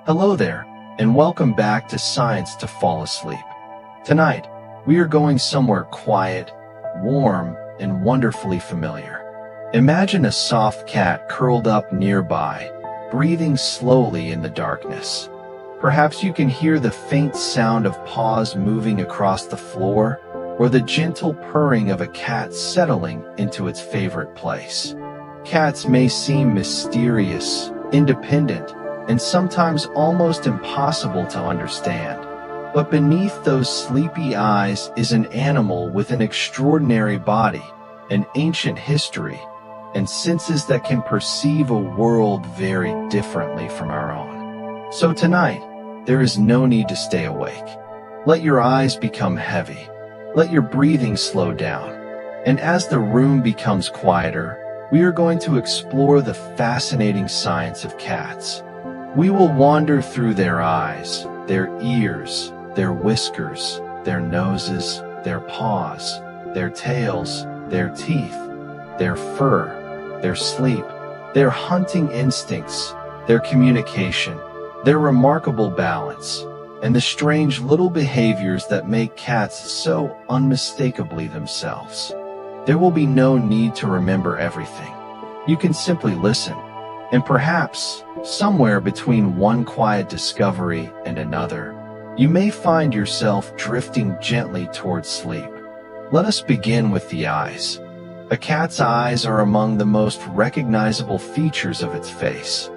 Hello there, and welcome back to Science to Fall Asleep. Tonight, we are going somewhere quiet, warm, and wonderfully familiar. Imagine a soft cat curled up nearby, breathing slowly in the darkness. Perhaps you can hear the faint sound of paws moving across the floor, or the gentle purring of a cat settling into its favorite place. Cats may seem mysterious, independent, and sometimes almost impossible to understand. But beneath those sleepy eyes is an animal with an extraordinary body, an ancient history, and senses that can perceive a world very differently from our own. So tonight, there is no need to stay awake. Let your eyes become heavy. Let your breathing slow down. And as the room becomes quieter, we are going to explore the fascinating science of cats. We will wander through their eyes, their ears, their whiskers, their noses, their paws, their tails, their teeth, their fur, their sleep, their hunting instincts, their communication, their remarkable balance, and the strange little behaviors that make cats so unmistakably themselves. There will be no need to remember everything. You can simply listen, and perhaps, somewhere between one quiet discovery and another, you may find yourself drifting gently towards sleep. Let us begin with the eyes. A cat's eyes are among the most recognizable features of its face.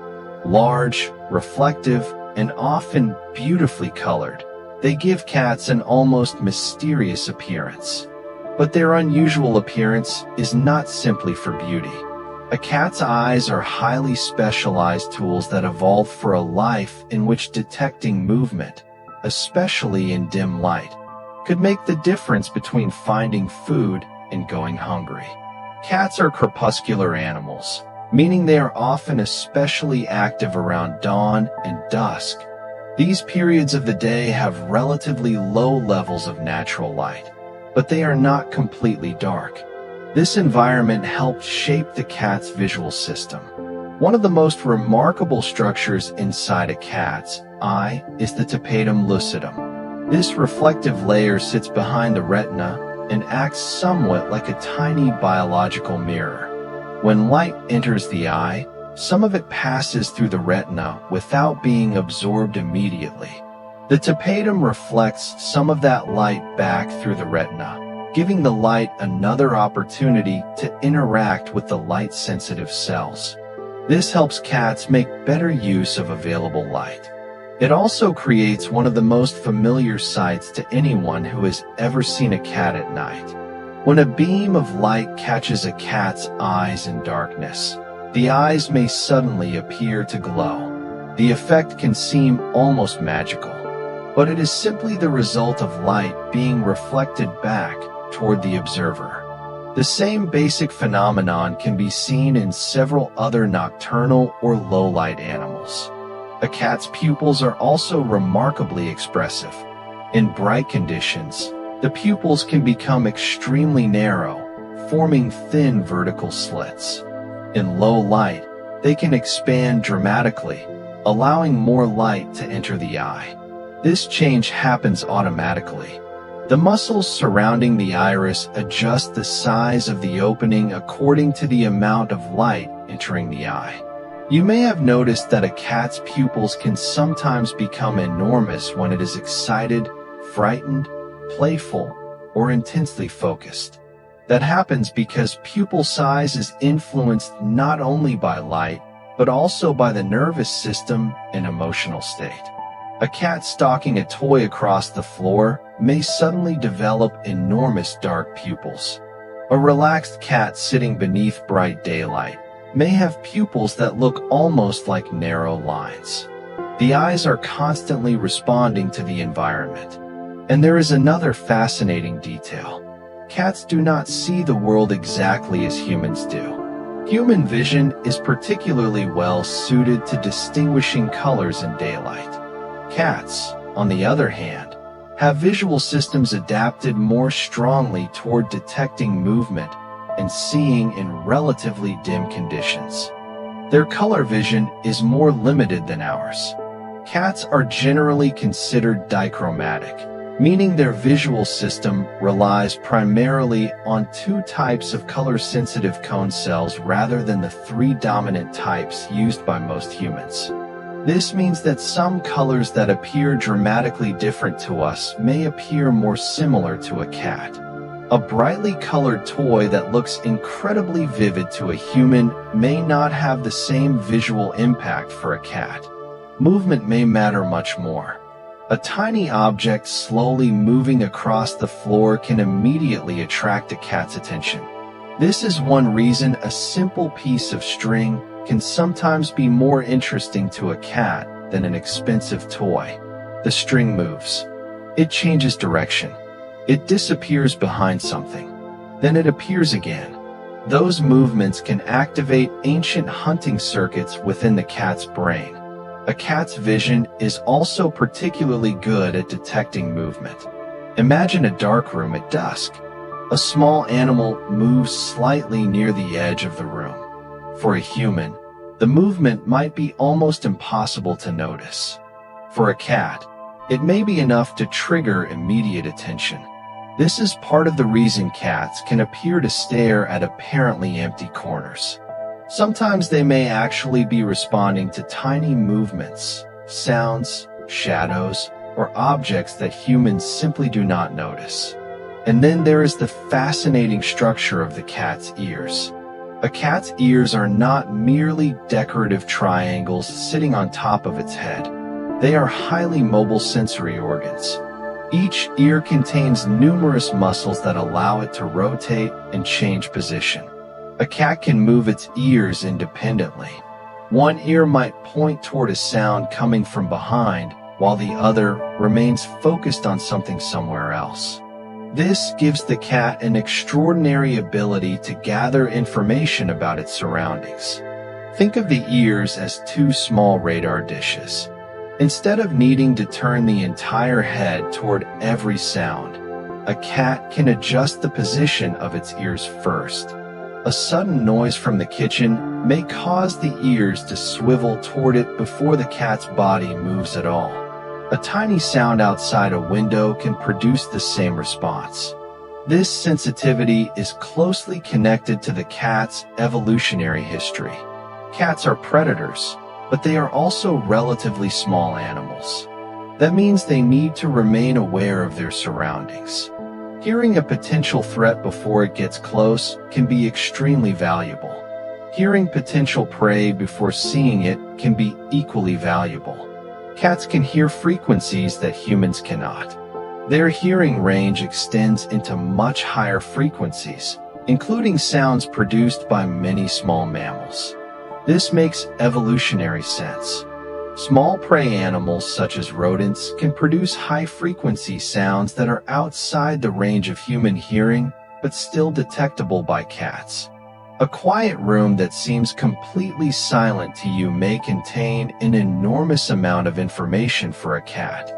Large, reflective, and often beautifully colored, they give cats an almost mysterious appearance. But their unusual appearance is not simply for beauty. A cat's eyes are highly specialized tools that evolved for a life in which detecting movement, especially in dim light, could make the difference between finding food and going hungry. Cats are crepuscular animals, meaning they are often especially active around dawn and dusk. These periods of the day have relatively low levels of natural light, but they are not completely dark. This environment helped shape the cat's visual system. One of the most remarkable structures inside a cat's eye is the tapetum lucidum. This reflective layer sits behind the retina and acts somewhat like a tiny biological mirror. When light enters the eye, some of it passes through the retina without being absorbed immediately. The tapetum reflects some of that light back through the retina, giving the light another opportunity to interact with the light-sensitive cells. This helps cats make better use of available light. It also creates one of the most familiar sights to anyone who has ever seen a cat at night. When a beam of light catches a cat's eyes in darkness, the eyes may suddenly appear to glow. The effect can seem almost magical, but it is simply the result of light being reflected back toward the observer. The same basic phenomenon can be seen in several other nocturnal or low-light animals. A cat's pupils are also remarkably expressive. In bright conditions, the pupils can become extremely narrow, forming thin vertical slits. In low light, they can expand dramatically, allowing more light to enter the eye. This change happens automatically. The muscles surrounding the iris adjust the size of the opening according to the amount of light entering the eye. You may have noticed that a cat's pupils can sometimes become enormous when it is excited, frightened, playful, or intensely focused. That happens because pupil size is influenced not only by light, but also by the nervous system and emotional state. A cat stalking a toy across the floor may suddenly develop enormous dark pupils. A relaxed cat sitting beneath bright daylight may have pupils that look almost like narrow lines. The eyes are constantly responding to the environment. And there is another fascinating detail. Cats do not see the world exactly as humans do. Human vision is particularly well suited to distinguishing colors in daylight. Cats, on the other hand, have visual systems adapted more strongly toward detecting movement and seeing in relatively dim conditions. Their color vision is more limited than ours. Cats are generally considered dichromatic, meaning their visual system relies primarily on two types of color-sensitive cone cells rather than the three dominant types used by most humans. This means that some colors that appear dramatically different to us may appear more similar to a cat. A brightly colored toy that looks incredibly vivid to a human may not have the same visual impact for a cat. Movement may matter much more. A tiny object slowly moving across the floor can immediately attract a cat's attention. This is one reason a simple piece of string can sometimes be more interesting to a cat than an expensive toy. The string moves. It changes direction. It disappears behind something. Then it appears again. Those movements can activate ancient hunting circuits within the cat's brain. A cat's vision is also particularly good at detecting movement. Imagine a dark room at dusk. A small animal moves slightly near the edge of the room. For a human, the movement might be almost impossible to notice. For a cat, it may be enough to trigger immediate attention. This is part of the reason cats can appear to stare at apparently empty corners. Sometimes they may actually be responding to tiny movements, sounds, shadows, or objects that humans simply do not notice. And then there is the fascinating structure of the cat's ears. A cat's ears are not merely decorative triangles sitting on top of its head. They are highly mobile sensory organs. Each ear contains numerous muscles that allow it to rotate and change position. A cat can move its ears independently. One ear might point toward a sound coming from behind, while the other remains focused on something somewhere else. This gives the cat an extraordinary ability to gather information about its surroundings. Think of the ears as two small radar dishes. Instead of needing to turn the entire head toward every sound, a cat can adjust the position of its ears first. A sudden noise from the kitchen may cause the ears to swivel toward it before the cat's body moves at all. A tiny sound outside a window can produce the same response. This sensitivity is closely connected to the cat's evolutionary history. Cats are predators, but they are also relatively small animals. That means they need to remain aware of their surroundings. Hearing a potential threat before it gets close can be extremely valuable. Hearing potential prey before seeing it can be equally valuable. Cats can hear frequencies that humans cannot. Their hearing range extends into much higher frequencies, including sounds produced by many small mammals. This makes evolutionary sense. Small prey animals such as rodents can produce high-frequency sounds that are outside the range of human hearing, but still detectable by cats. A quiet room that seems completely silent to you may contain an enormous amount of information for a cat.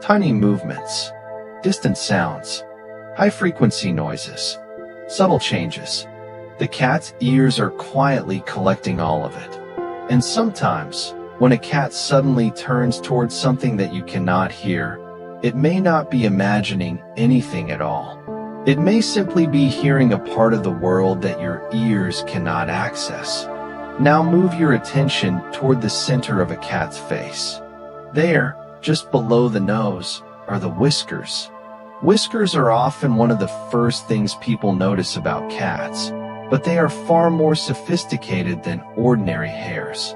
Tiny movements, distant sounds, high-frequency noises, subtle changes. The cat's ears are quietly collecting all of it. And sometimes, when a cat suddenly turns towards something that you cannot hear, it may not be imagining anything at all. It may simply be hearing a part of the world that your ears cannot access. Now move your attention toward the center of a cat's face. There, just below the nose, are the whiskers. Whiskers are often one of the first things people notice about cats, but they are far more sophisticated than ordinary hairs.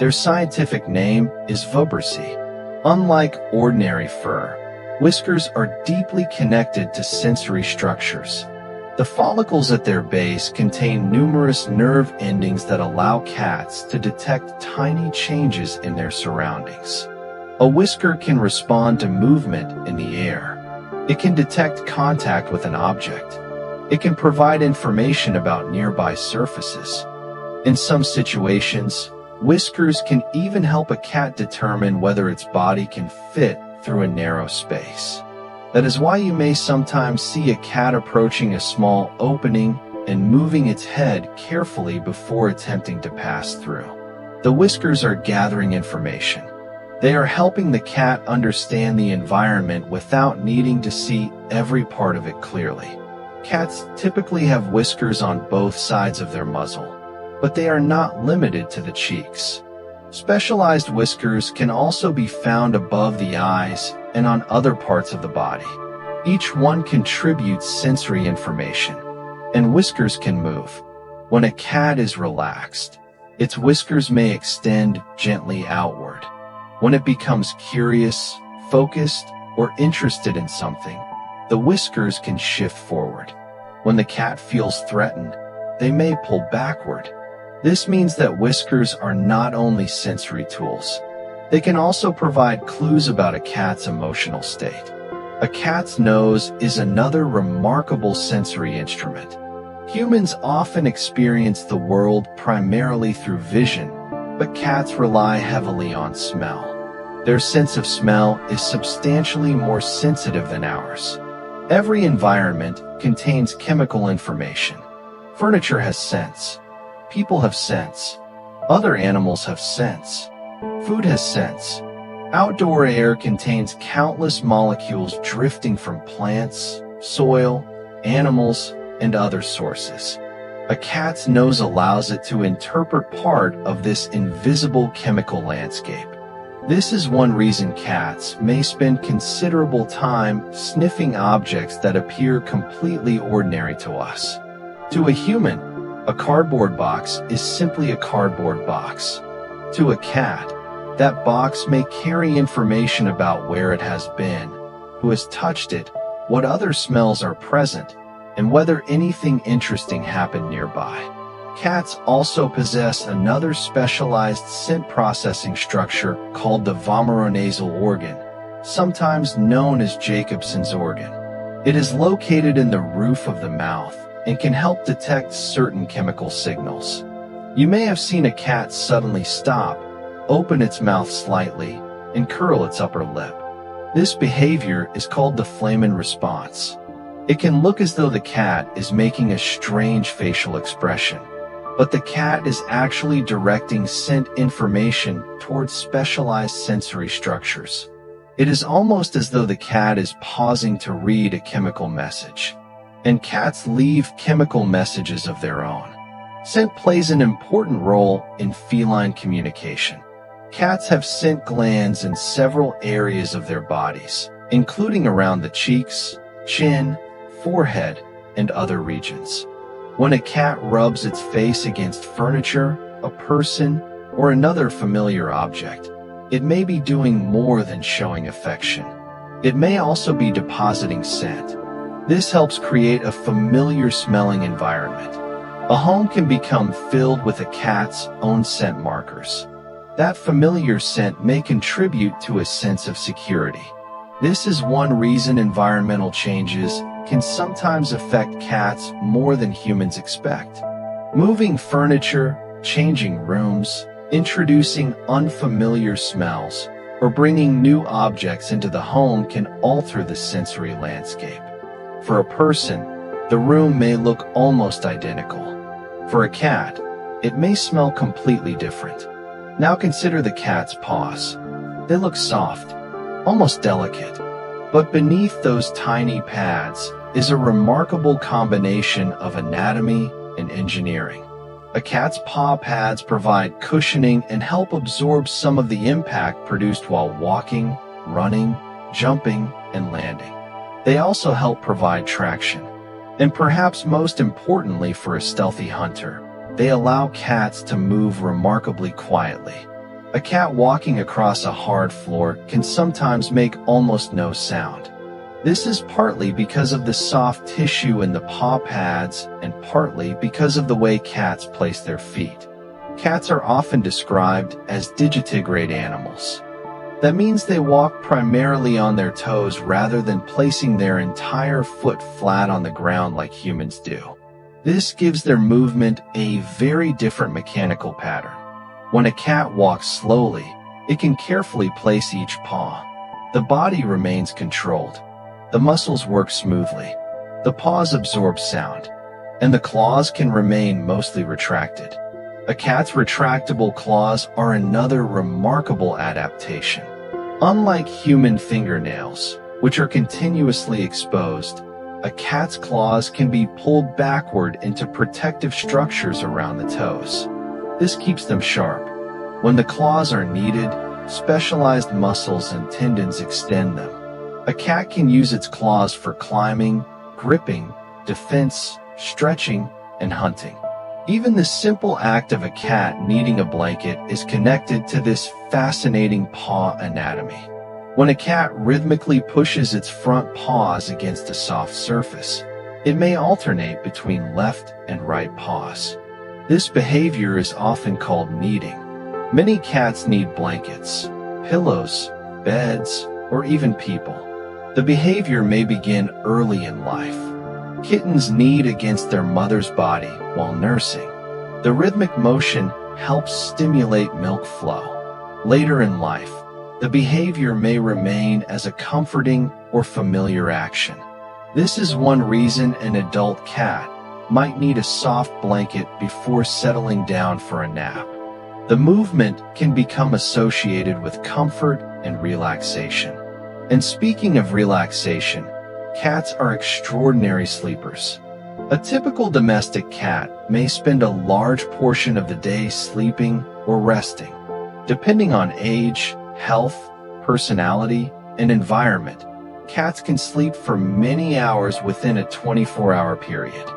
Their scientific name is vibrissae. Unlike ordinary fur, whiskers are deeply connected to sensory structures. The follicles at their base contain numerous nerve endings that allow cats to detect tiny changes in their surroundings. A whisker can respond to movement in the air. It can detect contact with an object. It can provide information about nearby surfaces. In some situations, whiskers can even help a cat determine whether its body can fit through a narrow space. That is why you may sometimes see a cat approaching a small opening and moving its head carefully before attempting to pass through. The whiskers are gathering information. They are helping the cat understand the environment without needing to see every part of it clearly. Cats typically have whiskers on both sides of their muzzle, but they are not limited to the cheeks. Specialized whiskers can also be found above the eyes and on other parts of the body. Each one contributes sensory information, and whiskers can move. When a cat is relaxed, its whiskers may extend gently outward. When it becomes curious, focused, or interested in something, the whiskers can shift forward. When the cat feels threatened, they may pull backward. This means that whiskers are not only sensory tools. They can also provide clues about a cat's emotional state. A cat's nose is another remarkable sensory instrument. Humans often experience the world primarily through vision, but cats rely heavily on smell. Their sense of smell is substantially more sensitive than ours. Every environment contains chemical information. Furniture has scents. People have scents. Other animals have scents. Food has scents. Outdoor air contains countless molecules drifting from plants, soil, animals, and other sources. A cat's nose allows it to interpret part of this invisible chemical landscape. This is one reason cats may spend considerable time sniffing objects that appear completely ordinary to us. To a human, a cardboard box is simply a cardboard box. To a cat, that box may carry information about where it has been, who has touched it, what other smells are present, and whether anything interesting happened nearby. Cats also possess another specialized scent processing structure called the vomeronasal organ, sometimes known as Jacobson's organ. It is located in the roof of the mouth and can help detect certain chemical signals. You may have seen a cat suddenly stop, open its mouth slightly, and curl its upper lip. This behavior is called the feline response. It can look as though the cat is making a strange facial expression, but the cat is actually directing scent information towards specialized sensory structures. It is almost as though the cat is pausing to read a chemical message. And cats leave chemical messages of their own. Scent plays an important role in feline communication. Cats have scent glands in several areas of their bodies, including around the cheeks, chin, forehead, and other regions. When a cat rubs its face against furniture, a person, or another familiar object, it may be doing more than showing affection. It may also be depositing scent. This helps create a familiar smelling environment. A home can become filled with a cat's own scent markers. That familiar scent may contribute to a sense of security. This is one reason environmental changes can sometimes affect cats more than humans expect. Moving furniture, changing rooms, introducing unfamiliar smells, or bringing new objects into the home can alter the sensory landscape. For a person, the room may look almost identical. For a cat, it may smell completely different. Now consider the cat's paws. They look soft, almost delicate. But beneath those tiny pads is a remarkable combination of anatomy and engineering. A cat's paw pads provide cushioning and help absorb some of the impact produced while walking, running, jumping, and landing. They also help provide traction. And perhaps most importantly for a stealthy hunter, they allow cats to move remarkably quietly. A cat walking across a hard floor can sometimes make almost no sound. This is partly because of the soft tissue in the paw pads and partly because of the way cats place their feet. Cats are often described as digitigrade animals. That means they walk primarily on their toes rather than placing their entire foot flat on the ground like humans do. This gives their movement a very different mechanical pattern. When a cat walks slowly, it can carefully place each paw. The body remains controlled. The muscles work smoothly. The paws absorb sound. And the claws can remain mostly retracted. A cat's retractable claws are another remarkable adaptation. Unlike human fingernails, which are continuously exposed, a cat's claws can be pulled backward into protective structures around the toes. This keeps them sharp. When the claws are kneaded, specialized muscles and tendons extend them. A cat can use its claws for climbing, gripping, defense, stretching, and hunting. Even the simple act of a cat kneading a blanket is connected to this fascinating paw anatomy. When a cat rhythmically pushes its front paws against a soft surface, it may alternate between left and right paws. This behavior is often called kneading. Many cats knead blankets, pillows, beds, or even people. The behavior may begin early in life. Kittens knead against their mother's body while nursing. The rhythmic motion helps stimulate milk flow. Later in life, the behavior may remain as a comforting or familiar action. This is one reason an adult cat might need a soft blanket before settling down for a nap. The movement can become associated with comfort and relaxation. And speaking of relaxation, cats are extraordinary sleepers. A typical domestic cat may spend a large portion of the day sleeping or resting. Depending on age, health, personality, and environment, cats can sleep for many hours within a 24-hour period.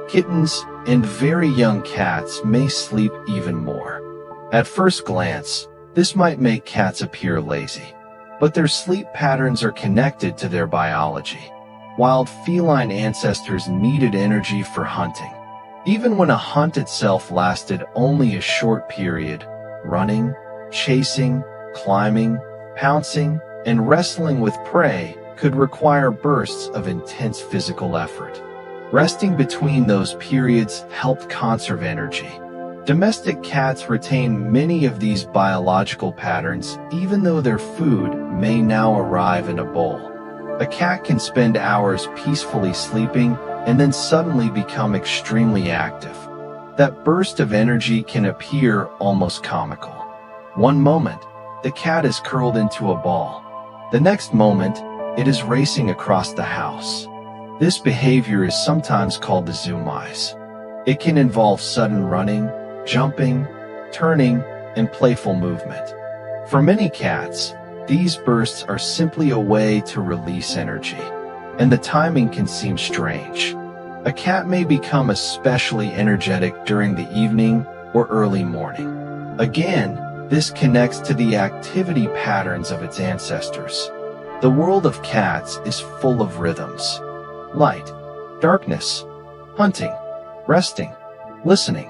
Kittens and very young cats may sleep even more. At first glance, this might make cats appear lazy, but their sleep patterns are connected to their biology. Wild feline ancestors needed energy for hunting. Even when a hunt itself lasted only a short period, running, chasing, climbing, pouncing, and wrestling with prey could require bursts of intense physical effort. Resting between those periods helped conserve energy. Domestic cats retain many of these biological patterns even though their food may now arrive in a bowl. A cat can spend hours peacefully sleeping and then suddenly become extremely active. That burst of energy can appear almost comical. One moment, the cat is curled into a ball. The next moment, it is racing across the house. This behavior is sometimes called the zoom eyes. It can involve sudden running, jumping, turning, and playful movement. For many cats, these bursts are simply a way to release energy, and the timing can seem strange. A cat may become especially energetic during the evening or early morning. Again, this connects to the activity patterns of its ancestors. The world of cats is full of rhythms: light, darkness, hunting, resting, listening,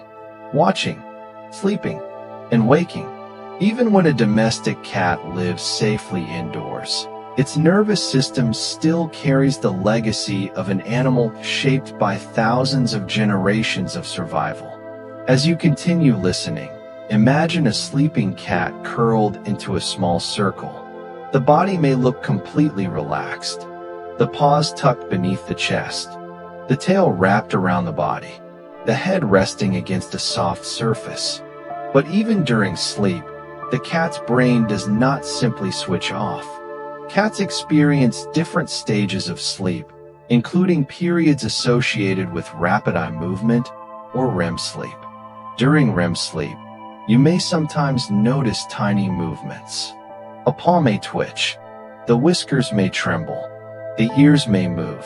watching, sleeping, and waking. Even when a domestic cat lives safely indoors, its nervous system still carries the legacy of an animal shaped by thousands of generations of survival. As you continue listening, imagine a sleeping cat curled into a small circle. The body may look completely relaxed, the paws tucked beneath the chest, the tail wrapped around the body, the head resting against a soft surface. But even during sleep, the cat's brain does not simply switch off. Cats experience different stages of sleep, including periods associated with rapid eye movement or REM sleep. During REM sleep, you may sometimes notice tiny movements. A paw may twitch, the whiskers may tremble, the ears may move,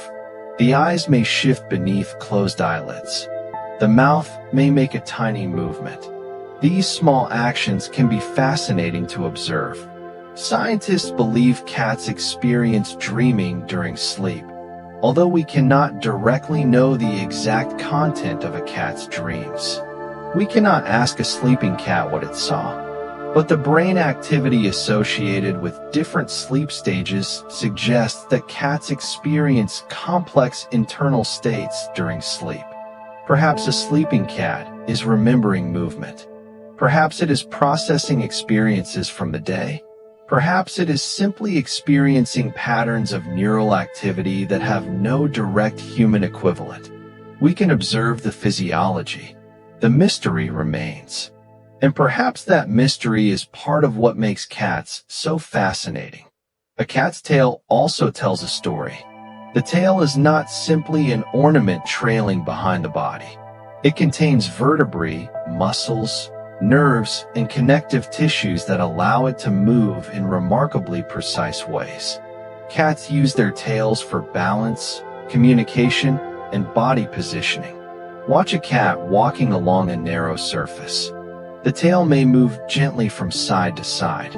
the eyes may shift beneath closed eyelids, the mouth may make a tiny movement. These small actions can be fascinating to observe. Scientists believe cats experience dreaming during sleep, although we cannot directly know the exact content of a cat's dreams. We cannot ask a sleeping cat what it saw, but the brain activity associated with different sleep stages suggests that cats experience complex internal states during sleep. Perhaps a sleeping cat is remembering movement. Perhaps it is processing experiences from the day. Perhaps it is simply experiencing patterns of neural activity that have no direct human equivalent. We can observe the physiology. The mystery remains. And perhaps that mystery is part of what makes cats so fascinating. A cat's tail also tells a story. The tail is not simply an ornament trailing behind the body. It contains vertebrae, muscles, nerves, and connective tissues that allow it to move in remarkably precise ways. Cats use their tails for balance, communication, and body positioning. Watch a cat walking along a narrow surface. The tail may move gently from side to side.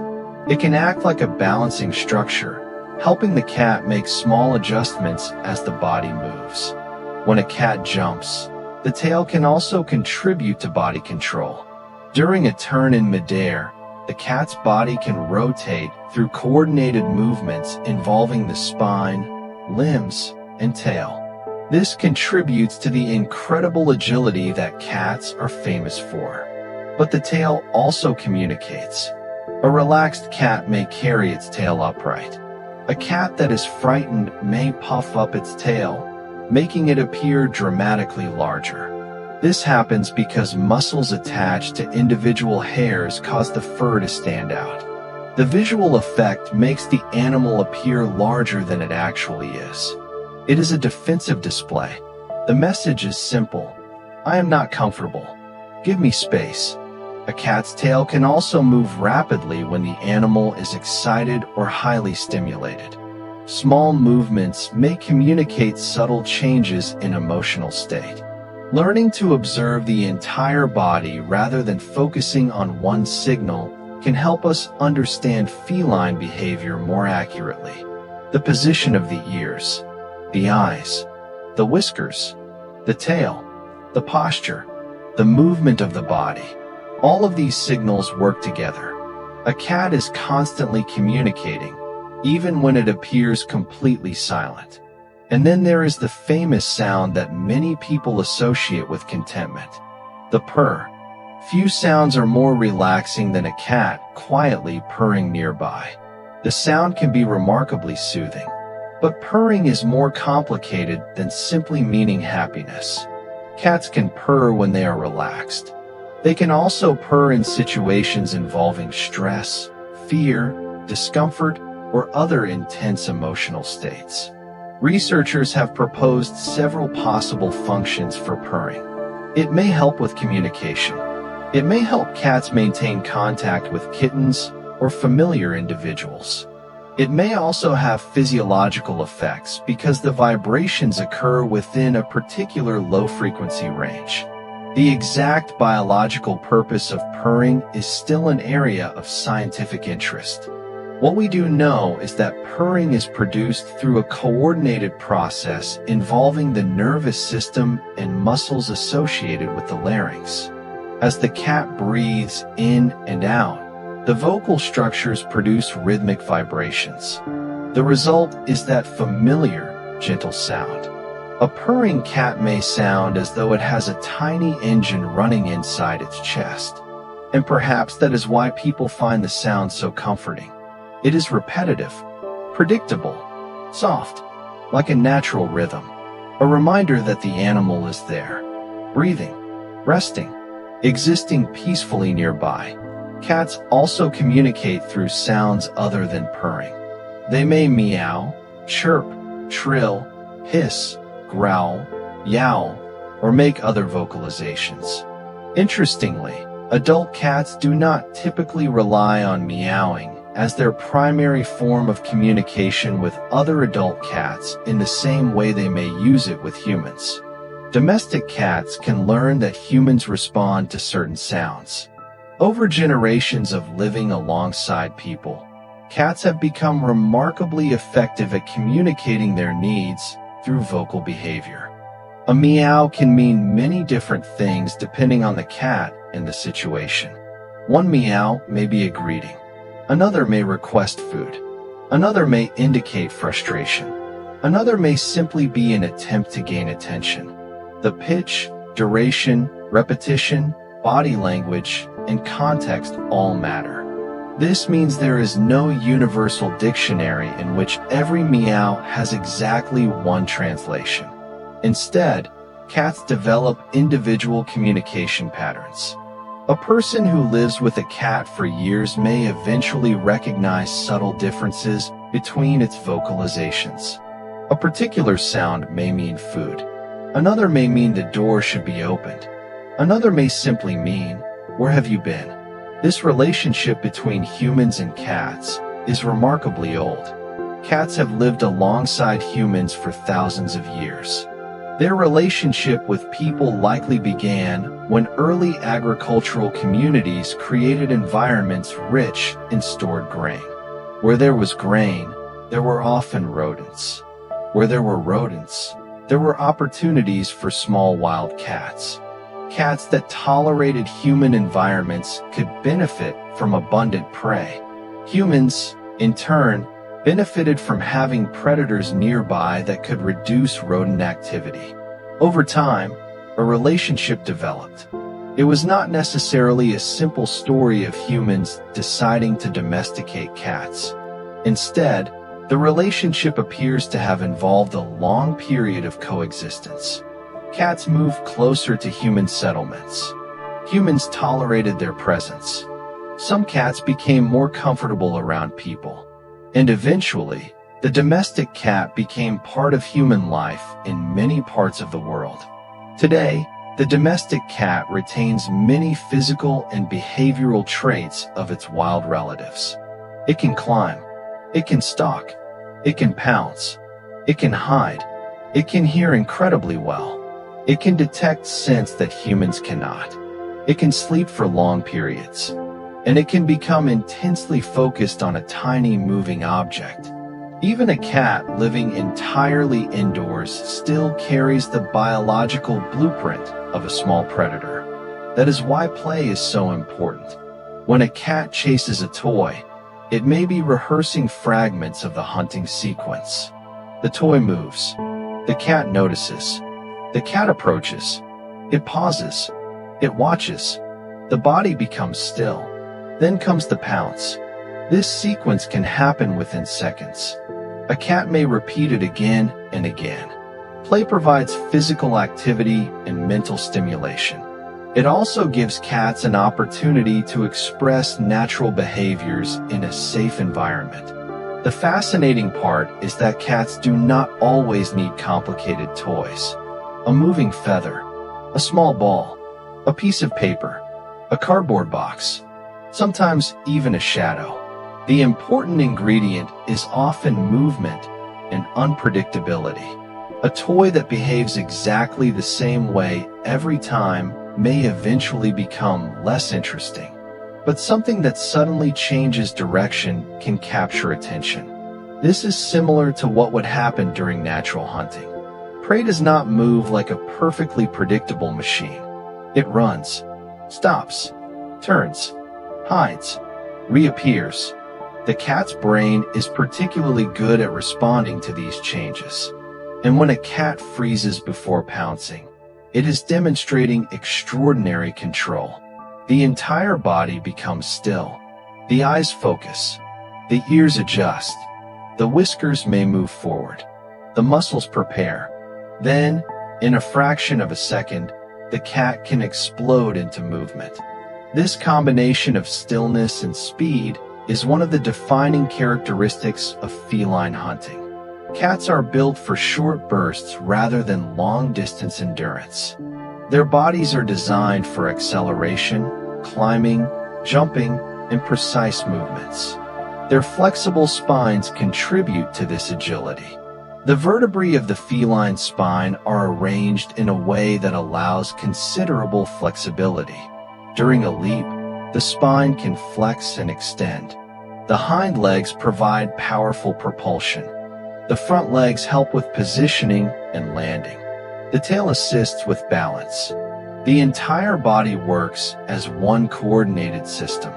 It can act like a balancing structure, helping the cat make small adjustments as the body moves. When a cat jumps, the tail can also contribute to body control. During a turn in midair, the cat's body can rotate through coordinated movements involving the spine, limbs, and tail. This contributes to the incredible agility that cats are famous for. But the tail also communicates. A relaxed cat may carry its tail upright. A cat that is frightened may puff up its tail, making it appear dramatically larger. This happens because muscles attached to individual hairs cause the fur to stand out. The visual effect makes the animal appear larger than it actually is. It is a defensive display. The message is simple: I am not comfortable. Give me space. A cat's tail can also move rapidly when the animal is excited or highly stimulated. Small movements may communicate subtle changes in emotional state. Learning to observe the entire body rather than focusing on one signal can help us understand feline behavior more accurately. The position of the ears, the eyes, the whiskers, the tail, the posture, the movement of the body. All of these signals work together. A cat is constantly communicating, even when it appears completely silent. And then there is the famous sound that many people associate with contentment: the purr. Few sounds are more relaxing than a cat quietly purring nearby. The sound can be remarkably soothing. But purring is more complicated than simply meaning happiness. Cats can purr when they are relaxed. They can also purr in situations involving stress, fear, discomfort, or other intense emotional states. Researchers have proposed several possible functions for purring. It may help with communication. It may help cats maintain contact with kittens or familiar individuals. It may also have physiological effects because the vibrations occur within a particular low-frequency range. The exact biological purpose of purring is still an area of scientific interest. What we do know is that purring is produced through a coordinated process involving the nervous system and muscles associated with the larynx. As the cat breathes in and out, the vocal structures produce rhythmic vibrations. The result is that familiar, gentle sound. A purring cat may sound as though it has a tiny engine running inside its chest. And perhaps that is why people find the sound so comforting. It is repetitive, predictable, soft, like a natural rhythm. A reminder that the animal is there, breathing, resting, existing peacefully nearby. Cats also communicate through sounds other than purring. They may meow, chirp, trill, hiss, growl, yowl, or make other vocalizations. Interestingly, adult cats do not typically rely on meowing as their primary form of communication with other adult cats in the same way they may use it with humans. Domestic cats can learn that humans respond to certain sounds. Over generations of living alongside people, cats have become remarkably effective at communicating their needs through vocal behavior. A meow can mean many different things depending on the cat and the situation. One meow may be a greeting. Another may request food. Another may indicate frustration. Another may simply be an attempt to gain attention. The pitch, duration, repetition, body language, and context all matter. This means there is no universal dictionary in which every meow has exactly one translation. Instead, cats develop individual communication patterns. A person who lives with a cat for years may eventually recognize subtle differences between its vocalizations. A particular sound may mean food. Another may mean the door should be opened. Another may simply mean, "Where have you been?" This relationship between humans and cats is remarkably old. Cats have lived alongside humans for thousands of years. Their relationship with people likely began when early agricultural communities created environments rich in stored grain. Where there was grain, there were often rodents. Where there were rodents, there were opportunities for small wild cats. Cats that tolerated human environments could benefit from abundant prey. Humans, in turn, benefited from having predators nearby that could reduce rodent activity. Over time, a relationship developed. It was not necessarily a simple story of humans deciding to domesticate cats. Instead, the relationship appears to have involved a long period of coexistence. Cats moved closer to human settlements. Humans tolerated their presence. Some cats became more comfortable around people. And eventually, the domestic cat became part of human life in many parts of the world. Today, the domestic cat retains many physical and behavioral traits of its wild relatives. It can climb. It can stalk. It can pounce. It can hide. It can hear incredibly well. It can detect scents that humans cannot. It can sleep for long periods. And it can become intensely focused on a tiny moving object. Even a cat living entirely indoors still carries the biological blueprint of a small predator. That is why play is so important. When a cat chases a toy, it may be rehearsing fragments of the hunting sequence. The toy moves. The cat notices. The cat approaches. It pauses. It watches. The body becomes still. Then comes the pounce. This sequence can happen within seconds. A cat may repeat it again and again. Play provides physical activity and mental stimulation. It also gives cats an opportunity to express natural behaviors in a safe environment. The fascinating part is that cats do not always need complicated toys. A moving feather, a small ball, a piece of paper, a cardboard box, sometimes even a shadow. The important ingredient is often movement and unpredictability. A toy that behaves exactly the same way every time may eventually become less interesting. But something that suddenly changes direction can capture attention. This is similar to what would happen during natural hunting. Prey does not move like a perfectly predictable machine. It runs, stops, turns, hides, reappears. The cat's brain is particularly good at responding to these changes. And when a cat freezes before pouncing, it is demonstrating extraordinary control. The entire body becomes still. The eyes focus. The ears adjust. The whiskers may move forward. The muscles prepare. Then, in a fraction of a second, the cat can explode into movement. This combination of stillness and speed is one of the defining characteristics of feline hunting. Cats are built for short bursts rather than long-distance endurance. Their bodies are designed for acceleration, climbing, jumping, and precise movements. Their flexible spines contribute to this agility. The vertebrae of the feline spine are arranged in a way that allows considerable flexibility. During a leap, the spine can flex and extend. The hind legs provide powerful propulsion. The front legs help with positioning and landing. The tail assists with balance. The entire body works as one coordinated system,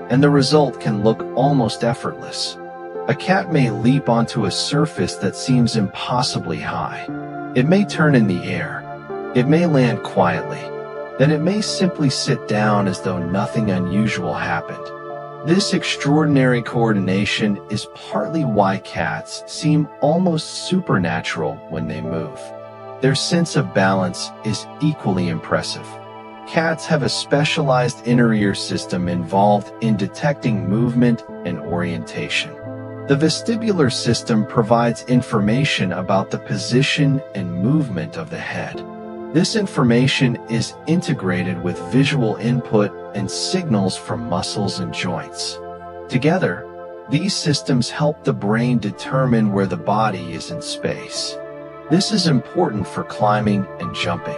and the result can look almost effortless. A cat may leap onto a surface that seems impossibly high. It may turn in the air. It may land quietly. Then it may simply sit down as though nothing unusual happened. This extraordinary coordination is partly why cats seem almost supernatural when they move. Their sense of balance is equally impressive. Cats have a specialized inner ear system involved in detecting movement and orientation. The vestibular system provides information about the position and movement of the head. This information is integrated with visual input and signals from muscles and joints. Together, these systems help the brain determine where the body is in space. This is important for climbing and jumping.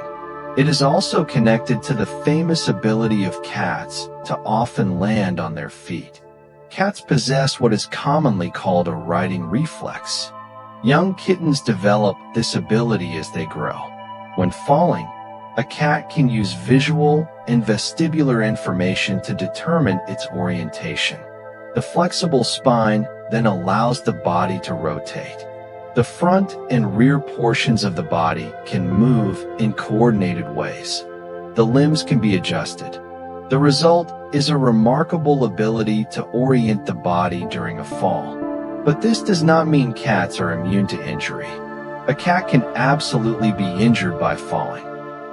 It is also connected to the famous ability of cats to often land on their feet. Cats possess what is commonly called a riding reflex. Young kittens develop this ability as they grow. When falling, a cat can use visual and vestibular information to determine its orientation. The flexible spine then allows the body to rotate. The front and rear portions of the body can move in coordinated ways. The limbs can be adjusted. The result is a remarkable ability to orient the body during a fall. But this does not mean cats are immune to injury. A cat can absolutely be injured by falling.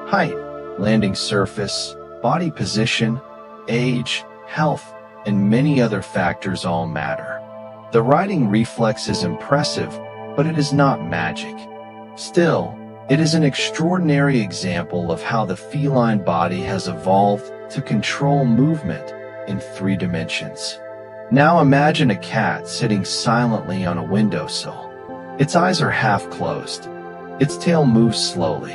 Height, landing surface, body position, age, health, and many other factors all matter. The riding reflex is impressive, but it is not magic. Still, it is an extraordinary example of how the feline body has evolved to control movement in 3 dimensions. Now imagine a cat sitting silently on a windowsill. Its eyes are half closed. Its tail moves slowly.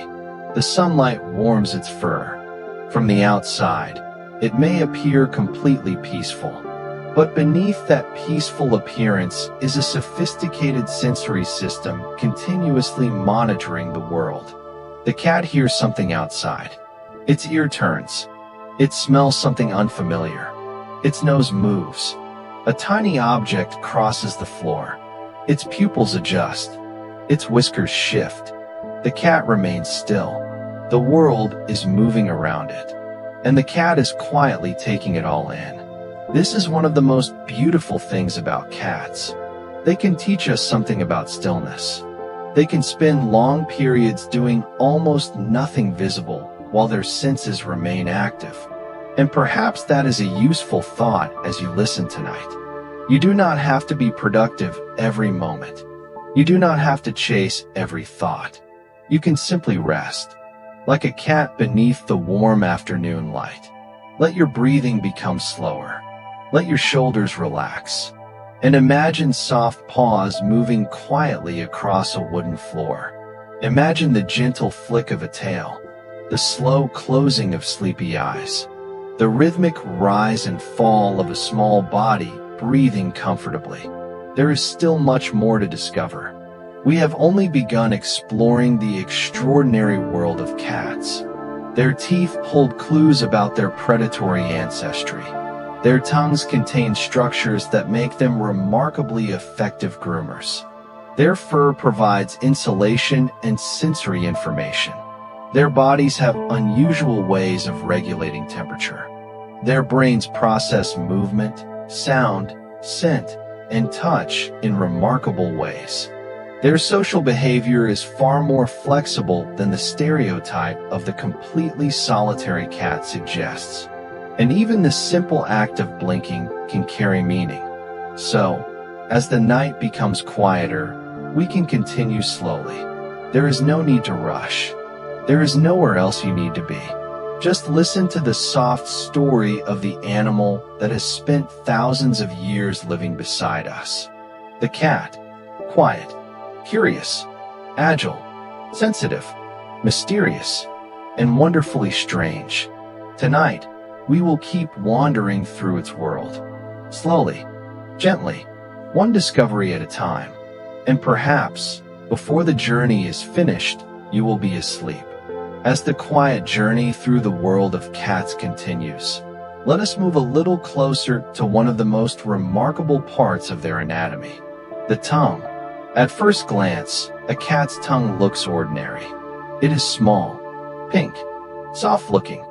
The sunlight warms its fur. From the outside, it may appear completely peaceful. But beneath that peaceful appearance is a sophisticated sensory system continuously monitoring the world. The cat hears something outside. Its ear turns. It smells something unfamiliar. Its nose moves. A tiny object crosses the floor. Its pupils adjust. Its whiskers shift. The cat remains still. The world is moving around it, and the cat is quietly taking it all in. This is one of the most beautiful things about cats. They can teach us something about stillness. They can spend long periods doing almost nothing visible while their senses remain active. And perhaps that is a useful thought as you listen tonight. You do not have to be productive every moment. You do not have to chase every thought. You can simply rest, like a cat beneath the warm afternoon light. Let your breathing become slower. Let your shoulders relax, and imagine soft paws moving quietly across a wooden floor. Imagine the gentle flick of a tail, the slow closing of sleepy eyes, the rhythmic rise and fall of a small body breathing comfortably. There is still much more to discover. We have only begun exploring the extraordinary world of cats. Their teeth hold clues about their predatory ancestry. Their tongues contain structures that make them remarkably effective groomers. Their fur provides insulation and sensory information. Their bodies have unusual ways of regulating temperature. Their brains process movement, sound, scent, and touch in remarkable ways. Their social behavior is far more flexible than the stereotype of the completely solitary cat suggests. And even the simple act of blinking can carry meaning. So, as the night becomes quieter, we can continue slowly. There is no need to rush. There is nowhere else you need to be. Just listen to the soft story of the animal that has spent thousands of years living beside us. The cat, quiet, curious, agile, sensitive, mysterious, and wonderfully strange. Tonight, we will keep wandering through its world, slowly, gently, one discovery at a time. And perhaps, before the journey is finished, you will be asleep. As the quiet journey through the world of cats continues, let us move a little closer to one of the most remarkable parts of their anatomy, the tongue. At first glance, a cat's tongue looks ordinary. It is small, pink, soft-looking.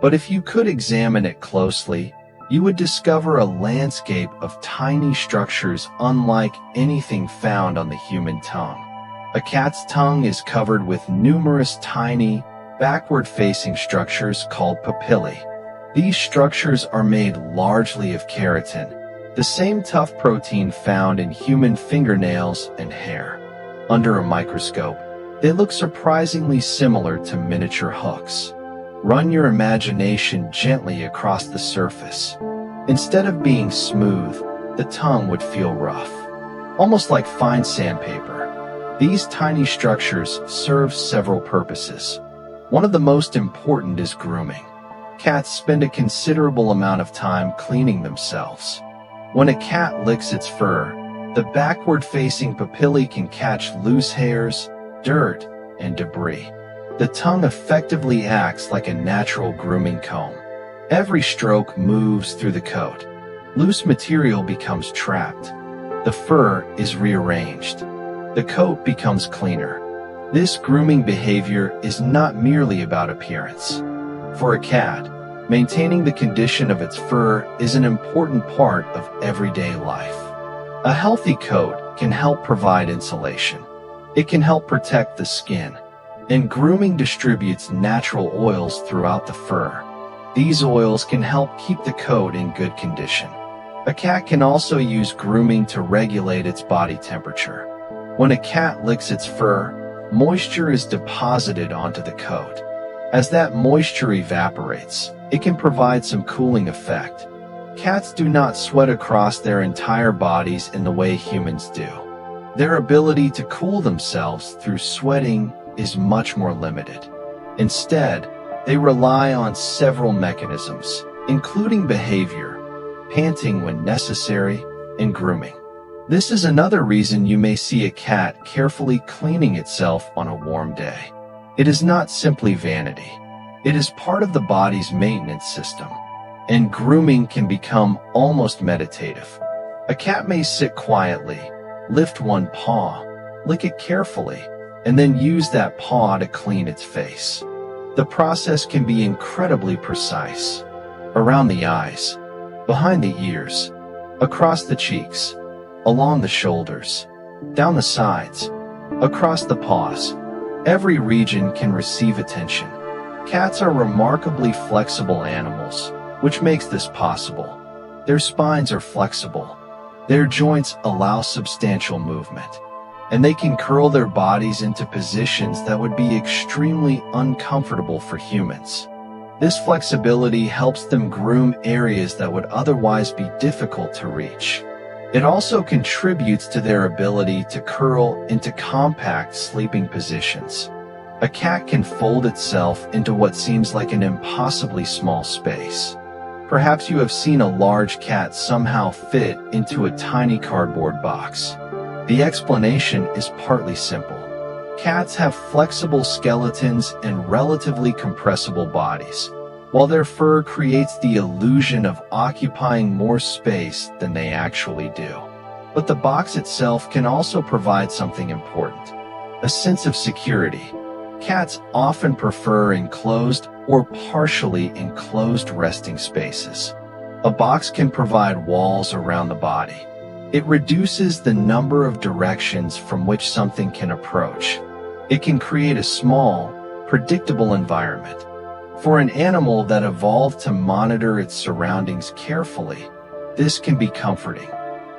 But if you could examine it closely, you would discover a landscape of tiny structures unlike anything found on the human tongue. A cat's tongue is covered with numerous tiny, backward-facing structures called papillae. These structures are made largely of keratin, the same tough protein found in human fingernails and hair. Under a microscope, they look surprisingly similar to miniature hooks. Run your imagination gently across the surface. Instead of being smooth, the tongue would feel rough, almost like fine sandpaper. These tiny structures serve several purposes. One of the most important is grooming. Cats spend a considerable amount of time cleaning themselves. When a cat licks its fur, the backward-facing papillae can catch loose hairs, dirt, and debris. The tongue effectively acts like a natural grooming comb. Every stroke moves through the coat. Loose material becomes trapped. The fur is rearranged. The coat becomes cleaner. This grooming behavior is not merely about appearance. For a cat, maintaining the condition of its fur is an important part of everyday life. A healthy coat can help provide insulation. It can help protect the skin, and grooming distributes natural oils throughout the fur. These oils can help keep the coat in good condition. A cat can also use grooming to regulate its body temperature. When a cat licks its fur, moisture is deposited onto the coat. As that moisture evaporates, it can provide some cooling effect. Cats do not sweat across their entire bodies in the way humans do. Their ability to cool themselves through sweating is much more limited. Instead, they rely on several mechanisms, including behavior, panting when necessary, and grooming. This is another reason you may see a cat carefully cleaning itself on a warm day. It is not simply vanity. It is part of the body's maintenance system, and grooming can become almost meditative. A cat may sit quietly, lift one paw, lick it carefully, and then use that paw to clean its face. The process can be incredibly precise. Around the eyes, behind the ears, across the cheeks, along the shoulders, down the sides, across the paws. Every region can receive attention. Cats are remarkably flexible animals, which makes this possible. Their spines are flexible. Their joints allow substantial movement, and they can curl their bodies into positions that would be extremely uncomfortable for humans. This flexibility helps them groom areas that would otherwise be difficult to reach. It also contributes to their ability to curl into compact sleeping positions. A cat can fold itself into what seems like an impossibly small space. Perhaps you have seen a large cat somehow fit into a tiny cardboard box. The explanation is partly simple. Cats have flexible skeletons and relatively compressible bodies, while their fur creates the illusion of occupying more space than they actually do. But the box itself can also provide something important: a sense of security. Cats often prefer enclosed or partially enclosed resting spaces. A box can provide walls around the body. It reduces the number of directions from which something can approach. It can create a small, predictable environment. For an animal that evolved to monitor its surroundings carefully, this can be comforting.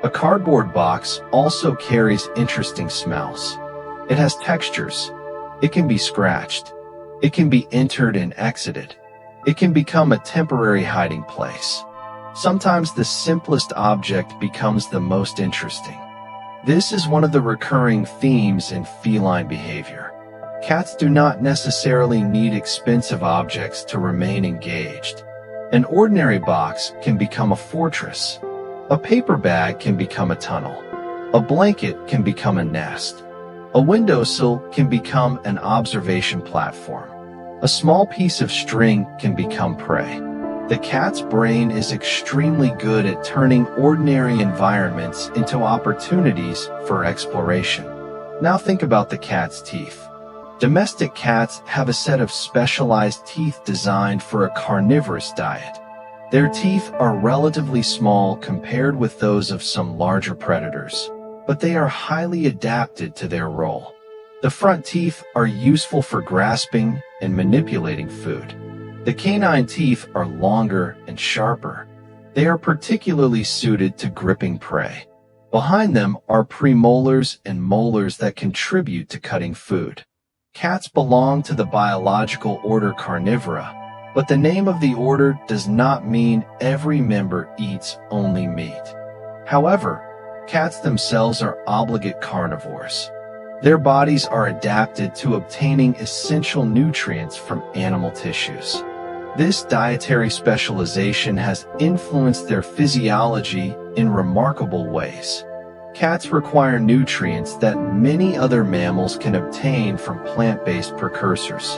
A cardboard box also carries interesting smells. It has textures. It can be scratched. It can be entered and exited. It can become a temporary hiding place. Sometimes the simplest object becomes the most interesting. This is one of the recurring themes in feline behavior. Cats do not necessarily need expensive objects to remain engaged. An ordinary box can become a fortress. A paper bag can become a tunnel. A blanket can become a nest. A windowsill can become an observation platform. A small piece of string can become prey. The cat's brain is extremely good at turning ordinary environments into opportunities for exploration. Now think about the cat's teeth. Domestic cats have a set of specialized teeth designed for a carnivorous diet. Their teeth are relatively small compared with those of some larger predators, but they are highly adapted to their role. The front teeth are useful for grasping and manipulating food. The canine teeth are longer and sharper. They are particularly suited to gripping prey. Behind them are premolars and molars that contribute to cutting food. Cats belong to the biological order Carnivora, but the name of the order does not mean every member eats only meat. However, cats themselves are obligate carnivores. Their bodies are adapted to obtaining essential nutrients from animal tissues. This dietary specialization has influenced their physiology in remarkable ways. Cats require nutrients that many other mammals can obtain from plant-based precursors.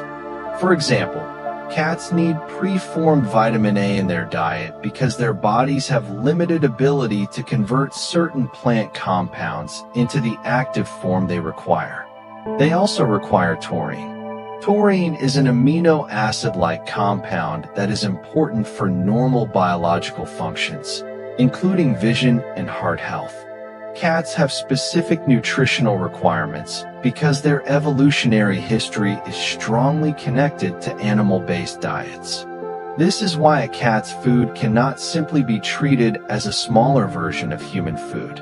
For example, cats need preformed vitamin A in their diet because their bodies have limited ability to convert certain plant compounds into the active form they require. They also require taurine. Taurine is an amino acid-like compound that is important for normal biological functions, including vision and heart health. Cats have specific nutritional requirements because their evolutionary history is strongly connected to animal-based diets. This is why a cat's food cannot simply be treated as a smaller version of human food.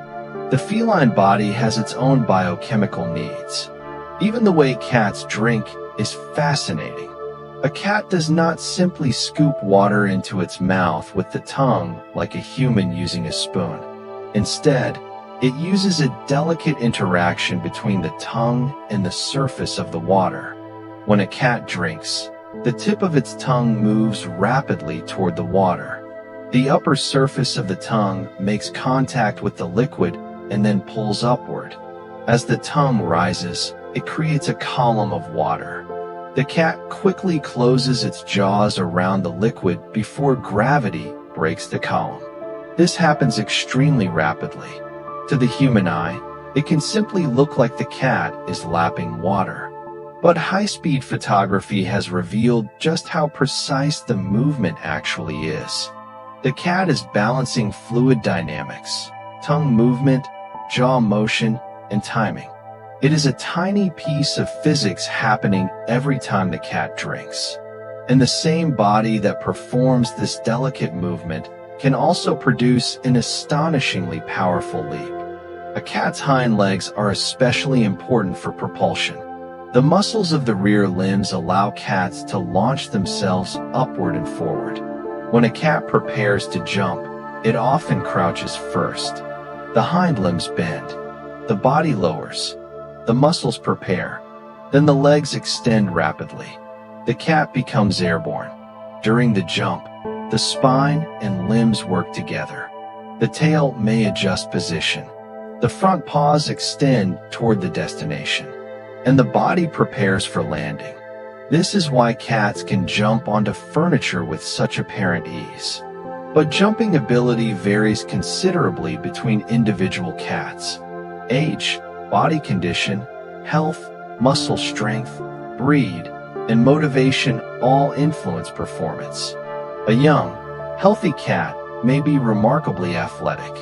The feline body has its own biochemical needs. Even the way cats drink is fascinating. A cat does not simply scoop water into its mouth with the tongue like a human using a spoon. Instead, it uses a delicate interaction between the tongue and the surface of the water. When a cat drinks, the tip of its tongue moves rapidly toward the water. The upper surface of the tongue makes contact with the liquid and then pulls upward. As the tongue rises, it creates a column of water. The cat quickly closes its jaws around the liquid before gravity breaks the column. This happens extremely rapidly. To the human eye, it can simply look like the cat is lapping water. But high-speed photography has revealed just how precise the movement actually is. The cat is balancing fluid dynamics, tongue movement, jaw motion, and timing. It is a tiny piece of physics happening every time the cat drinks. And the same body that performs this delicate movement can also produce an astonishingly powerful leap. A cat's hind legs are especially important for propulsion. The muscles of the rear limbs allow cats to launch themselves upward and forward. When a cat prepares to jump, it often crouches first. The hind limbs bend. The body lowers. The muscles prepare. Then the legs extend rapidly. The cat becomes airborne. During the jump, the spine and limbs work together. The tail may adjust position. The front paws extend toward the destination, and the body prepares for landing. This is why cats can jump onto furniture with such apparent ease. But jumping ability varies considerably between individual cats. Age, body condition, health, muscle strength, breed, and motivation all influence performance. A young, healthy cat may be remarkably athletic.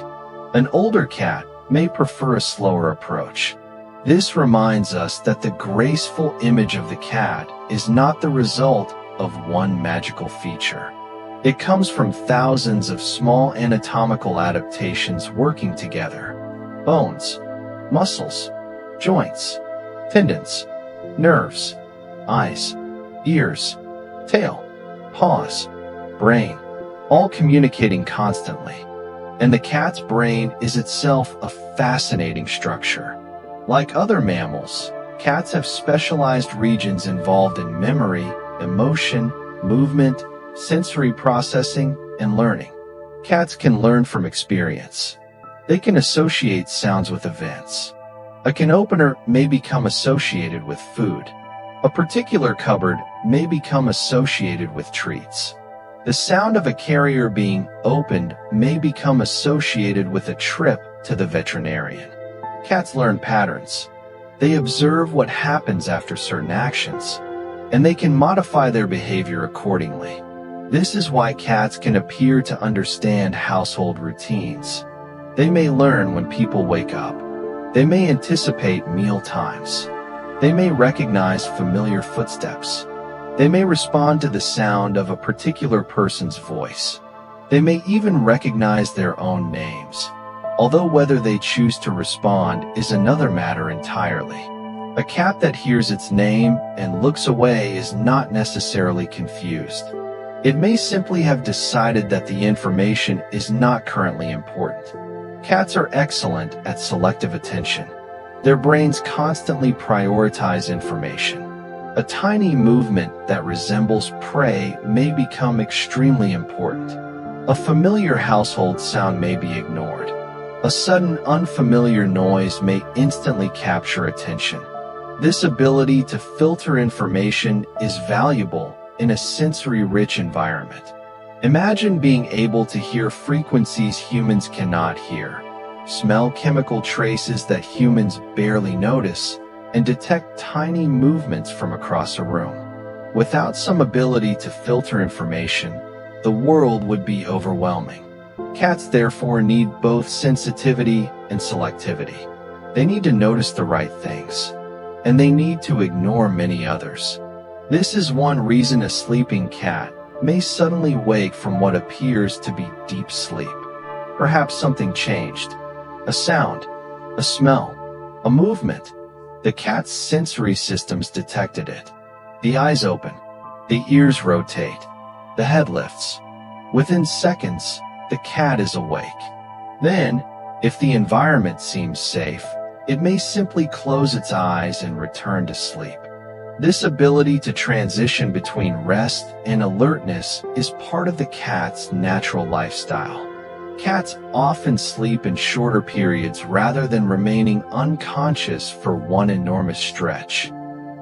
An older cat may prefer a slower approach. This reminds us that the graceful image of the cat is not the result of one magical feature. It comes from thousands of small anatomical adaptations working together. Bones, muscles, joints, tendons, nerves, eyes, ears, tail, paws, brain, all communicating constantly. And the cat's brain is itself a fascinating structure. Like other mammals, cats have specialized regions involved in memory, emotion, movement, sensory processing, and learning. Cats can learn from experience. They can associate sounds with events. A can opener may become associated with food. A particular cupboard may become associated with treats. The sound of a carrier being opened may become associated with a trip to the veterinarian. Cats learn patterns. They observe what happens after certain actions, and they can modify their behavior accordingly. This is why cats can appear to understand household routines. They may learn when people wake up. They may anticipate meal times. They may recognize familiar footsteps. They may respond to the sound of a particular person's voice. They may even recognize their own names, although whether they choose to respond is another matter entirely. A cat that hears its name and looks away is not necessarily confused. It may simply have decided that the information is not currently important. Cats are excellent at selective attention. Their brains constantly prioritize information. A tiny movement that resembles prey may become extremely important. A familiar household sound may be ignored. A sudden unfamiliar noise may instantly capture attention. This ability to filter information is valuable in a sensory-rich environment. Imagine being able to hear frequencies humans cannot hear, smell chemical traces that humans barely notice, and detect tiny movements from across a room. Without some ability to filter information, the world would be overwhelming. Cats therefore need both sensitivity and selectivity. They need to notice the right things, and they need to ignore many others. This is one reason a sleeping cat may suddenly wake from what appears to be deep sleep. Perhaps something changed. A sound, a smell, a movement. The cat's sensory systems detected it. The eyes open, the ears rotate, the head lifts. Within seconds, the cat is awake. Then, if the environment seems safe, it may simply close its eyes and return to sleep. This ability to transition between rest and alertness is part of the cat's natural lifestyle. Cats often sleep in shorter periods rather than remaining unconscious for one enormous stretch.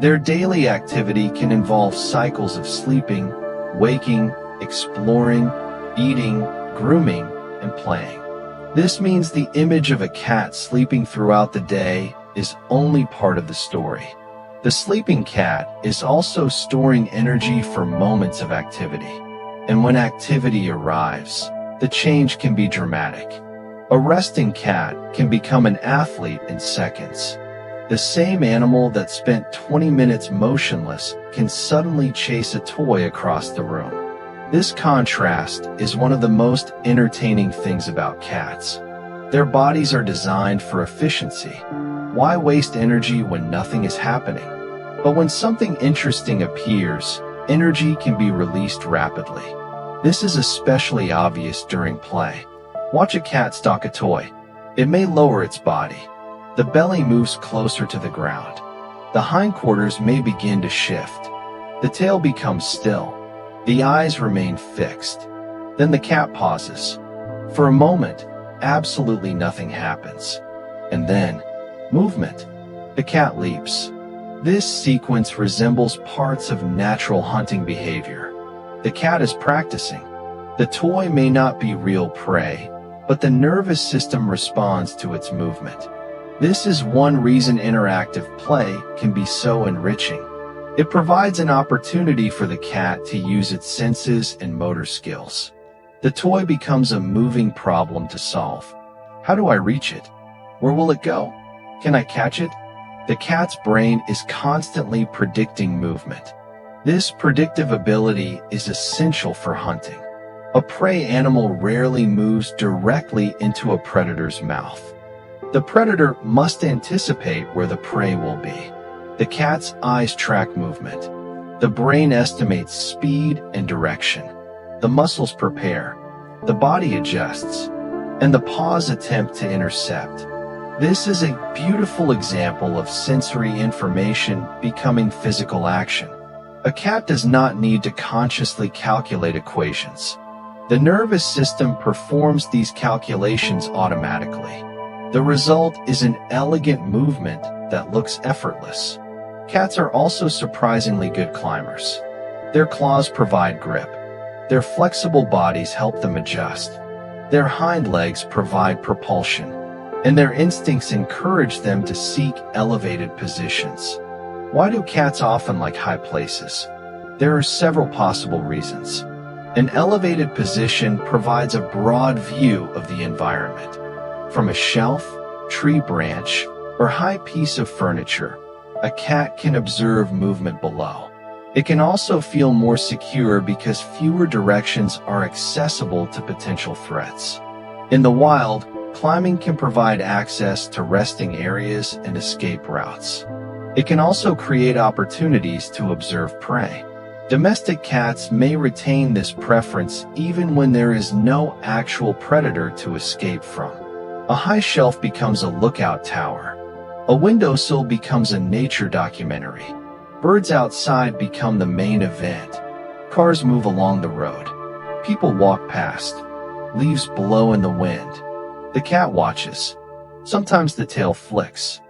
Their daily activity can involve cycles of sleeping, waking, exploring, eating, grooming, and playing. This means the image of a cat sleeping throughout the day is only part of the story. The sleeping cat is also storing energy for moments of activity. And when activity arrives, the change can be dramatic. A resting cat can become an athlete in seconds. The same animal that spent 20 minutes motionless can suddenly chase a toy across the room. This contrast is one of the most entertaining things about cats. Their bodies are designed for efficiency. Why waste energy when nothing is happening? But when something interesting appears, energy can be released rapidly. This is especially obvious during play. Watch a cat stalk a toy. It may lower its body. The belly moves closer to the ground. The hindquarters may begin to shift. The tail becomes still. The eyes remain fixed. Then the cat pauses. For a moment, absolutely nothing happens. And then, movement. The cat leaps. This sequence resembles parts of natural hunting behavior. The cat is practicing. The toy may not be real prey, but the nervous system responds to its movement. This is one reason interactive play can be so enriching. It provides an opportunity for the cat to use its senses and motor skills. The toy becomes a moving problem to solve. How do I reach it? Where will it go? Can I catch it? The cat's brain is constantly predicting movement. This predictive ability is essential for hunting. A prey animal rarely moves directly into a predator's mouth. The predator must anticipate where the prey will be. The cat's eyes track movement. The brain estimates speed and direction. The muscles prepare. The body adjusts. And the paws attempt to intercept. This is a beautiful example of sensory information becoming physical action. A cat does not need to consciously calculate equations. The nervous system performs these calculations automatically. The result is an elegant movement that looks effortless. Cats are also surprisingly good climbers. Their claws provide grip. Their flexible bodies help them adjust. Their hind legs provide propulsion, and their instincts encourage them to seek elevated positions. Why do cats often like high places? There are several possible reasons. An elevated position provides a broad view of the environment. From a shelf, tree branch, or high piece of furniture, a cat can observe movement below. It can also feel more secure because fewer directions are accessible to potential threats. In the wild, climbing can provide access to resting areas and escape routes. It can also create opportunities to observe prey. Domestic cats may retain this preference even when there is no actual predator to escape from. A high shelf becomes a lookout tower. A windowsill becomes a nature documentary. Birds outside become the main event. Cars move along the road. People walk past. Leaves blow in the wind. The cat watches. Sometimes the tail flicks.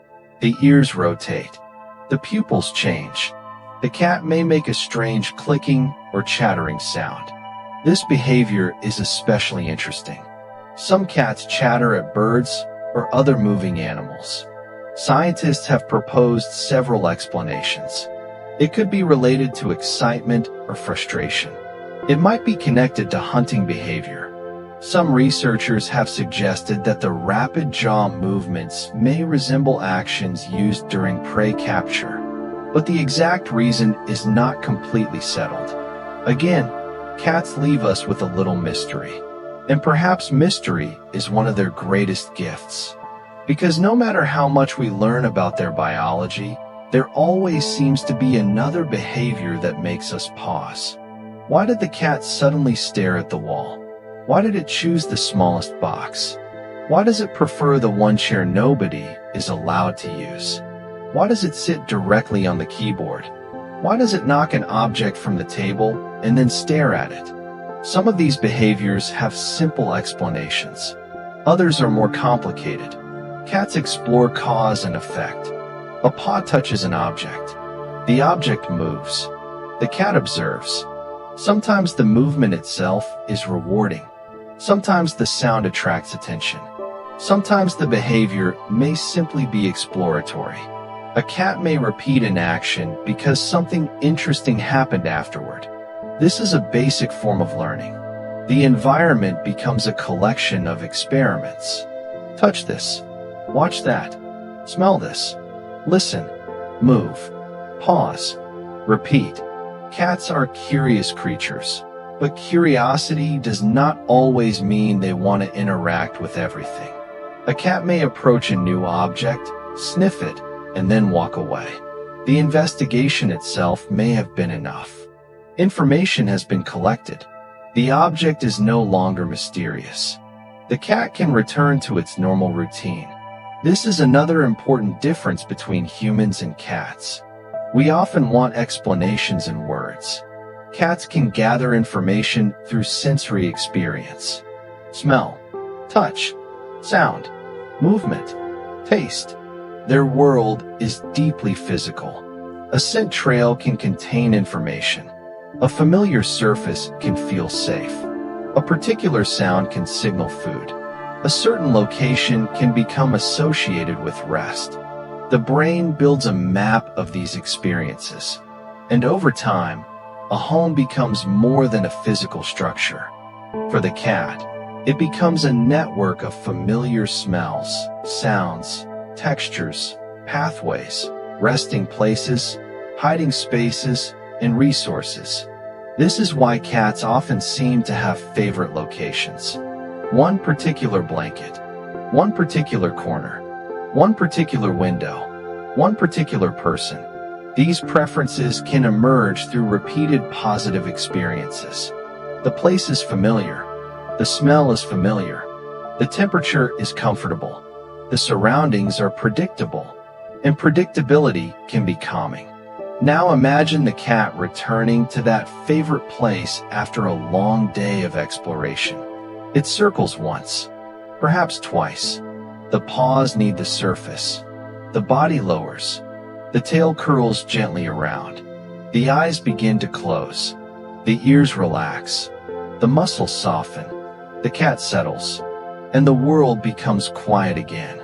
The ears rotate. The pupils change. The cat may make a strange clicking or chattering sound. This behavior is especially interesting. Some cats chatter at birds or other moving animals. Scientists have proposed several explanations. It could be related to excitement or frustration. It might be connected to hunting behavior. Some researchers have suggested that the rapid jaw movements may resemble actions used during prey capture. But the exact reason is not completely settled. Again, cats leave us with a little mystery. And perhaps mystery is one of their greatest gifts. Because no matter how much we learn about their biology, there always seems to be another behavior that makes us pause. Why did the cat suddenly stare at the wall? Why did it choose the smallest box? Why does it prefer the one chair nobody is allowed to use? Why does it sit directly on the keyboard? Why does it knock an object from the table and then stare at it? Some of these behaviors have simple explanations. Others are more complicated. Cats explore cause and effect. A paw touches an object. The object moves. The cat observes. Sometimes the movement itself is rewarding. Sometimes the sound attracts attention. Sometimes the behavior may simply be exploratory. A cat may repeat an action because something interesting happened afterward. This is a basic form of learning. The environment becomes a collection of experiments. Touch this. Watch that. Smell this. Listen. Move. Pause. Repeat. Cats are curious creatures, but curiosity does not always mean they want to interact with everything. A cat may approach a new object, sniff it, and then walk away. The investigation itself may have been enough. Information has been collected. The object is no longer mysterious. The cat can return to its normal routine. This is another important difference between humans and cats. We often want explanations in words. Cats can gather information through sensory experience. Smell, touch, sound, movement, taste. Their world is deeply physical. A scent trail can contain information. A familiar surface can feel safe. A particular sound can signal food. A certain location can become associated with rest. The brain builds a map of these experiences. And over time, a home becomes more than a physical structure. For the cat, it becomes a network of familiar smells, sounds, textures, pathways, resting places, hiding spaces, and resources. This is why cats often seem to have favorite locations. One particular blanket, one particular corner, one particular window, one particular person. These preferences can emerge through repeated positive experiences. The place is familiar. The smell is familiar. The temperature is comfortable. The surroundings are predictable, and predictability can be calming. Now imagine the cat returning to that favorite place after a long day of exploration. It circles once, perhaps twice. The paws knead the surface. The body lowers. The tail curls gently around. The eyes begin to close. The ears relax. The muscles soften. The cat settles. And the world becomes quiet again.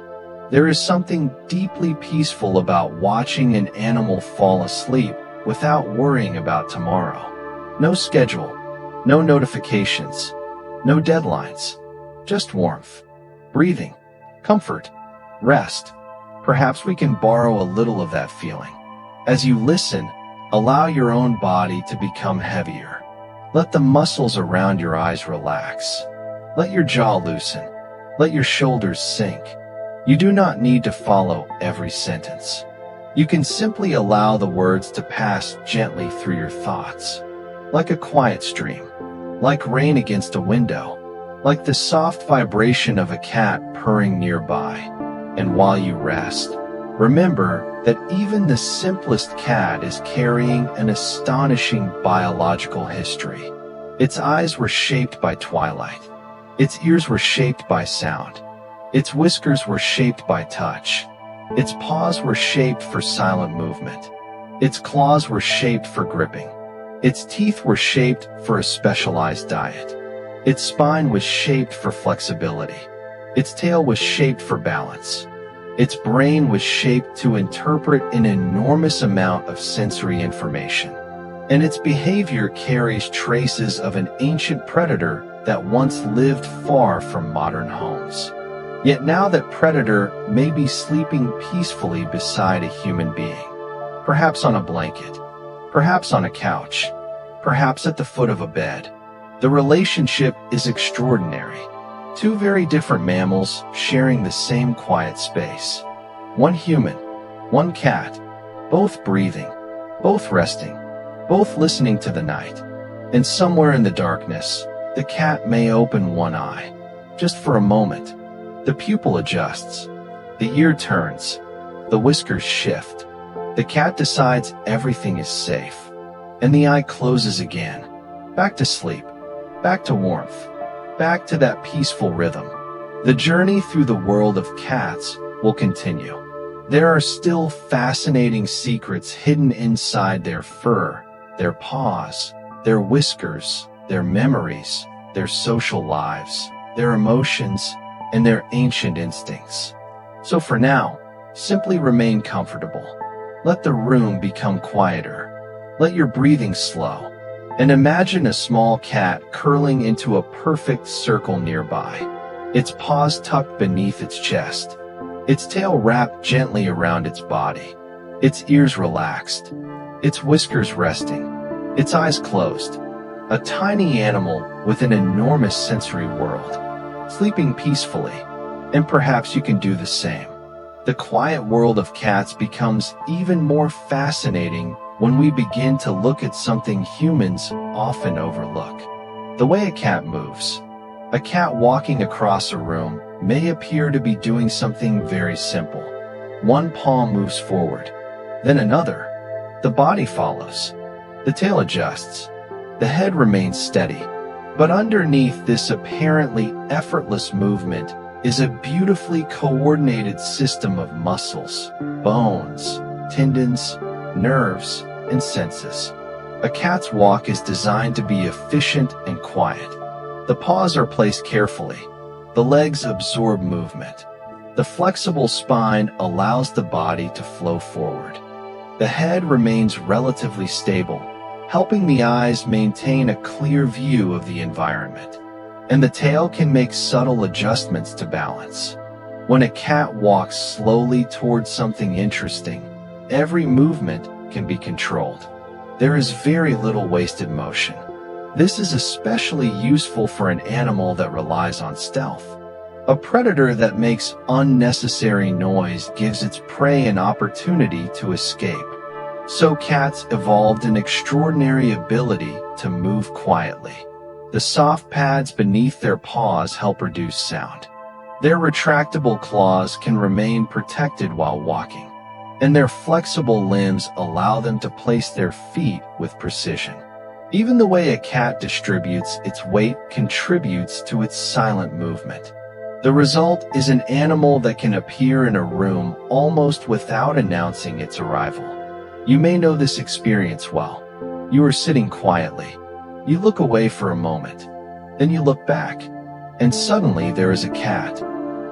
There is something deeply peaceful about watching an animal fall asleep without worrying about tomorrow. No schedule, no notifications, no deadlines, just warmth, breathing, comfort, rest. Perhaps we can borrow a little of that feeling. As you listen, allow your own body to become heavier. Let the muscles around your eyes relax. Let your jaw loosen. Let your shoulders sink. You do not need to follow every sentence. You can simply allow the words to pass gently through your thoughts, like a quiet stream, like rain against a window, like the soft vibration of a cat purring nearby. And while you rest, remember that even the simplest cat is carrying an astonishing biological history. Its eyes were shaped by twilight. Its ears were shaped by sound. Its whiskers were shaped by touch. Its paws were shaped for silent movement. Its claws were shaped for gripping. Its teeth were shaped for a specialized diet. Its spine was shaped for flexibility. Its tail was shaped for balance. Its brain was shaped to interpret an enormous amount of sensory information. And its behavior carries traces of an ancient predator that once lived far from modern homes. Yet now that predator may be sleeping peacefully beside a human being, perhaps on a blanket, perhaps on a couch, perhaps at the foot of a bed. The relationship is extraordinary. Two very different mammals sharing the same quiet space. One human, one cat, both breathing, both resting, both listening to the night. And somewhere in the darkness, the cat may open one eye, just for a moment. The pupil adjusts, the ear turns, the whiskers shift. The cat decides everything is safe, and the eye closes again. Back to sleep, back to warmth, back to that peaceful rhythm. The journey through the world of cats will continue. There are still fascinating secrets hidden inside their fur, their paws, their whiskers, their memories, their social lives, their emotions, and their ancient instincts. So for now, simply remain comfortable. Let the room become quieter. Let your breathing slow. And imagine a small cat curling into a perfect circle nearby, its paws tucked beneath its chest, its tail wrapped gently around its body, its ears relaxed, its whiskers resting, its eyes closed. A tiny animal with an enormous sensory world, sleeping peacefully, and perhaps you can do the same. The quiet world of cats becomes even more fascinating when we begin to look at something humans often overlook. The way a cat moves. A cat walking across a room may appear to be doing something very simple. One paw moves forward, then another. The body follows. The tail adjusts. The head remains steady. But underneath this apparently effortless movement is a beautifully coordinated system of muscles, bones, tendons, nerves, and senses. A cat's walk is designed to be efficient and quiet. The paws are placed carefully. The legs absorb movement. The flexible spine allows the body to flow forward. The head remains relatively stable, helping the eyes maintain a clear view of the environment. And the tail can make subtle adjustments to balance. When a cat walks slowly towards something interesting, every movement can be controlled. There is very little wasted motion. This is especially useful for an animal that relies on stealth. A predator that makes unnecessary noise gives its prey an opportunity to escape. So cats evolved an extraordinary ability to move quietly. The soft pads beneath their paws help reduce sound. Their retractable claws can remain protected while walking, and their flexible limbs allow them to place their feet with precision. Even the way a cat distributes its weight contributes to its silent movement. The result is an animal that can appear in a room almost without announcing its arrival. You may know this experience well. You are sitting quietly. You look away for a moment. Then you look back. And suddenly there is a cat.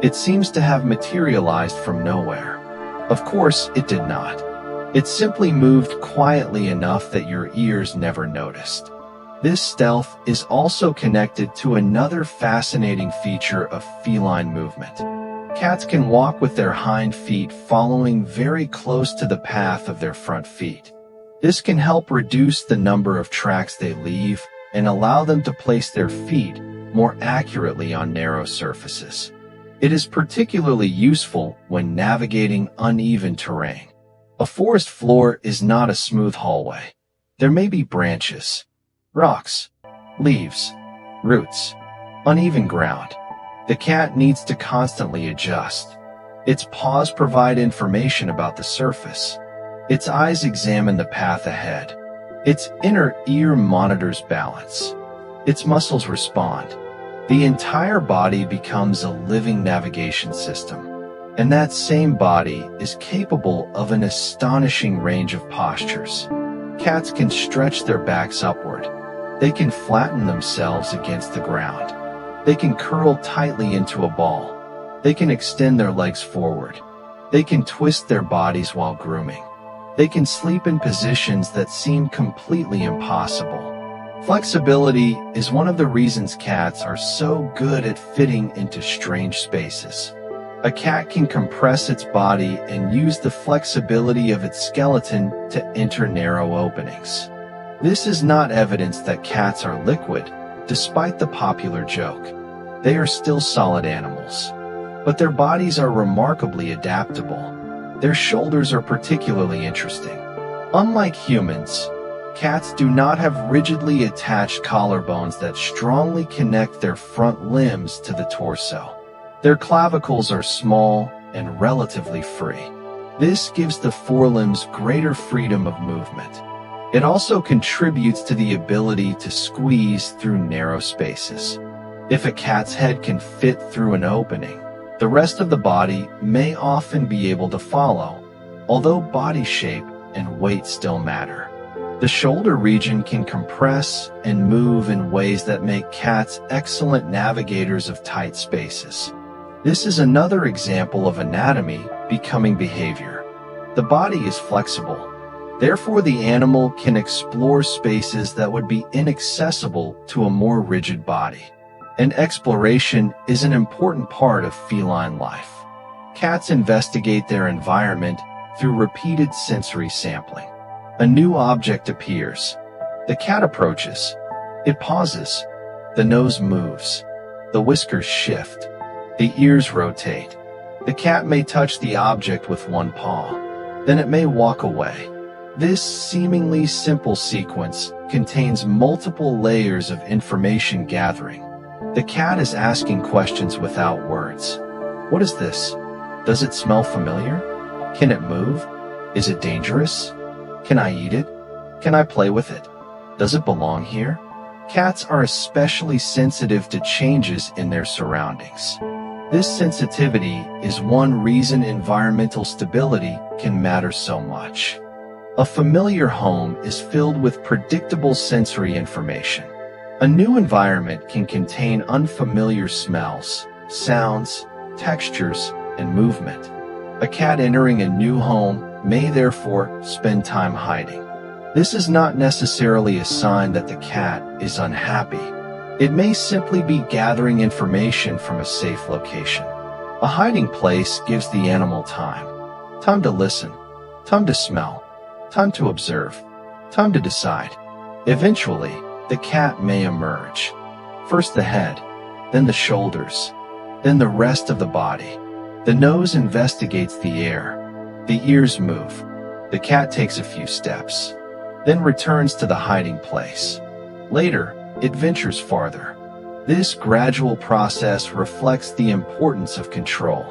It seems to have materialized from nowhere. Of course, it did not. It simply moved quietly enough that your ears never noticed. This stealth is also connected to another fascinating feature of feline movement. Cats can walk with their hind feet following very close to the path of their front feet. This can help reduce the number of tracks they leave and allow them to place their feet more accurately on narrow surfaces. It is particularly useful when navigating uneven terrain. A forest floor is not a smooth hallway. There may be branches, rocks, leaves, roots, uneven ground. The cat needs to constantly adjust. Its paws provide information about the surface. Its eyes examine the path ahead. Its inner ear monitors balance. Its muscles respond. The entire body becomes a living navigation system. And that same body is capable of an astonishing range of postures. Cats can stretch their backs upward. They can flatten themselves against the ground. They can curl tightly into a ball. They can extend their legs forward. They can twist their bodies while grooming. They can sleep in positions that seem completely impossible. Flexibility is one of the reasons cats are so good at fitting into strange spaces. A cat can compress its body and use the flexibility of its skeleton to enter narrow openings. This is not evidence that cats are liquid, despite the popular joke. They are still solid animals. But their bodies are remarkably adaptable. Their shoulders are particularly interesting. Unlike humans, cats do not have rigidly attached collarbones that strongly connect their front limbs to the torso. Their clavicles are small and relatively free. This gives the forelimbs greater freedom of movement. It also contributes to the ability to squeeze through narrow spaces. If a cat's head can fit through an opening, the rest of the body may often be able to follow, although body shape and weight still matter. The shoulder region can compress and move in ways that make cats excellent navigators of tight spaces. This is another example of anatomy becoming behavior. The body is flexible. Therefore, the animal can explore spaces that would be inaccessible to a more rigid body. And exploration is an important part of feline life. Cats investigate their environment through repeated sensory sampling. A new object appears. The cat approaches. It pauses. The nose moves. The whiskers shift. The ears rotate. The cat may touch the object with one paw. Then it may walk away. This seemingly simple sequence contains multiple layers of information gathering. The cat is asking questions without words. What is this? Does it smell familiar? Can it move? Is it dangerous? Can I eat it? Can I play with it? Does it belong here? Cats are especially sensitive to changes in their surroundings. This sensitivity is one reason environmental stability can matter so much. A familiar home is filled with predictable sensory information. A new environment can contain unfamiliar smells, sounds, textures, and movement. A cat entering a new home may therefore spend time hiding. This is not necessarily a sign that the cat is unhappy. It may simply be gathering information from a safe location. A hiding place gives the animal time. Time to listen, time to smell, time to observe, time to decide. Eventually, the cat may emerge. First the head, then the shoulders, then the rest of the body. The nose investigates the air. The ears move. The cat takes a few steps, then returns to the hiding place. Later, it ventures farther. This gradual process reflects the importance of control.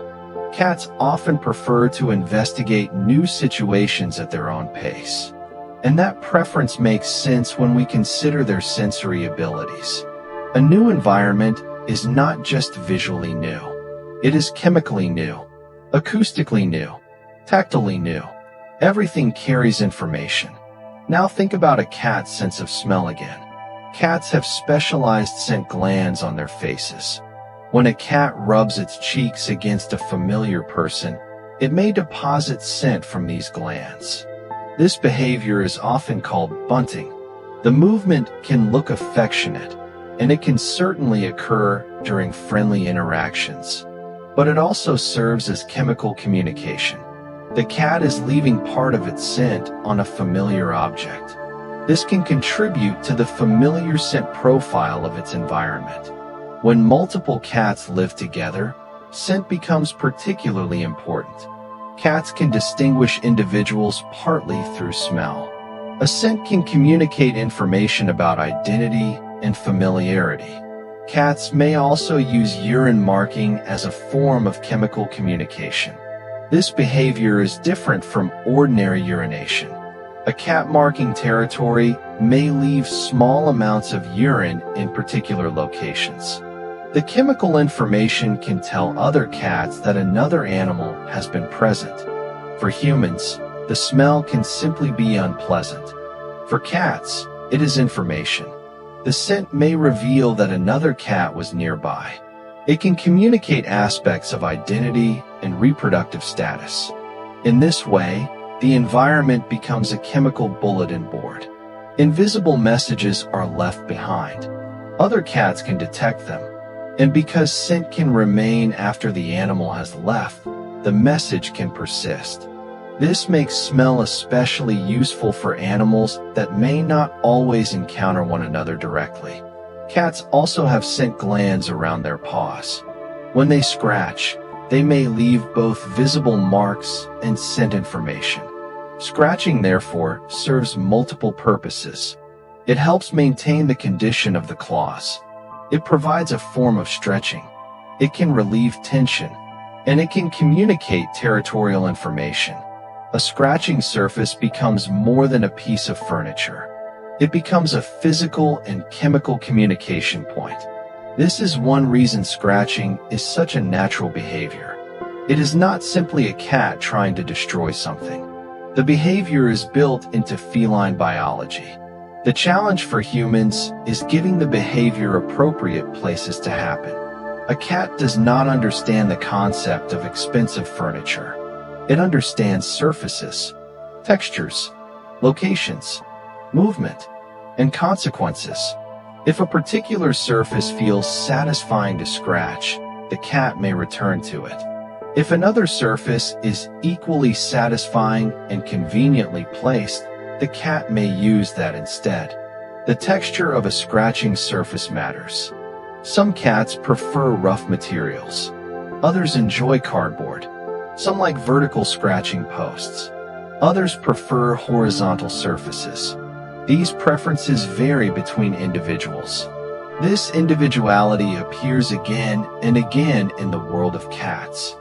Cats often prefer to investigate new situations at their own pace. And that preference makes sense when we consider their sensory abilities. A new environment is not just visually new. It is chemically new, acoustically new, tactilely new. Everything carries information. Now think about a cat's sense of smell again. Cats have specialized scent glands on their faces. When a cat rubs its cheeks against a familiar person, it may deposit scent from these glands. This behavior is often called bunting. The movement can look affectionate, and it can certainly occur during friendly interactions. but it also serves as chemical communication. The cat is leaving part of its scent on a familiar object. This can contribute to the familiar scent profile of its environment. When multiple cats live together, scent becomes particularly important. Cats can distinguish individuals partly through smell. A scent can communicate information about identity and familiarity. Cats may also use urine marking as a form of chemical communication. This behavior is different from ordinary urination. A cat marking territory may leave small amounts of urine in particular locations. The chemical information can tell other cats that another animal has been present. For humans, the smell can simply be unpleasant. For cats, it is information. The scent may reveal that another cat was nearby. It can communicate aspects of identity and reproductive status. In this way, the environment becomes a chemical bulletin board. Invisible messages are left behind. Other cats can detect them. And because scent can remain after the animal has left, the message can persist. This makes smell especially useful for animals that may not always encounter one another directly. Cats also have scent glands around their paws. When they scratch, they may leave both visible marks and scent information. Scratching, therefore, serves multiple purposes. It helps maintain the condition of the claws. It provides a form of stretching. It can relieve tension, and it can communicate territorial information. A scratching surface becomes more than a piece of furniture. It becomes a physical and chemical communication point. This is one reason scratching is such a natural behavior. It is not simply a cat trying to destroy something. The behavior is built into feline biology. The challenge for humans is giving the behavior appropriate places to happen. A cat does not understand the concept of expensive furniture. It understands surfaces, textures, locations, movement, and consequences. If a particular surface feels satisfying to scratch, the cat may return to it. If another surface is equally satisfying and conveniently placed, the cat may use that instead. The texture of a scratching surface matters. Some cats prefer rough materials. Others enjoy cardboard. Some like vertical scratching posts. Others prefer horizontal surfaces. These preferences vary between individuals. This individuality appears again and again in the world of cats.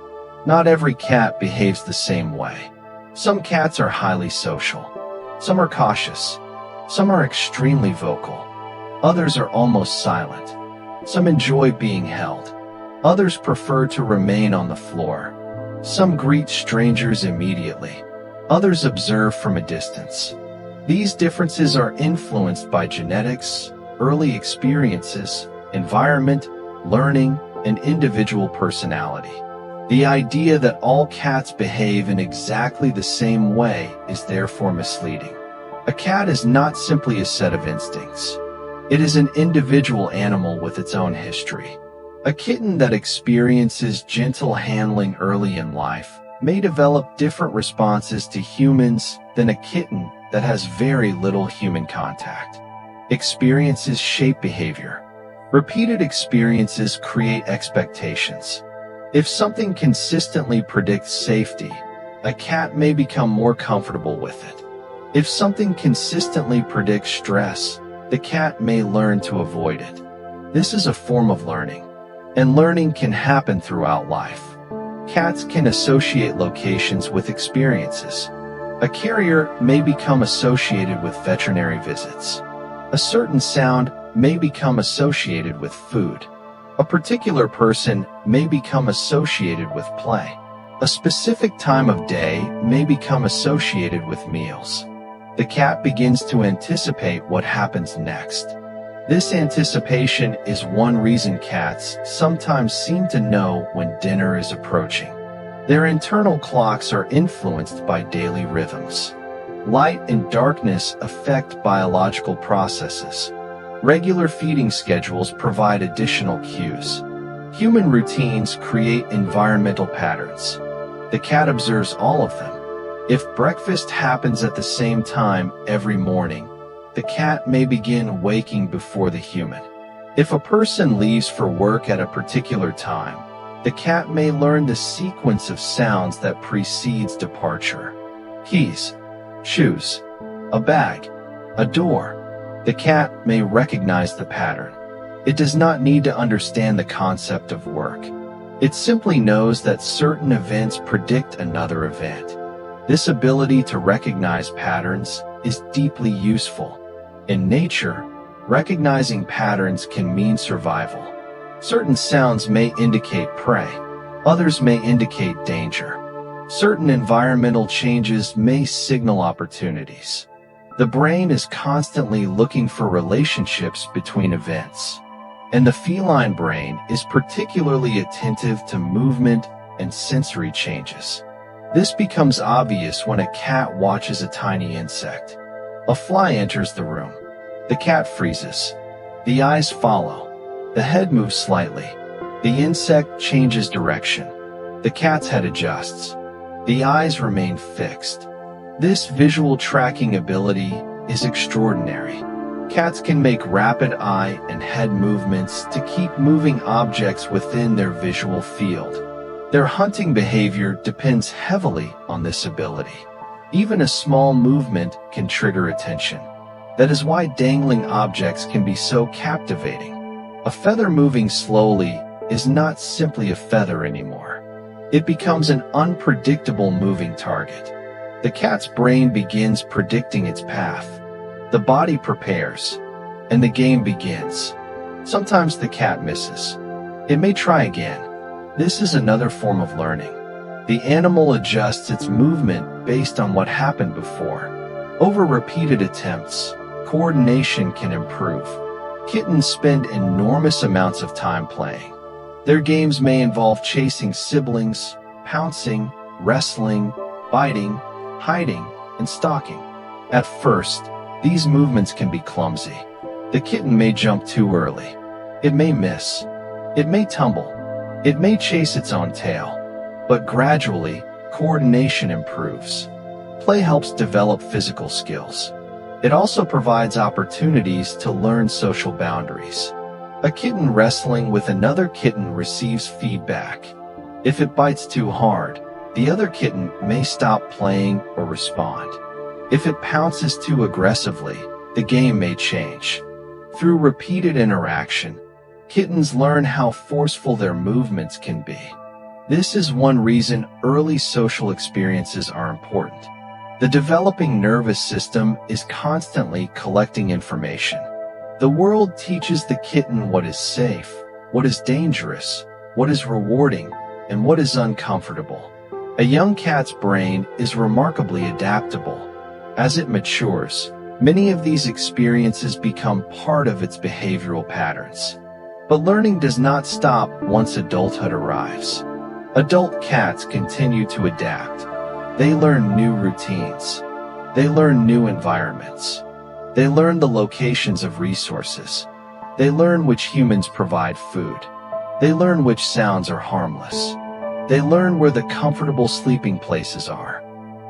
Not every cat behaves the same way. Some cats are highly social. Some are cautious. Some are extremely vocal. Others are almost silent. Some enjoy being held. Others prefer to remain on the floor. Some greet strangers immediately. Others observe from a distance. These differences are influenced by genetics, early experiences, environment, learning, and individual personality. The idea that all cats behave in exactly the same way is therefore misleading. A cat is not simply a set of instincts. It is an individual animal with its own history. A kitten that experiences gentle handling early in life may develop different responses to humans than a kitten that has very little human contact. Experiences shape behavior. Repeated experiences create expectations. If something consistently predicts safety, a cat may become more comfortable with it. If something consistently predicts stress, the cat may learn to avoid it. This is a form of learning, and learning can happen throughout life. Cats can associate locations with experiences. A carrier may become associated with veterinary visits. A certain sound may become associated with food. A particular person may become associated with play. A specific time of day may become associated with meals. The cat begins to anticipate what happens next. This anticipation is one reason cats sometimes seem to know when dinner is approaching. Their internal clocks are influenced by daily rhythms. Light and darkness affect biological processes. Regular feeding schedules provide additional cues. Human routines create environmental patterns. The cat observes all of them. If breakfast happens at the same time every morning, the cat may begin waking before the human. If a person leaves for work at a particular time, the cat may learn the sequence of sounds that precedes departure. Keys, shoes, a bag, a door. The cat may recognize the pattern. It does not need to understand the concept of work. It simply knows that certain events predict another event. This ability to recognize patterns is deeply useful. In nature, recognizing patterns can mean survival. Certain sounds may indicate prey. Others may indicate danger. Certain environmental changes may signal opportunities. The brain is constantly looking for relationships between events. And the feline brain is particularly attentive to movement and sensory changes. This becomes obvious when a cat watches a tiny insect. A fly enters the room. The cat freezes. The eyes follow. The head moves slightly. The insect changes direction. The cat's head adjusts. The eyes remain fixed. This visual tracking ability is extraordinary. Cats can make rapid eye and head movements to keep moving objects within their visual field. Their hunting behavior depends heavily on this ability. Even a small movement can trigger attention. That is why dangling objects can be so captivating. A feather moving slowly is not simply a feather anymore. It becomes an unpredictable moving target. The cat's brain begins predicting its path. The body prepares, and the game begins. Sometimes the cat misses. It may try again. This is another form of learning. The animal adjusts its movement based on what happened before. Over repeated attempts, coordination can improve. Kittens spend enormous amounts of time playing. Their games may involve chasing siblings, pouncing, wrestling, biting, hiding, and stalking. At first, these movements can be clumsy. The kitten may jump too early. It may miss. It may tumble. It may chase its own tail. But gradually, coordination improves. Play helps develop physical skills. It also provides opportunities to learn social boundaries. A kitten wrestling with another kitten receives feedback. If it bites too hard, the other kitten may stop playing or respond. If it pounces too aggressively, the game may change. Through repeated interaction, kittens learn how forceful their movements can be. This is one reason early social experiences are important. The developing nervous system is constantly collecting information. The world teaches the kitten what is safe, what is dangerous, what is rewarding, and what is uncomfortable. A young cat's brain is remarkably adaptable. As it matures, many of these experiences become part of its behavioral patterns. But learning does not stop once adulthood arrives. Adult cats continue to adapt. They learn new routines. They learn new environments. They learn the locations of resources. They learn which humans provide food. They learn which sounds are harmless. They learn where the comfortable sleeping places are.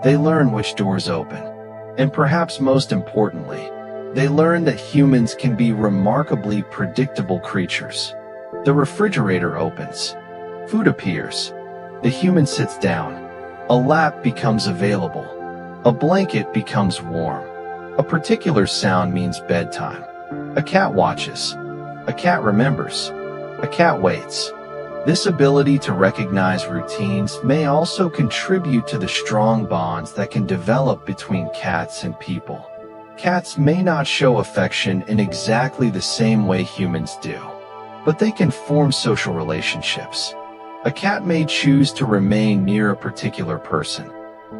They learn which doors open. And perhaps most importantly, they learn that humans can be remarkably predictable creatures. The refrigerator opens. Food appears. The human sits down. A lap becomes available. A blanket becomes warm. A particular sound means bedtime. A cat watches. A cat remembers. A cat waits. This ability to recognize routines may also contribute to the strong bonds that can develop between cats and people. Cats may not show affection in exactly the same way humans do, but they can form social relationships. A cat may choose to remain near a particular person.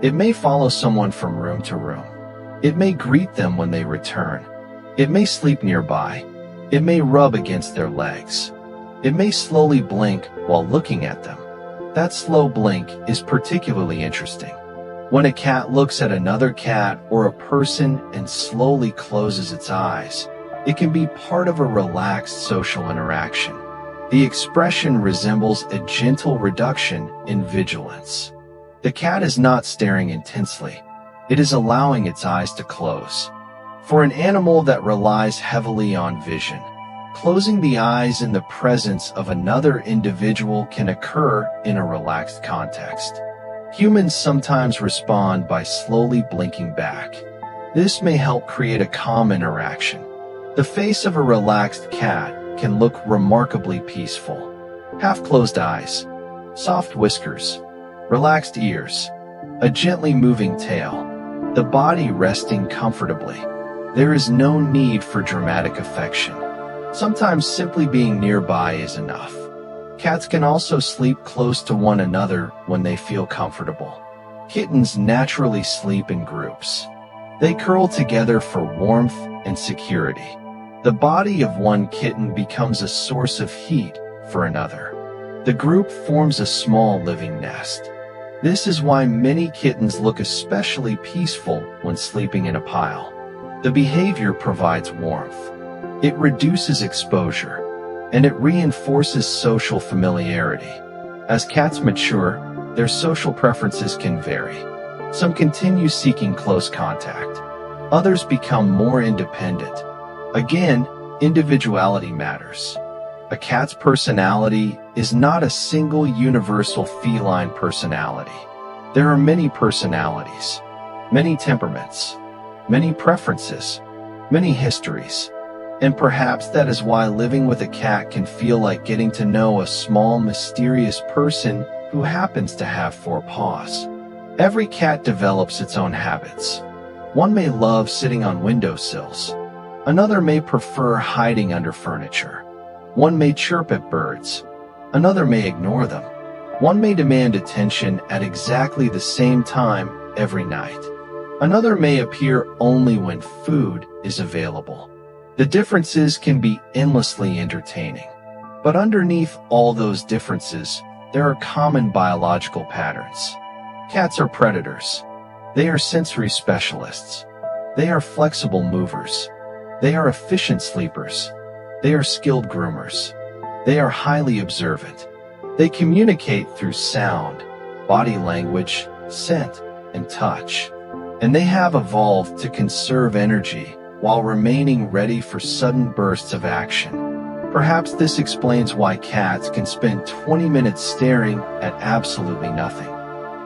It may follow someone from room to room. It may greet them when they return. It may sleep nearby. It may rub against their legs. It may slowly blink while looking at them. That slow blink is particularly interesting. When a cat looks at another cat or a person and slowly closes its eyes, it can be part of a relaxed social interaction. The expression resembles a gentle reduction in vigilance. The cat is not staring intensely. It is allowing its eyes to close. For an animal that relies heavily on vision, closing the eyes in the presence of another individual can occur in a relaxed context. Humans sometimes respond by slowly blinking back. This may help create a calm interaction. The face of a relaxed cat can look remarkably peaceful. Half-closed eyes, soft whiskers, relaxed ears, a gently moving tail, the body resting comfortably. There is no need for dramatic affection. Sometimes simply being nearby is enough. Cats can also sleep close to one another when they feel comfortable. Kittens naturally sleep in groups. They curl together for warmth and security. The body of one kitten becomes a source of heat for another. The group forms a small living nest. This is why many kittens look especially peaceful when sleeping in a pile. The behavior provides warmth. It reduces exposure, and it reinforces social familiarity. As cats mature, their social preferences can vary. Some continue seeking close contact. Others become more independent. Again, individuality matters. A cat's personality is not a single universal feline personality. There are many personalities, many temperaments, many preferences, many histories. And perhaps that is why living with a cat can feel like getting to know a small, mysterious person who happens to have 4 paws. Every cat develops its own habits. One may love sitting on windowsills. Another may prefer hiding under furniture. One may chirp at birds. Another may ignore them. One may demand attention at exactly the same time every night. Another may appear only when food is available. The differences can be endlessly entertaining. But underneath all those differences, there are common biological patterns. Cats are predators. They are sensory specialists. They are flexible movers. They are efficient sleepers. They are skilled groomers. They are highly observant. They communicate through sound, body language, scent, and touch. And they have evolved to conserve energy while remaining ready for sudden bursts of action. Perhaps this explains why cats can spend 20 minutes staring at absolutely nothing.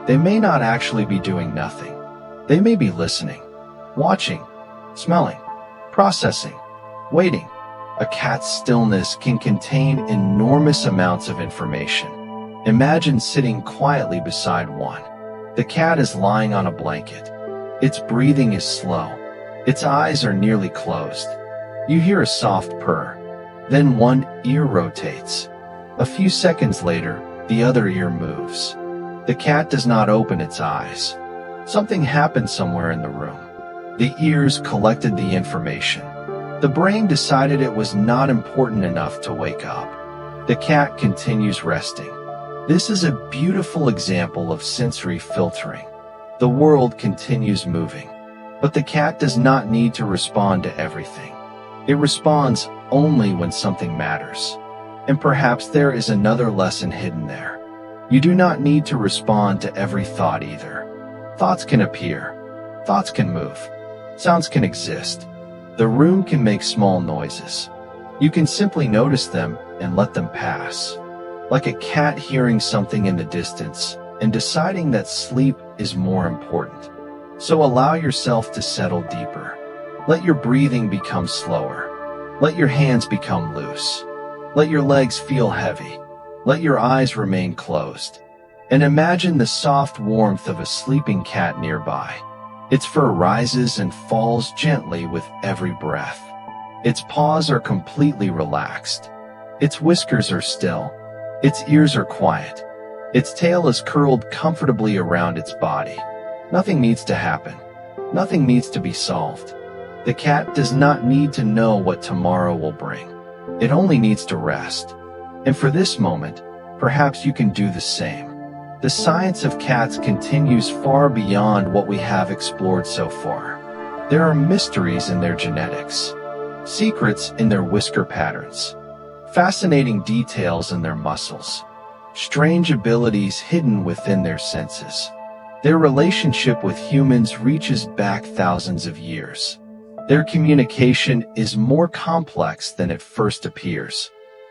They may not actually be doing nothing. They may be listening, watching, smelling, processing, waiting. A cat's stillness can contain enormous amounts of information. Imagine sitting quietly beside one. The cat is lying on a blanket. Its breathing is slow. Its eyes are nearly closed. You hear a soft purr. Then one ear rotates. A few seconds later, the other ear moves. The cat does not open its eyes. Something happened somewhere in the room. The ears collected the information. The brain decided it was not important enough to wake up. The cat continues resting. This is a beautiful example of sensory filtering. The world continues moving, but the cat does not need to respond to everything. It responds only when something matters. And perhaps there is another lesson hidden there. You do not need to respond to every thought either. Thoughts can appear. Thoughts can move. Sounds can exist. The room can make small noises. You can simply notice them and let them pass. Like a cat hearing something in the distance and deciding that sleep is more important. So allow yourself to settle deeper. Let your breathing become slower. Let your hands become loose. Let your legs feel heavy. Let your eyes remain closed. And imagine the soft warmth of a sleeping cat nearby. Its fur rises and falls gently with every breath. Its paws are completely relaxed. Its whiskers are still. Its ears are quiet. Its tail is curled comfortably around its body. Nothing needs to happen. Nothing needs to be solved. The cat does not need to know what tomorrow will bring. It only needs to rest. And for this moment, perhaps you can do the same. The science of cats continues far beyond what we have explored so far. There are mysteries in their genetics, secrets in their whisker patterns, fascinating details in their muscles, strange abilities hidden within their senses. Their relationship with humans reaches back thousands of years. Their communication is more complex than it first appears,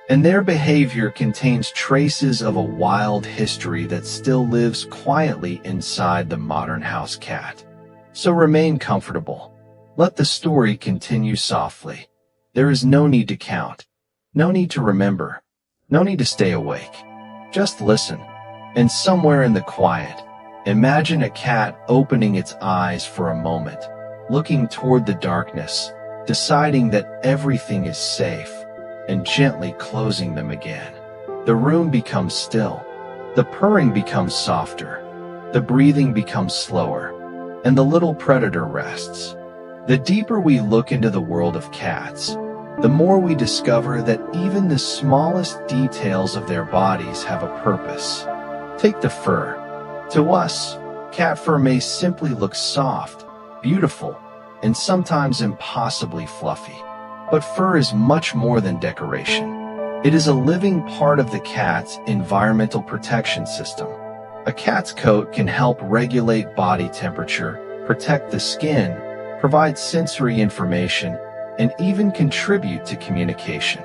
and their behavior contains traces of a wild history that still lives quietly inside the modern house cat. So remain comfortable. Let the story continue softly. There is no need to count, no need to remember, no need to stay awake. Just listen, and somewhere in the quiet, imagine a cat opening its eyes for a moment, looking toward the darkness, deciding that everything is safe, and gently closing them again. The room becomes still, the purring becomes softer, the breathing becomes slower, and the little predator rests. The deeper we look into the world of cats, the more we discover that even the smallest details of their bodies have a purpose. Take the fur. To us, cat fur may simply look soft, beautiful, and sometimes impossibly fluffy. But fur is much more than decoration. It is a living part of the cat's environmental protection system. A cat's coat can help regulate body temperature, protect the skin, provide sensory information, and even contribute to communication.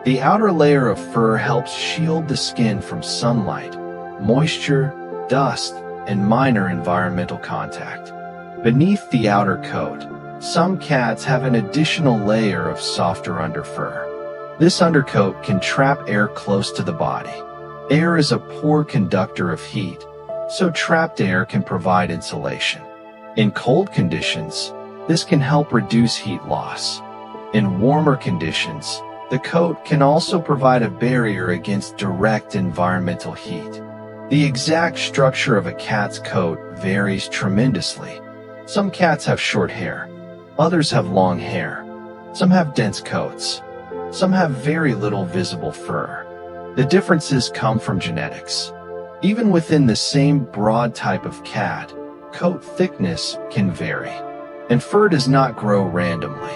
The outer layer of fur helps shield the skin from sunlight, moisture, dust, and minor environmental contact. Beneath the outer coat, some cats have an additional layer of softer underfur. This undercoat can trap air close to the body. Air is a poor conductor of heat, so trapped air can provide insulation. In cold conditions, this can help reduce heat loss. In warmer conditions, the coat can also provide a barrier against direct environmental heat. The exact structure of a cat's coat varies tremendously. Some cats have short hair, others have long hair. Some have dense coats. Some have very little visible fur. The differences come from genetics. Even within the same broad type of cat, coat thickness can vary. And fur does not grow randomly.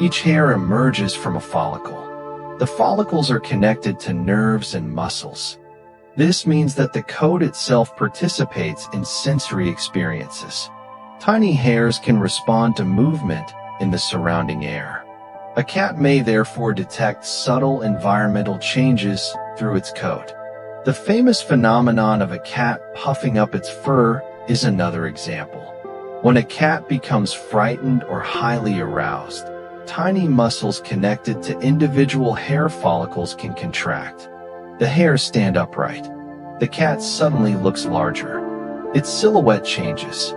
Each hair emerges from a follicle. The follicles are connected to nerves and muscles. This means that the coat itself participates in sensory experiences. Tiny hairs can respond to movement in the surrounding air. A cat may therefore detect subtle environmental changes through its coat. The famous phenomenon of a cat puffing up its fur is another example. When a cat becomes frightened or highly aroused, tiny muscles connected to individual hair follicles can contract. The hairs stand upright. The cat suddenly looks larger. Its silhouette changes.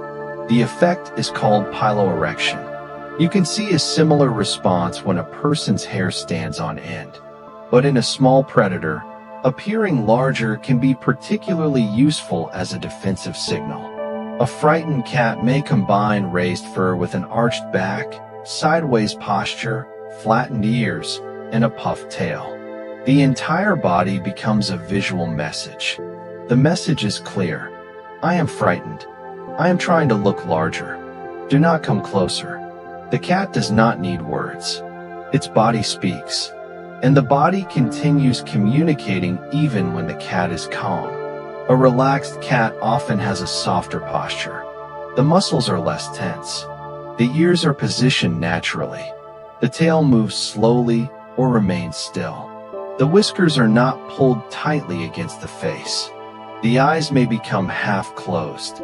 The effect is called piloerection. You can see a similar response when a person's hair stands on end. But in a small predator, appearing larger can be particularly useful as a defensive signal. A frightened cat may combine raised fur with an arched back, sideways posture, flattened ears, and a puffed tail. The entire body becomes a visual message. The message is clear. I am frightened. I am trying to look larger. Do not come closer. The cat does not need words. Its body speaks. And the body continues communicating even when the cat is calm. A relaxed cat often has a softer posture. The muscles are less tense. The ears are positioned naturally. The tail moves slowly or remains still. The whiskers are not pulled tightly against the face. The eyes may become half closed.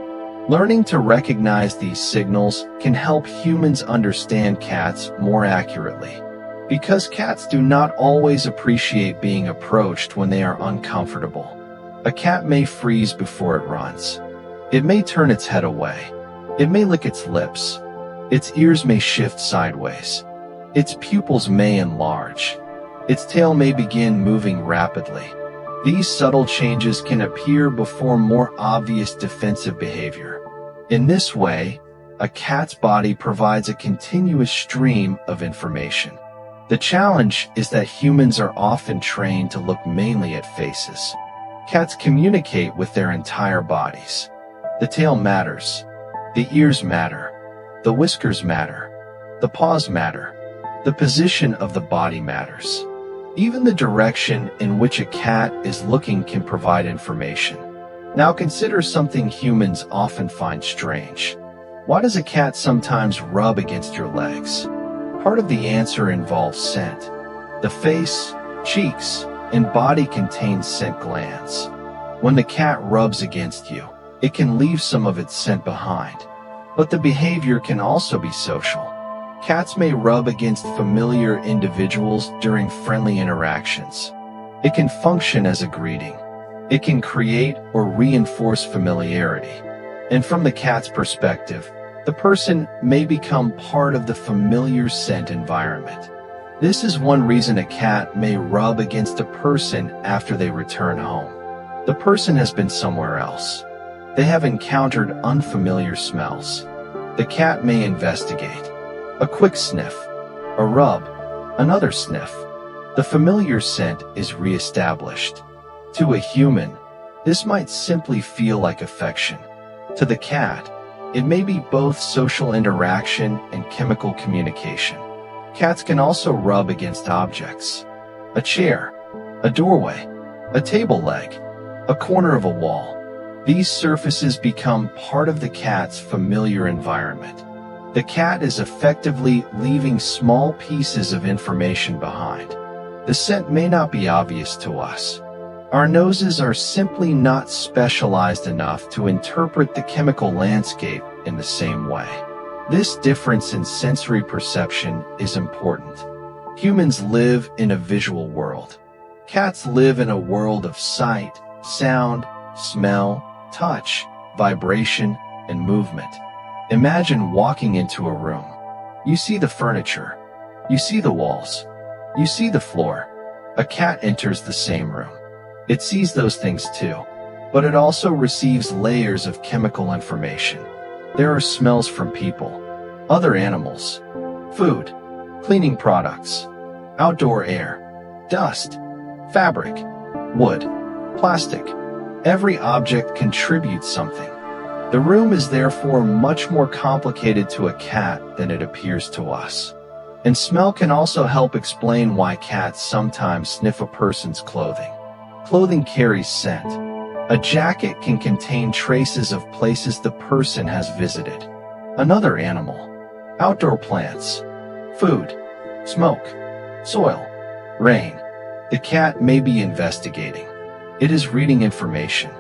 Learning to recognize these signals can help humans understand cats more accurately. Because cats do not always appreciate being approached when they are uncomfortable. A cat may freeze before it runs. It may turn its head away. It may lick its lips. Its ears may shift sideways. Its pupils may enlarge. Its tail may begin moving rapidly. These subtle changes can appear before more obvious defensive behavior. In this way, a cat's body provides a continuous stream of information. The challenge is that humans are often trained to look mainly at faces. Cats communicate with their entire bodies. The tail matters. The ears matter. The whiskers matter. The paws matter. The position of the body matters. Even the direction in which a cat is looking can provide information. Now consider something humans often find strange. Why does a cat sometimes rub against your legs? Part of the answer involves scent. The face, cheeks, and body contain scent glands. When the cat rubs against you, it can leave some of its scent behind. But the behavior can also be social. Cats may rub against familiar individuals during friendly interactions. It can function as a greeting. It can create or reinforce familiarity. And from the cat's perspective, the person may become part of the familiar scent environment. This is one reason a cat may rub against a person after they return home. The person has been somewhere else. They have encountered unfamiliar smells. The cat may investigate. A quick sniff, a rub, another sniff. The familiar scent is reestablished. To a human, this might simply feel like affection. To the cat, it may be both social interaction and chemical communication. Cats can also rub against objects. A chair, a doorway, a table leg, a corner of a wall. These surfaces become part of the cat's familiar environment. The cat is effectively leaving small pieces of information behind. The scent may not be obvious to us. Our noses are simply not specialized enough to interpret the chemical landscape in the same way. This difference in sensory perception is important. Humans live in a visual world. Cats live in a world of sight, sound, smell, touch, vibration, and movement. Imagine walking into a room. You see the furniture. You see the walls. You see the floor. A cat enters the same room. It sees those things too, but it also receives layers of chemical information. There are smells from people, other animals, food, cleaning products, outdoor air, dust, fabric, wood, plastic. Every object contributes something. The room is therefore much more complicated to a cat than it appears to us. And smell can also help explain why cats sometimes sniff a person's clothing. Clothing carries scent. A jacket can contain traces of places the person has visited. Another animal, outdoor plants, food, smoke, soil, rain. The cat may be investigating. It is reading information.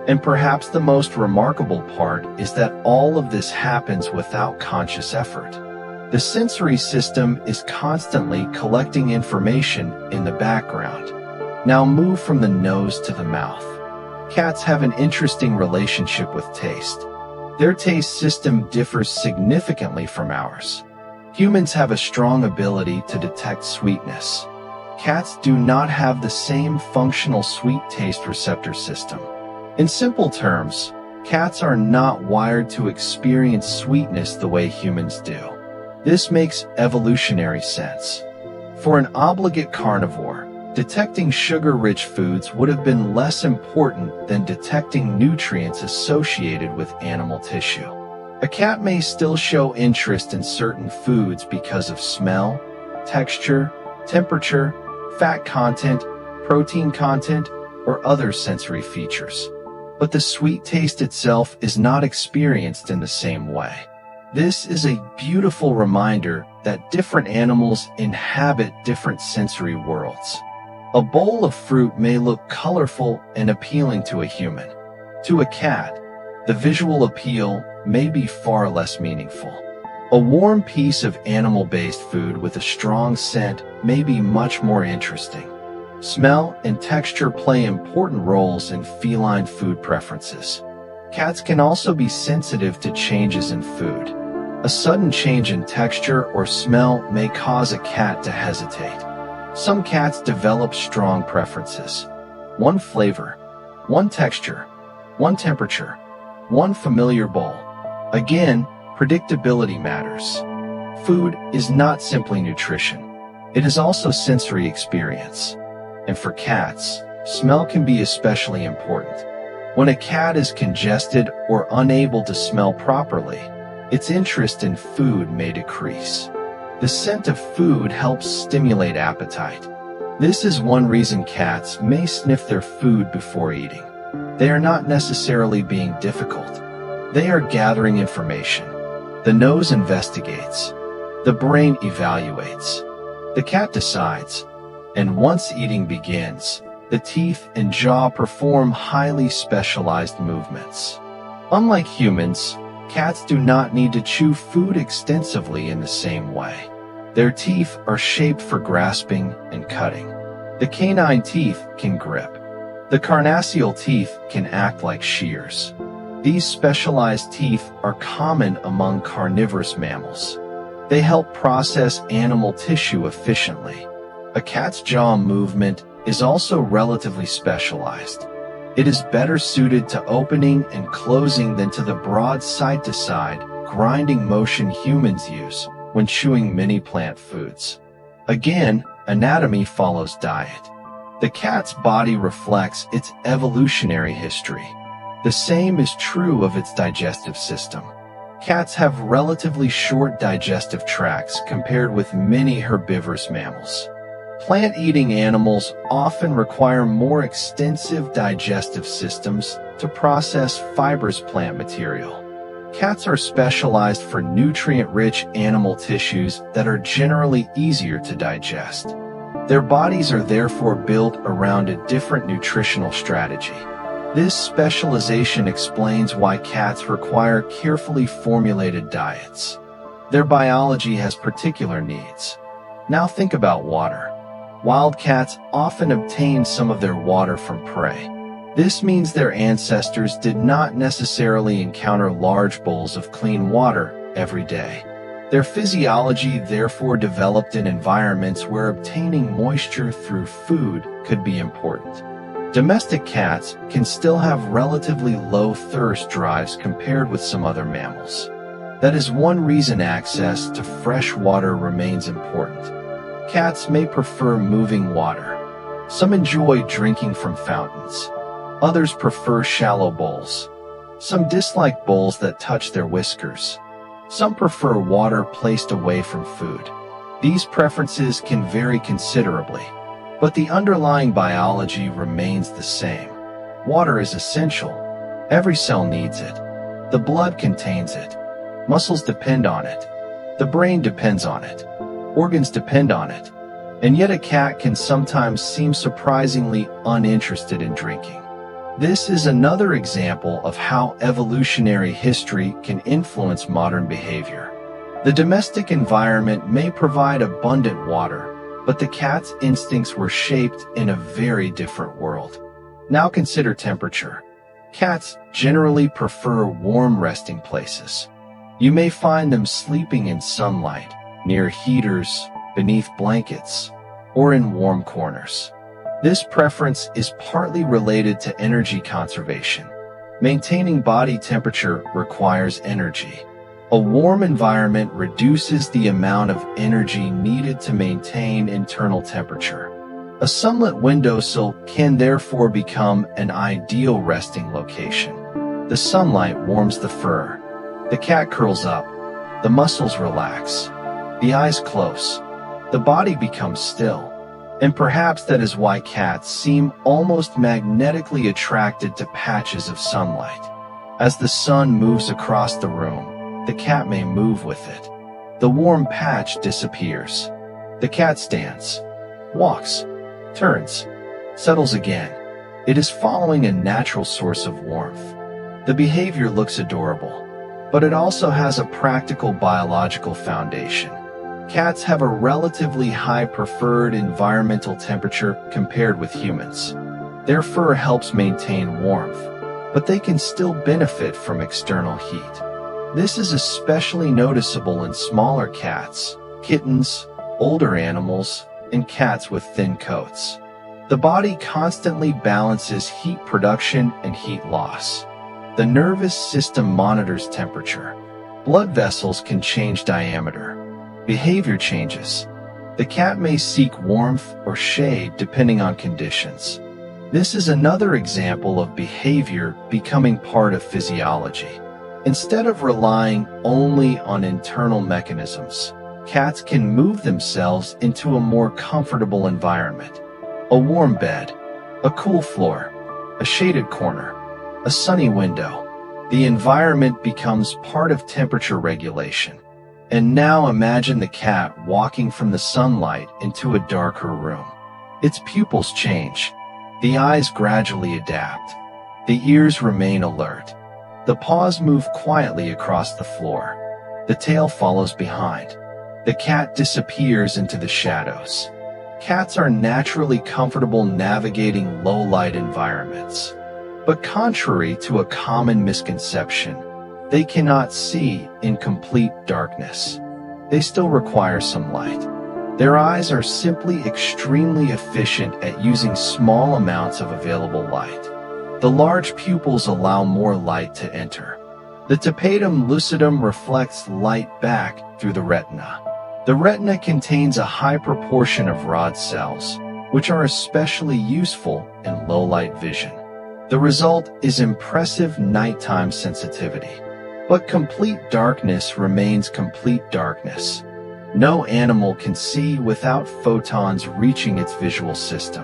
And perhaps the most remarkable part is that all of this happens without conscious effort. The sensory system is constantly collecting information in the background. Now move from the nose to the mouth. Cats have an interesting relationship with taste. Their taste system differs significantly from ours. Humans have a strong ability to detect sweetness. Cats do not have the same functional sweet taste receptor system. In simple terms, cats are not wired to experience sweetness the way humans do. This makes evolutionary sense. For an obligate carnivore, detecting sugar-rich foods would have been less important than detecting nutrients associated with animal tissue. A cat may still show interest in certain foods because of smell, texture, temperature, fat content, protein content, or other sensory features. But the sweet taste itself is not experienced in the same way. This is a beautiful reminder that different animals inhabit different sensory worlds. A bowl of fruit may look colorful and appealing to a human. To a cat, the visual appeal may be far less meaningful. A warm piece of animal-based food with a strong scent may be much more interesting. Smell and texture play important roles in feline food preferences. Cats can also be sensitive to changes in food. A sudden change in texture or smell may cause a cat to hesitate. Some cats develop strong preferences. One flavor, one texture, one temperature, one familiar bowl. Again, predictability matters. Food is not simply nutrition. It is also sensory experience. And for cats, smell can be especially important. When a cat is congested or unable to smell properly, its interest in food may decrease. The scent of food helps stimulate appetite. This is one reason cats may sniff their food before eating. They are not necessarily being difficult. They are gathering information. The nose investigates. The brain evaluates. The cat decides. And once eating begins, the teeth and jaw perform highly specialized movements. Unlike humans, cats do not need to chew food extensively in the same way. Their teeth are shaped for grasping and cutting. The canine teeth can grip. The carnassial teeth can act like shears. These specialized teeth are common among carnivorous mammals. They help process animal tissue efficiently. A cat's jaw movement is also relatively specialized. It is better suited to opening and closing than to the broad side-to-side, grinding motion humans use when chewing many plant foods. Again, anatomy follows diet. The cat's body reflects its evolutionary history. The same is true of its digestive system. Cats have relatively short digestive tracts compared with many herbivorous mammals. Plant-eating animals often require more extensive digestive systems to process fibrous plant material. Cats are specialized for nutrient-rich animal tissues that are generally easier to digest. Their bodies are therefore built around a different nutritional strategy. This specialization explains why cats require carefully formulated diets. Their biology has particular needs. Now think about water. Wild cats often obtain some of their water from prey. This means their ancestors did not necessarily encounter large bowls of clean water every day. Their physiology therefore developed in environments where obtaining moisture through food could be important. Domestic cats can still have relatively low thirst drives compared with some other mammals. That is one reason access to fresh water remains important. Cats may prefer moving water. Some enjoy drinking from fountains. Others prefer shallow bowls. Some dislike bowls that touch their whiskers. Some prefer water placed away from food. These preferences can vary considerably, but the underlying biology remains the same. Water is essential. Every cell needs it. The blood contains it. Muscles depend on it. The brain depends on it. Organs depend on it. And yet a cat can sometimes seem surprisingly uninterested in drinking. This is another example of how evolutionary history can influence modern behavior. The domestic environment may provide abundant water, but the cat's instincts were shaped in a very different world. Now consider temperature. Cats generally prefer warm resting places. You may find them sleeping in sunlight, near heaters, beneath blankets, or in warm corners. This preference is partly related to energy conservation. Maintaining body temperature requires energy. A warm environment reduces the amount of energy needed to maintain internal temperature. A sunlit windowsill can therefore become an ideal resting location. The sunlight warms the fur. The cat curls up. The muscles relax. The eyes close. The body becomes still. And perhaps that is why cats seem almost magnetically attracted to patches of sunlight. As the sun moves across the room, the cat may move with it. The warm patch disappears. The cat stands, walks, turns, settles again. It is following a natural source of warmth. The behavior looks adorable, but it also has a practical biological foundation. Cats have a relatively high preferred environmental temperature compared with humans. Their fur helps maintain warmth, but they can still benefit from external heat. This is especially noticeable in smaller cats, kittens, older animals, and cats with thin coats. The body constantly balances heat production and heat loss. The nervous system monitors temperature. Blood vessels can change diameter. Behavior changes. The cat may seek warmth or shade depending on conditions. This is another example of behavior becoming part of physiology. Instead of relying only on internal mechanisms, cats can move themselves into a more comfortable environment. A warm bed, a cool floor, a shaded corner, a sunny window. The environment becomes part of temperature regulation. And now imagine the cat walking from the sunlight into a darker room. Its pupils change. The eyes gradually adapt. The ears remain alert. The paws move quietly across the floor. The tail follows behind. The cat disappears into the shadows. Cats are naturally comfortable navigating low-light environments. But contrary to a common misconception, they cannot see in complete darkness. They still require some light. Their eyes are simply extremely efficient at using small amounts of available light. The large pupils allow more light to enter. The tapetum lucidum reflects light back through the retina. The retina contains a high proportion of rod cells, which are especially useful in low-light vision. The result is impressive nighttime sensitivity. But complete darkness remains complete darkness. No animal can see without photons reaching its visual system.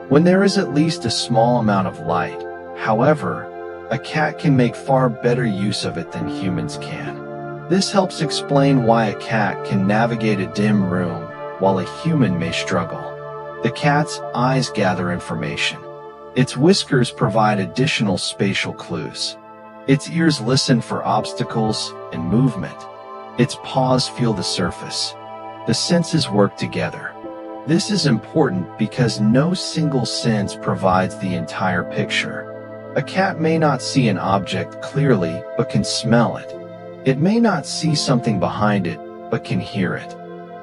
When there is at least a small amount of light, however, a cat can make far better use of it than humans can. This helps explain why a cat can navigate a dim room while a human may struggle. The cat's eyes gather information. Its whiskers provide additional spatial clues. Its ears listen for obstacles and movement. Its paws feel the surface. The senses work together. This is important because no single sense provides the entire picture. A cat may not see an object clearly but can smell it. It may not see something behind it but can hear it.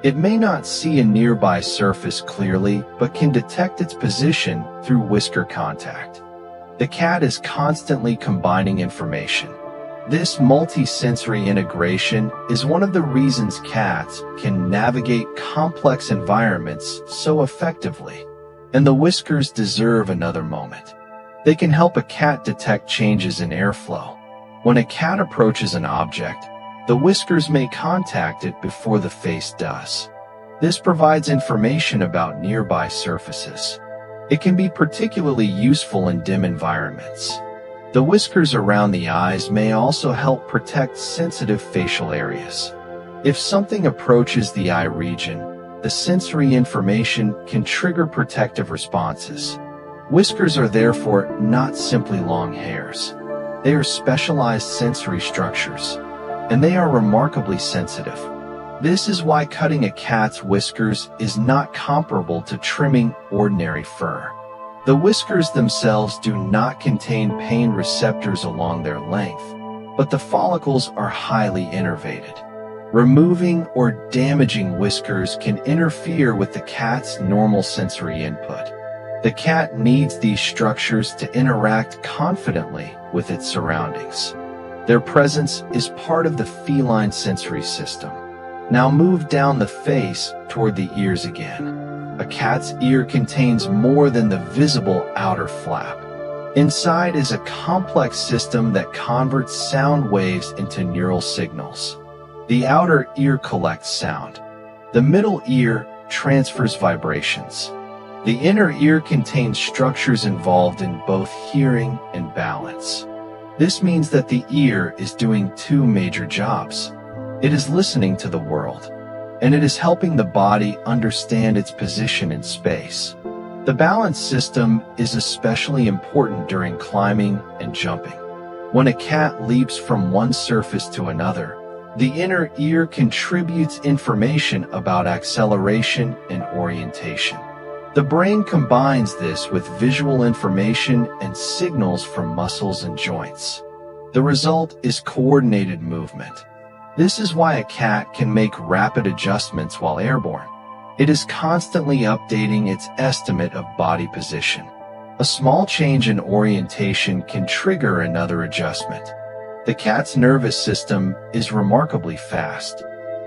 It may not see a nearby surface clearly but can detect its position through whisker contact. The cat is constantly combining information. This multi-sensory integration is one of the reasons cats can navigate complex environments so effectively. And the whiskers deserve another moment. They can help a cat detect changes in airflow. When a cat approaches an object, the whiskers may contact it before the face does. This provides information about nearby surfaces. It can be particularly useful in dim environments. The whiskers around the eyes may also help protect sensitive facial areas. If something approaches the eye region, the sensory information can trigger protective responses. Whiskers are therefore not simply long hairs. They are specialized sensory structures, and they are remarkably sensitive. This is why cutting a cat's whiskers is not comparable to trimming ordinary fur. The whiskers themselves do not contain pain receptors along their length, but the follicles are highly innervated. Removing or damaging whiskers can interfere with the cat's normal sensory input. The cat needs these structures to interact confidently with its surroundings. Their presence is part of the feline sensory system. Now move down the face toward the ears again. A cat's ear contains more than the visible outer flap. Inside is a complex system that converts sound waves into neural signals. The outer ear collects sound. The middle ear transfers vibrations. The inner ear contains structures involved in both hearing and balance. This means that the ear is doing two major jobs. It is listening to the world, and it is helping the body understand its position in space. The balance system is especially important during climbing and jumping. When a cat leaps from one surface to another, the inner ear contributes information about acceleration and orientation. The brain combines this with visual information and signals from muscles and joints. The result is coordinated movement. This is why a cat can make rapid adjustments while airborne. It is constantly updating its estimate of body position. A small change in orientation can trigger another adjustment. The cat's nervous system is remarkably fast,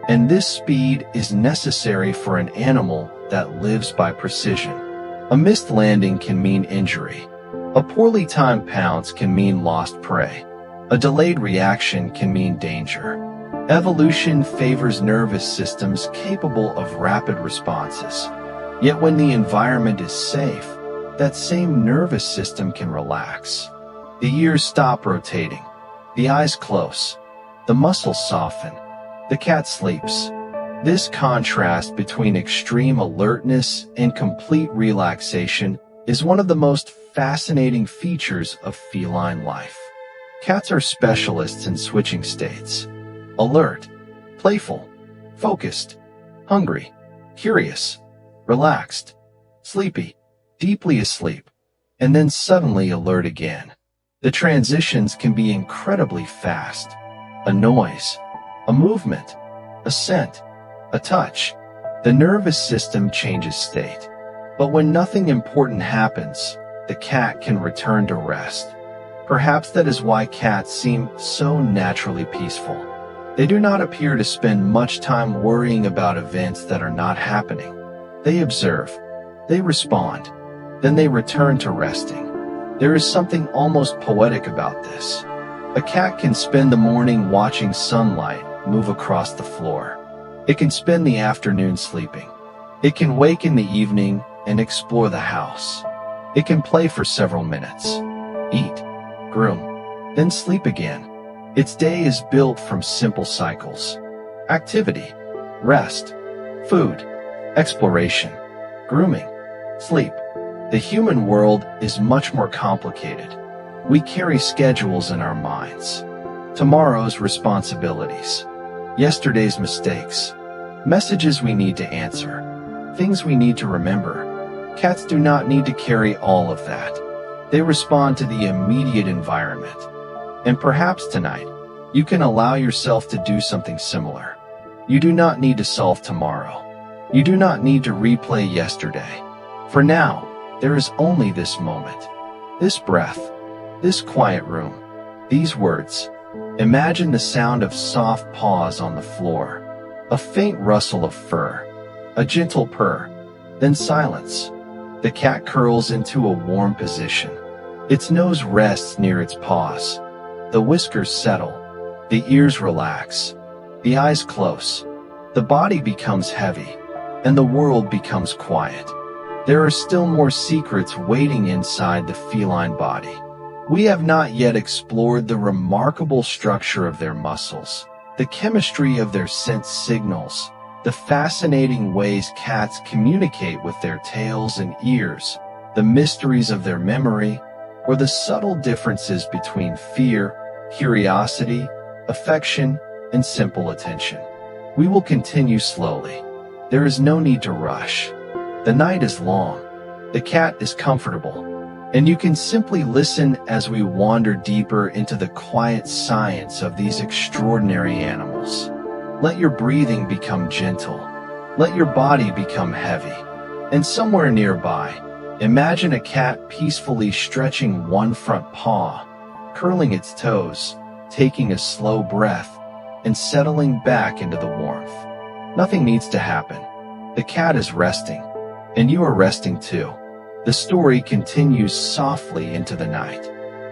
and this speed is necessary for an animal that lives by precision. A missed landing can mean injury. A poorly timed pounce can mean lost prey. A delayed reaction can mean danger. Evolution favors nervous systems capable of rapid responses. Yet when the environment is safe, that same nervous system can relax. The ears stop rotating, the eyes close, the muscles soften, the cat sleeps. This contrast between extreme alertness and complete relaxation is one of the most fascinating features of feline life. Cats are specialists in switching states: alert, playful, focused, hungry, curious, relaxed, sleepy, deeply asleep, and then suddenly alert again. The transitions can be incredibly fast. A noise, a movement, a scent, a touch. The nervous system changes state. But when nothing important happens, the cat can return to rest. Perhaps that is why cats seem so naturally peaceful. They do not appear to spend much time worrying about events that are not happening. They observe, they respond, then they return to resting. There is something almost poetic about this. A cat can spend the morning watching sunlight move across the floor. It can spend the afternoon sleeping. It can wake in the evening and explore the house. It can play for several minutes, eat, groom, then sleep again. Its day is built from simple cycles: activity, rest, food, exploration, grooming, sleep. The human world is much more complicated. We carry schedules in our minds: tomorrow's responsibilities, yesterday's mistakes, messages we need to answer, things we need to remember. Cats do not need to carry all of that. They respond to the immediate environment. And perhaps tonight, you can allow yourself to do something similar. You do not need to solve tomorrow. You do not need to replay yesterday. For now, there is only this moment, this breath, this quiet room, these words. Imagine the sound of soft paws on the floor, a faint rustle of fur, a gentle purr, then silence. The cat curls into a warm position. Its nose rests near its paws. The whiskers settle. The ears relax. The eyes close. The body becomes heavy, and the world becomes quiet. There are still more secrets waiting inside the feline body. We have not yet explored the remarkable structure of their muscles, the chemistry of their sense signals, the fascinating ways cats communicate with their tails and ears, the mysteries of their memory, or the subtle differences between fear, curiosity, affection, and simple attention. We will continue slowly. There is no need to rush. The night is long. The cat is comfortable. And you can simply listen as we wander deeper into the quiet science of these extraordinary animals. Let your breathing become gentle. Let your body become heavy. And somewhere nearby, imagine a cat peacefully stretching one front paw, curling its toes, taking a slow breath, and settling back into the warmth. Nothing needs to happen. The cat is resting, and you are resting too. The story continues softly into the night.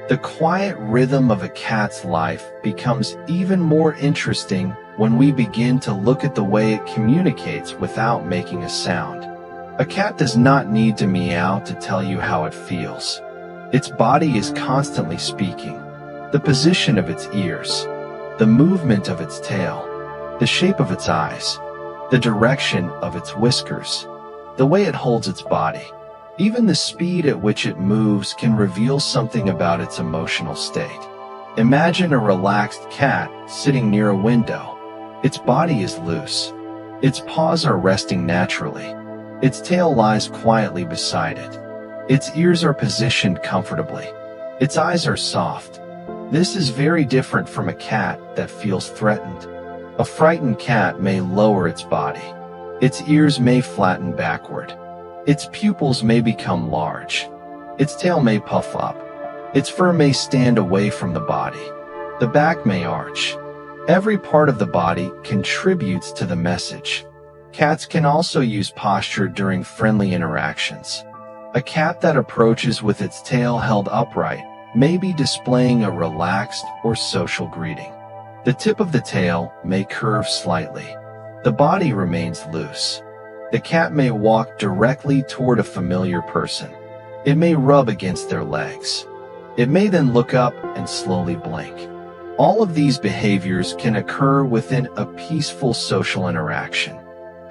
The quiet rhythm of a cat's life becomes even more interesting when we begin to look at the way it communicates without making a sound. A cat does not need to meow to tell you how it feels. Its body is constantly speaking. The position of its ears, the movement of its tail, the shape of its eyes, the direction of its whiskers, the way it holds its body. Even the speed at which it moves can reveal something about its emotional state. Imagine a relaxed cat sitting near a window. Its body is loose. Its paws are resting naturally. Its tail lies quietly beside it. Its ears are positioned comfortably. Its eyes are soft. This is very different from a cat that feels threatened. A frightened cat may lower its body. Its ears may flatten backward. Its pupils may become large. Its tail may puff up. Its fur may stand away from the body. The back may arch. Every part of the body contributes to the message. Cats can also use posture during friendly interactions. A cat that approaches with its tail held upright may be displaying a relaxed or social greeting. The tip of the tail may curve slightly. The body remains loose. The cat may walk directly toward a familiar person. It may rub against their legs. It may then look up and slowly blink. All of these behaviors can occur within a peaceful social interaction.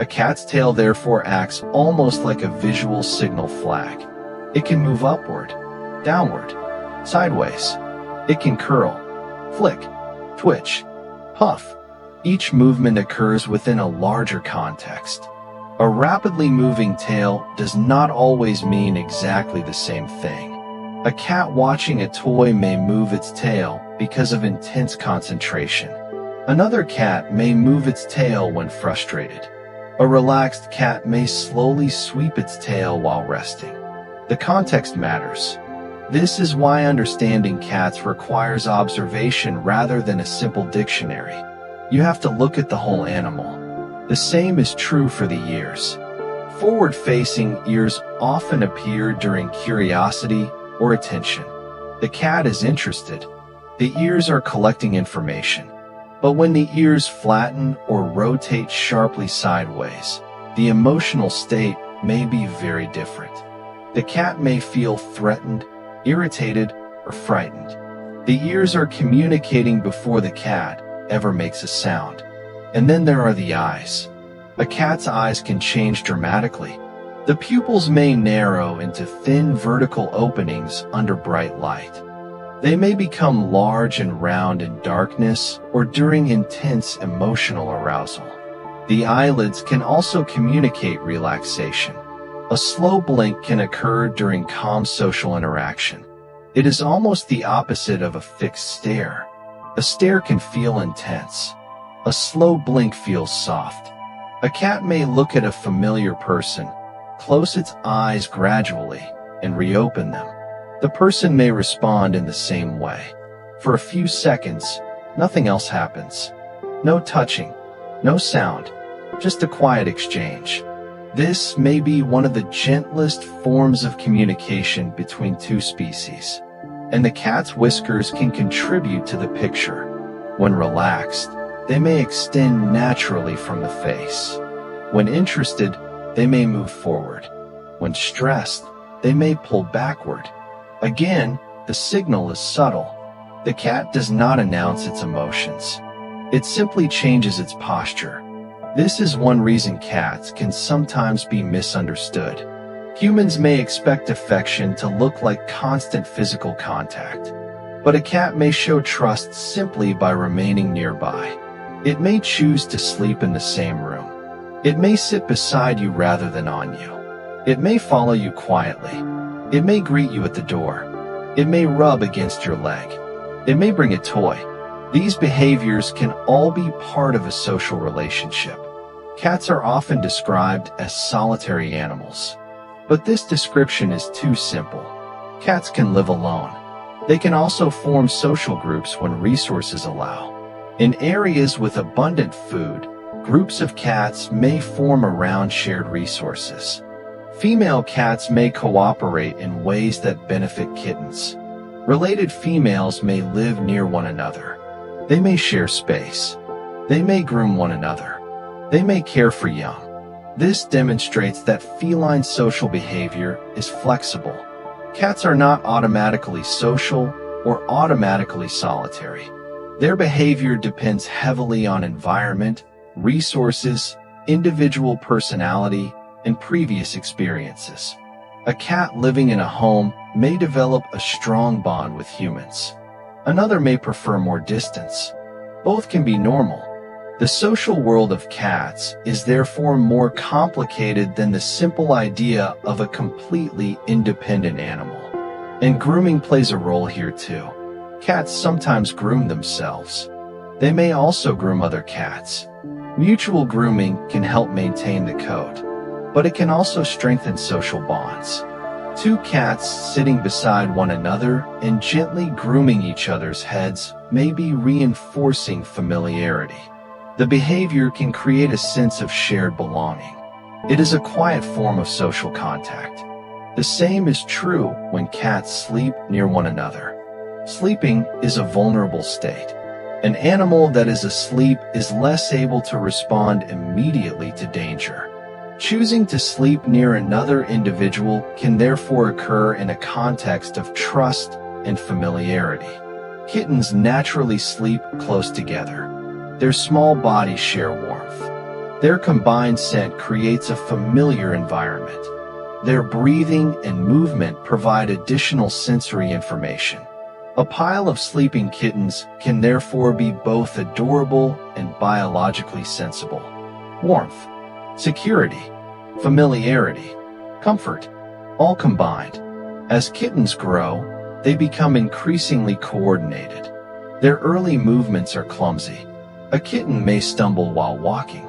A cat's tail therefore acts almost like a visual signal flag. It can move upward, downward, sideways. It can curl, flick, twitch, puff. Each movement occurs within a larger context. A rapidly moving tail does not always mean exactly the same thing. A cat watching a toy may move its tail because of intense concentration. Another cat may move its tail when frustrated. A relaxed cat may slowly sweep its tail while resting. The context matters. This is why understanding cats requires observation rather than a simple dictionary. You have to look at the whole animal. The same is true for the ears. Forward-facing ears often appear during curiosity or attention. The cat is interested. The ears are collecting information. But when the ears flatten or rotate sharply sideways, the emotional state may be very different. The cat may feel threatened, irritated, or frightened. The ears are communicating before the cat ever makes a sound. And then there are the eyes. A cat's eyes can change dramatically. The pupils may narrow into thin vertical openings under bright light. They may become large and round in darkness or during intense emotional arousal. The eyelids can also communicate relaxation. A slow blink can occur during calm social interaction. It is almost the opposite of a fixed stare. A stare can feel intense. A slow blink feels soft. A cat may look at a familiar person, close its eyes gradually, and reopen them. The person may respond in the same way. For a few seconds, nothing else happens. No touching, no sound, just a quiet exchange. This may be one of the gentlest forms of communication between two species. And the cat's whiskers can contribute to the picture. When relaxed, they may extend naturally from the face. When interested, they may move forward. When stressed, they may pull backward. Again, the signal is subtle. The cat does not announce its emotions. It simply changes its posture. This is one reason cats can sometimes be misunderstood. Humans may expect affection to look like constant physical contact, but a cat may show trust simply by remaining nearby. It may choose to sleep in the same room. It may sit beside you rather than on you. It may follow you quietly. It may greet you at the door. It may rub against your leg. It may bring a toy. These behaviors can all be part of a social relationship. Cats are often described as solitary animals. But this description is too simple. Cats can live alone. They can also form social groups when resources allow. In areas with abundant food, groups of cats may form around shared resources. Female cats may cooperate in ways that benefit kittens. Related females may live near one another. They may share space. They may groom one another. They may care for young. This demonstrates that feline social behavior is flexible. Cats are not automatically social or automatically solitary. Their behavior depends heavily on environment, resources, individual personality, and previous experiences. A cat living in a home may develop a strong bond with humans. Another may prefer more distance. Both can be normal. The social world of cats is therefore more complicated than the simple idea of a completely independent animal. And grooming plays a role here too. Cats sometimes groom themselves. They may also groom other cats. Mutual grooming can help maintain the coat, but it can also strengthen social bonds. Two cats sitting beside one another and gently grooming each other's heads may be reinforcing familiarity. The behavior can create a sense of shared belonging. It is a quiet form of social contact. The same is true when cats sleep near one another. Sleeping is a vulnerable state. An animal that is asleep is less able to respond immediately to danger. Choosing to sleep near another individual can therefore occur in a context of trust and familiarity. Kittens naturally sleep close together. Their small bodies share warmth. Their combined scent creates a familiar environment. Their breathing and movement provide additional sensory information. A pile of sleeping kittens can therefore be both adorable and biologically sensible. Warmth, security, familiarity, comfort, all combined. As kittens grow, they become increasingly coordinated. Their early movements are clumsy. A kitten may stumble while walking.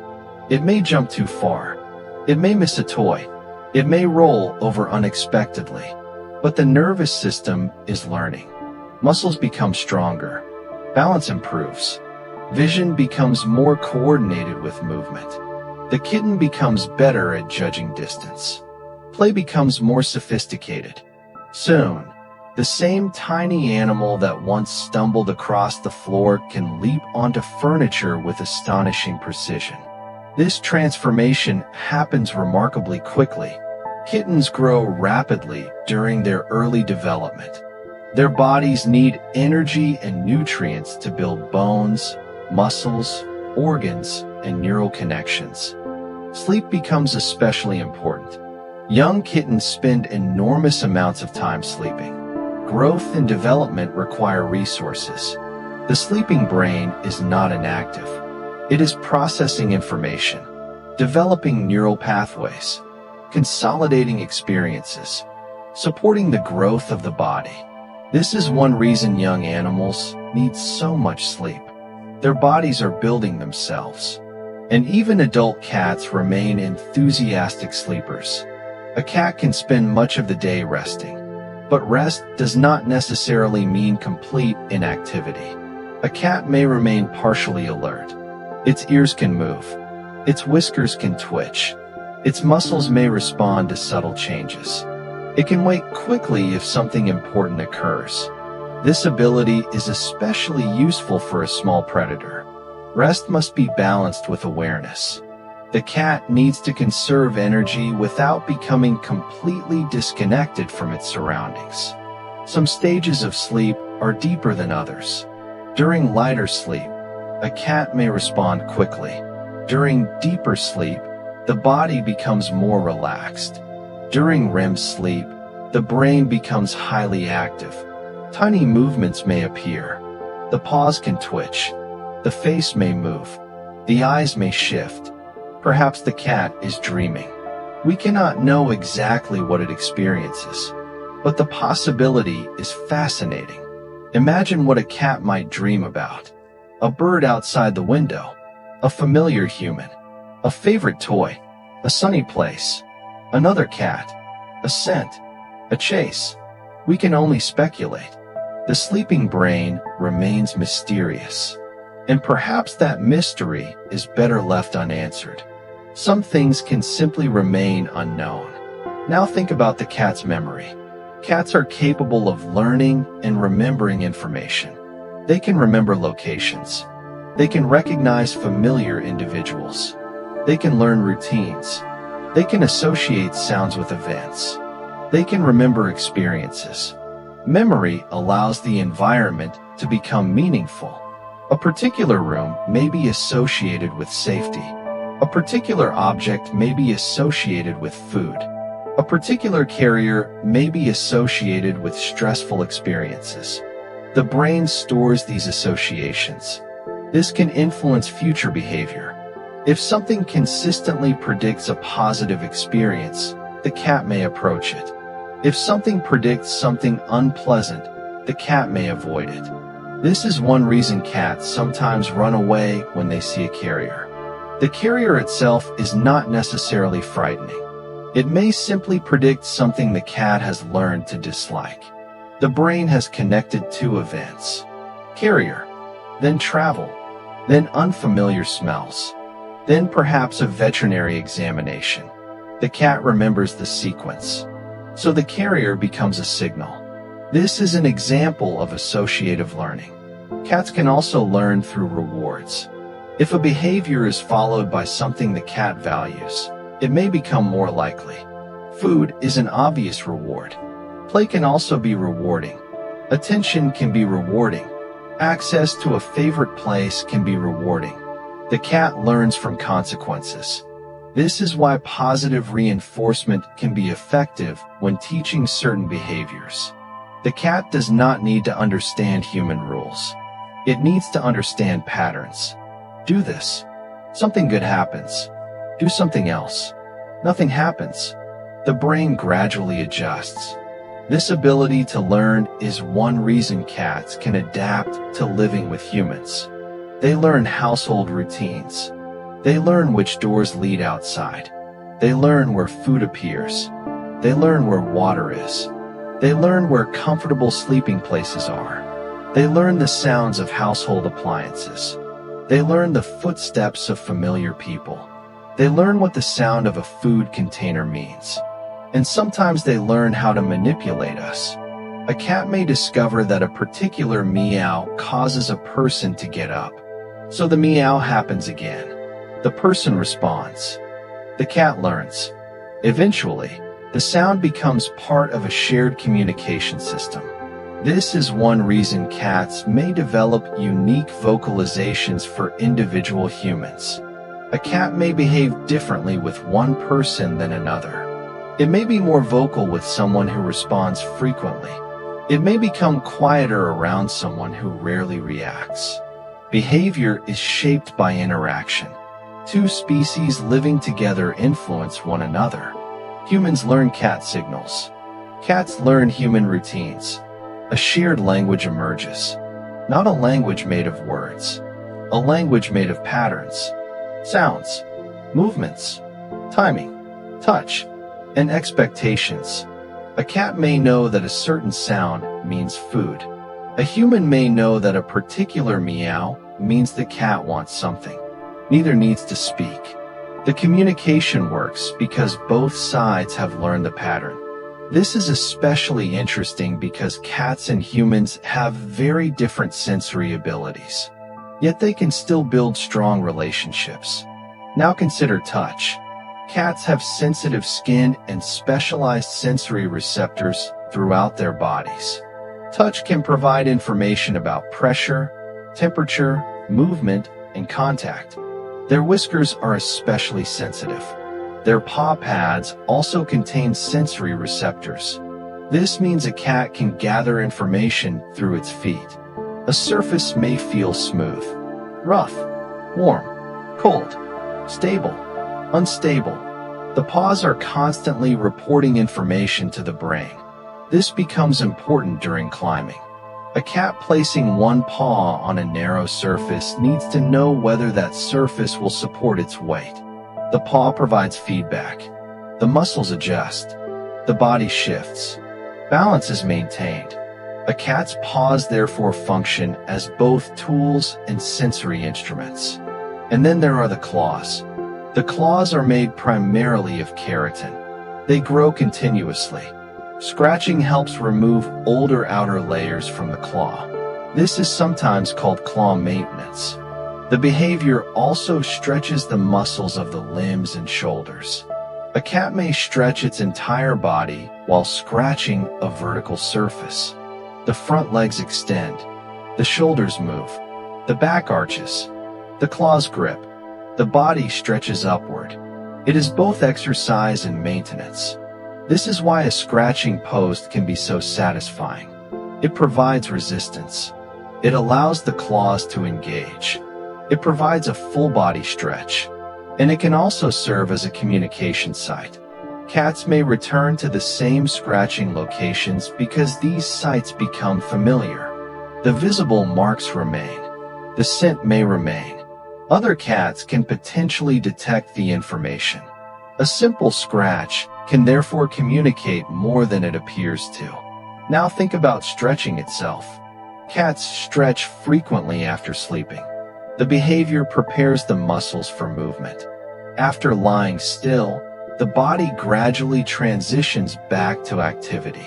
It may jump too far. It may miss a toy. It may roll over unexpectedly. But the nervous system is learning. Muscles become stronger. Balance improves. Vision becomes more coordinated with movement. The kitten becomes better at judging distance. Play becomes more sophisticated. Soon, the same tiny animal that once stumbled across the floor can leap onto furniture with astonishing precision. This transformation happens remarkably quickly. Kittens grow rapidly during their early development. Their bodies need energy and nutrients to build bones, muscles, organs, and neural connections. Sleep becomes especially important. Young kittens spend enormous amounts of time sleeping. Growth and development require resources. The sleeping brain is not inactive. It is processing information, developing neural pathways, consolidating experiences, supporting the growth of the body. This is one reason young animals need so much sleep. Their bodies are building themselves. And even adult cats remain enthusiastic sleepers. A cat can spend much of the day resting. But rest does not necessarily mean complete inactivity. A cat may remain partially alert. Its ears can move. Its whiskers can twitch. Its muscles may respond to subtle changes. It can wake quickly if something important occurs. This ability is especially useful for a small predator. Rest must be balanced with awareness. The cat needs to conserve energy without becoming completely disconnected from its surroundings. Some stages of sleep are deeper than others. During lighter sleep, a cat may respond quickly. During deeper sleep, the body becomes more relaxed. During REM sleep, the brain becomes highly active. Tiny movements may appear. The paws can twitch. The face may move. The eyes may shift. Perhaps the cat is dreaming. We cannot know exactly what it experiences, but the possibility is fascinating. Imagine what a cat might dream about. A bird outside the window, a familiar human, a favorite toy, a sunny place, another cat, a scent, a chase. We can only speculate. The sleeping brain remains mysterious, and perhaps that mystery is better left unanswered. Some things can simply remain unknown. Now think about the cat's memory. Cats are capable of learning and remembering information. They can remember locations. They can recognize familiar individuals. They can learn routines. They can associate sounds with events. They can remember experiences. Memory allows the environment to become meaningful. A particular room may be associated with safety. A particular object may be associated with food. A particular carrier may be associated with stressful experiences. The brain stores these associations. This can influence future behavior. If something consistently predicts a positive experience, the cat may approach it. If something predicts something unpleasant, the cat may avoid it. This is one reason cats sometimes run away when they see a carrier. The carrier itself is not necessarily frightening. It may simply predict something the cat has learned to dislike. The brain has connected two events: carrier, then travel, then unfamiliar smells, then perhaps a veterinary examination. The cat remembers the sequence, so the carrier becomes a signal. This is an example of associative learning. Cats can also learn through rewards. If a behavior is followed by something the cat values, it may become more likely. Food is an obvious reward. Play can also be rewarding. Attention can be rewarding. Access to a favorite place can be rewarding. The cat learns from consequences. This is why positive reinforcement can be effective when teaching certain behaviors. The cat does not need to understand human rules. It needs to understand patterns. Do this. Something good happens. Do something else. Nothing happens. The brain gradually adjusts. This ability to learn is one reason cats can adapt to living with humans. They learn household routines. They learn which doors lead outside. They learn where food appears. They learn where water is. They learn where comfortable sleeping places are. They learn the sounds of household appliances. They learn the footsteps of familiar people. They learn what the sound of a food container means. And sometimes they learn how to manipulate us. A cat may discover that a particular meow causes a person to get up. So the meow happens again. The person responds. The cat learns. Eventually, the sound becomes part of a shared communication system. This is one reason cats may develop unique vocalizations for individual humans. A cat may behave differently with one person than another. It may be more vocal with someone who responds frequently. It may become quieter around someone who rarely reacts. Behavior is shaped by interaction. Two species living together influence one another. Humans learn cat signals. Cats learn human routines. A shared language emerges. Not a language made of words. A language made of patterns, sounds, movements, timing, touch, and expectations. A cat may know that a certain sound means food. A human may know that a particular meow means the cat wants something. Neither needs to speak. The communication works because both sides have learned the pattern. This is especially interesting because cats and humans have very different sensory abilities. Yet they can still build strong relationships. Now consider touch. Cats have sensitive skin and specialized sensory receptors throughout their bodies. Touch can provide information about pressure, temperature, movement, and contact. Their whiskers are especially sensitive. Their paw pads also contain sensory receptors. This means a cat can gather information through its feet. A surface may feel smooth, rough, warm, cold, stable, unstable. The paws are constantly reporting information to the brain. This becomes important during climbing. A cat placing one paw on a narrow surface needs to know whether that surface will support its weight. The paw provides feedback. The muscles adjust. The body shifts. Balance is maintained. A cat's paws therefore function as both tools and sensory instruments. And then there are the claws. The claws are made primarily of keratin. They grow continuously. Scratching helps remove older outer layers from the claw. This is sometimes called claw maintenance. The behavior also stretches the muscles of the limbs and shoulders. A cat may stretch its entire body while scratching a vertical surface. The front legs extend. The shoulders move. The back arches. The claws grip. The body stretches upward. It is both exercise and maintenance. This is why a scratching post can be so satisfying. It provides resistance. It allows the claws to engage. It provides a full body stretch. And it can also serve as a communication site. Cats may return to the same scratching locations because these sites become familiar. The visible marks remain. The scent may remain. Other cats can potentially detect the information. A simple scratch can therefore communicate more than it appears to. Now think about stretching itself. Cats stretch frequently after sleeping. The behavior prepares the muscles for movement. After lying still, the body gradually transitions back to activity.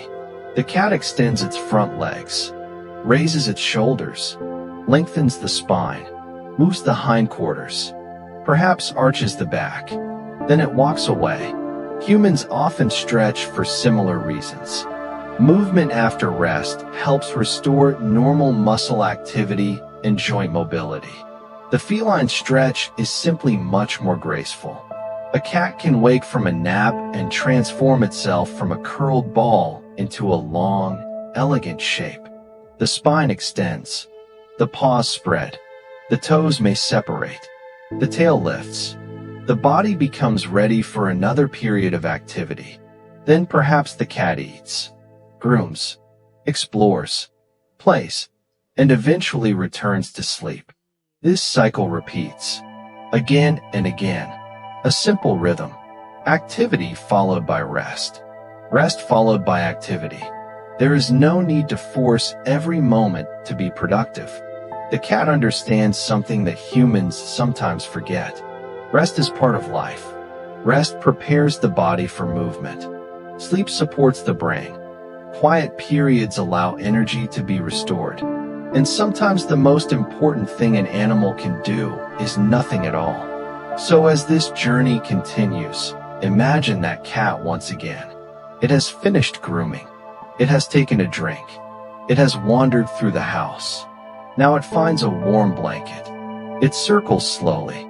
The cat extends its front legs, raises its shoulders, lengthens the spine, moves the hindquarters, perhaps arches the back. Then it walks away. Humans often stretch for similar reasons. Movement after rest helps restore normal muscle activity and joint mobility. The feline stretch is simply much more graceful. A cat can wake from a nap and transform itself from a curled ball into a long, elegant shape. The spine extends. The paws spread. The toes may separate. The tail lifts. The body becomes ready for another period of activity. Then perhaps the cat eats, grooms, explores, plays, and eventually returns to sleep. This cycle repeats, again and again. A simple rhythm. Activity followed by rest. Rest followed by activity. There is no need to force every moment to be productive. The cat understands something that humans sometimes forget. Rest is part of life. Rest prepares the body for movement. Sleep supports the brain. Quiet periods allow energy to be restored. And sometimes the most important thing an animal can do is nothing at all. So as this journey continues, imagine that cat once again. It has finished grooming. It has taken a drink. It has wandered through the house. Now it finds a warm blanket. It circles slowly.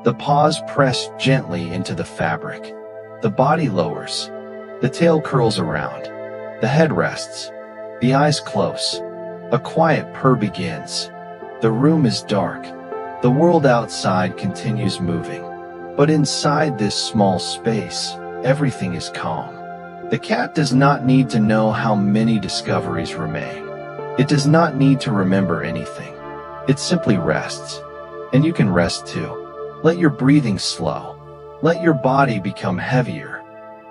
The paws press gently into the fabric. The body lowers. The tail curls around. The head rests. The eyes close. A quiet purr begins. The room is dark. The world outside continues moving. But inside this small space, everything is calm. The cat does not need to know how many discoveries remain. It does not need to remember anything. It simply rests. And you can rest too. Let your breathing slow. Let your body become heavier.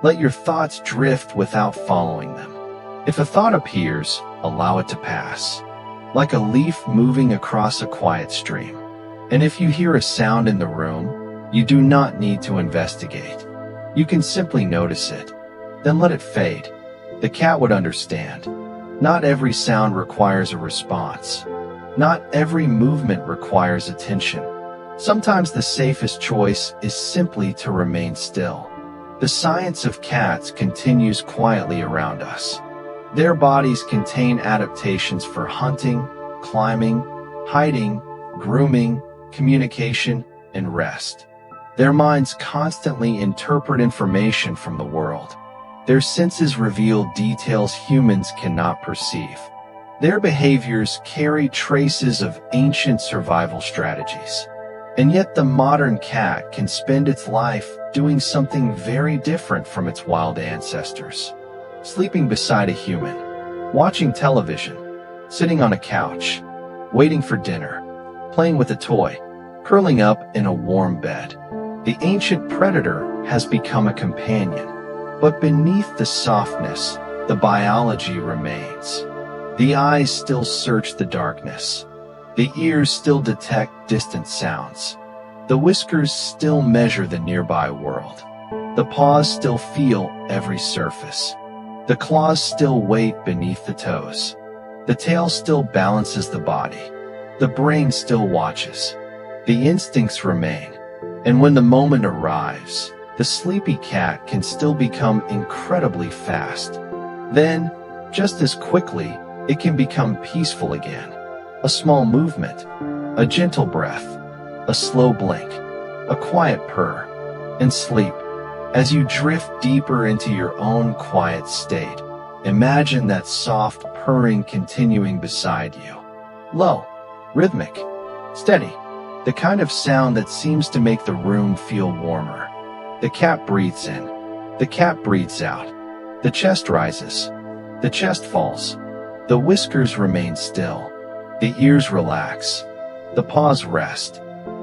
Let your thoughts drift without following them. If a thought appears, allow it to pass, like a leaf moving across a quiet stream. And if you hear a sound in the room, you do not need to investigate. You can simply notice it. Then let it fade. The cat would understand. Not every sound requires a response. Not every movement requires attention. Sometimes the safest choice is simply to remain still. The science of cats continues quietly around us. Their bodies contain adaptations for hunting, climbing, hiding, grooming, communication, and rest. Their minds constantly interpret information from the world. Their senses reveal details humans cannot perceive. Their behaviors carry traces of ancient survival strategies. And yet the modern cat can spend its life doing something very different from its wild ancestors. Sleeping beside a human, watching television, sitting on a couch, waiting for dinner, playing with a toy, curling up in a warm bed. The ancient predator has become a companion, but beneath the softness, the biology remains. The eyes still search the darkness. The ears still detect distant sounds. The whiskers still measure the nearby world. The paws still feel every surface. The claws still wait beneath the toes. The tail still balances the body. The brain still watches. The instincts remain. And when the moment arrives, the sleepy cat can still become incredibly fast. Then, just as quickly, it can become peaceful again. A small movement, a gentle breath, a slow blink, a quiet purr, and sleep. As you drift deeper into your own quiet state, imagine that soft purring continuing beside you. Low, rhythmic, steady, the kind of sound that seems to make the room feel warmer. The cat breathes in. The cat breathes out. The chest rises. The chest falls. The whiskers remain still. The ears relax. The paws rest.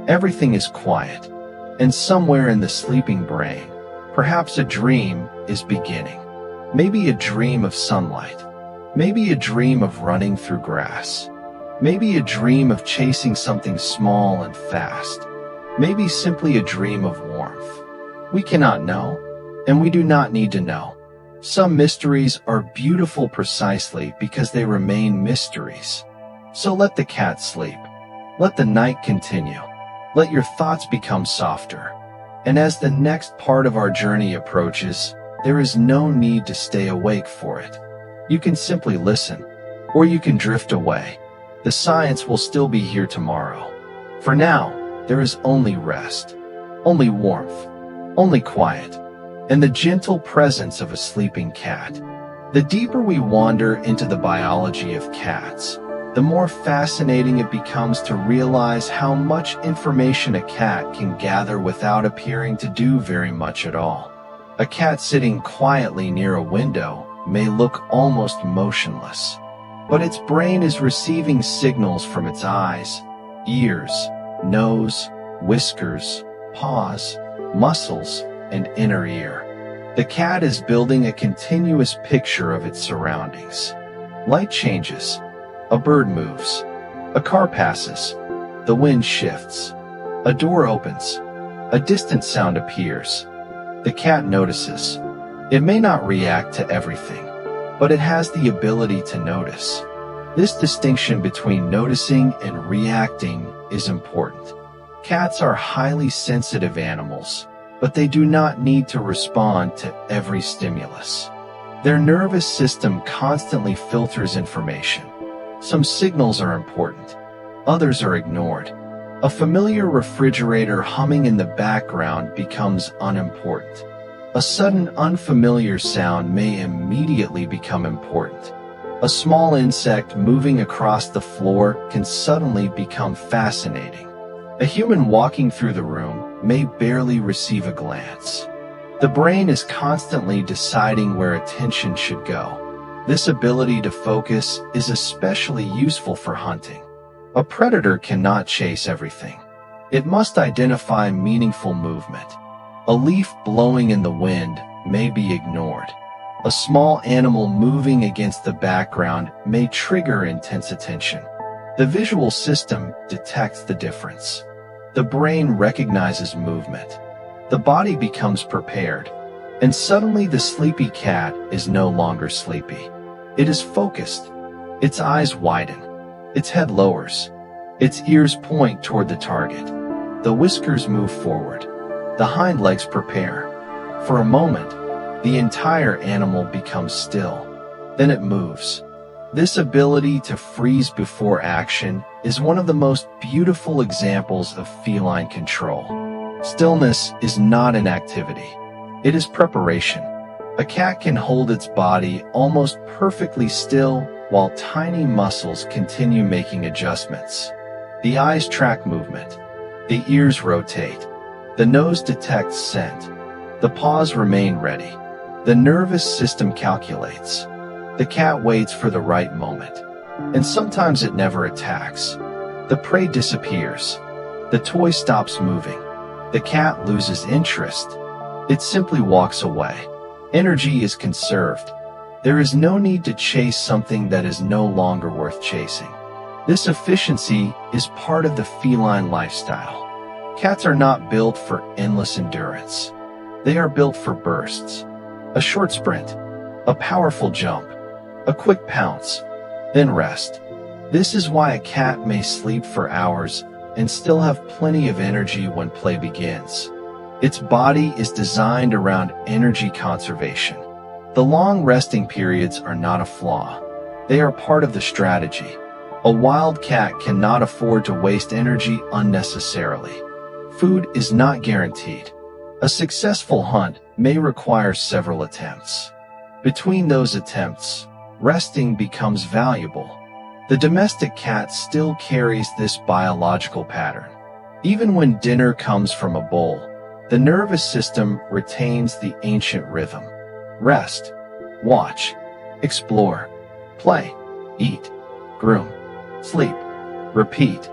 Everything is quiet. And somewhere in the sleeping brain, perhaps a dream is beginning. Maybe a dream of sunlight. Maybe a dream of running through grass. Maybe a dream of chasing something small and fast. Maybe simply a dream of warmth. We cannot know, and we do not need to know. Some mysteries are beautiful precisely because they remain mysteries. So let the cat sleep. Let the night continue. Let your thoughts become softer. And as the next part of our journey approaches, there is no need to stay awake for it. You can simply listen, or you can drift away. The science will still be here tomorrow. For now, there is only rest, only warmth, only quiet, and the gentle presence of a sleeping cat. The deeper we wander into the biology of cats, the more fascinating it becomes to realize how much information a cat can gather without appearing to do very much at all. A cat sitting quietly near a window may look almost motionless, but its brain is receiving signals from its eyes, ears, nose, whiskers, paws, muscles, and inner ear. The cat is building a continuous picture of its surroundings. Light changes. A bird moves. A car passes. The wind shifts. A door opens. A distant sound appears. The cat notices. It may not react to everything, but it has the ability to notice. This distinction between noticing and reacting is important. Cats are highly sensitive animals, but they do not need to respond to every stimulus. Their nervous system constantly filters information. Some signals are important, others are ignored. A familiar refrigerator humming in the background becomes unimportant. A sudden unfamiliar sound may immediately become important. A small insect moving across the floor can suddenly become fascinating. A human walking through the room may barely receive a glance. The brain is constantly deciding where attention should go. This ability to focus is especially useful for hunting. A predator cannot chase everything. It must identify meaningful movement. A leaf blowing in the wind may be ignored. A small animal moving against the background may trigger intense attention. The visual system detects the difference. The brain recognizes movement. The body becomes prepared, and suddenly the sleepy cat is no longer sleepy. It is focused. Its eyes widen. Its head lowers. Its ears point toward the target. The whiskers move forward. The hind legs prepare. For a moment, the entire animal becomes still. Then it moves. This ability to freeze before action is one of the most beautiful examples of feline control. Stillness is not an activity. It is preparation. A cat can hold its body almost perfectly still while tiny muscles continue making adjustments. The eyes track movement. The ears rotate. The nose detects scent. The paws remain ready. The nervous system calculates. The cat waits for the right moment. And sometimes it never attacks. The prey disappears. The toy stops moving. The cat loses interest. It simply walks away. Energy is conserved. There is no need to chase something that is no longer worth chasing. This efficiency is part of the feline lifestyle. Cats are not built for endless endurance. They are built for bursts. A short sprint, a powerful jump, a quick pounce, then rest. This is why a cat may sleep for hours and still have plenty of energy when play begins. Its body is designed around energy conservation. The long resting periods are not a flaw. They are part of the strategy. A wild cat cannot afford to waste energy unnecessarily. Food is not guaranteed. A successful hunt may require several attempts. Between those attempts, resting becomes valuable. The domestic cat still carries this biological pattern. Even when dinner comes from a bowl, the nervous system retains the ancient rhythm. Rest, watch, explore, play, eat, groom, sleep, repeat.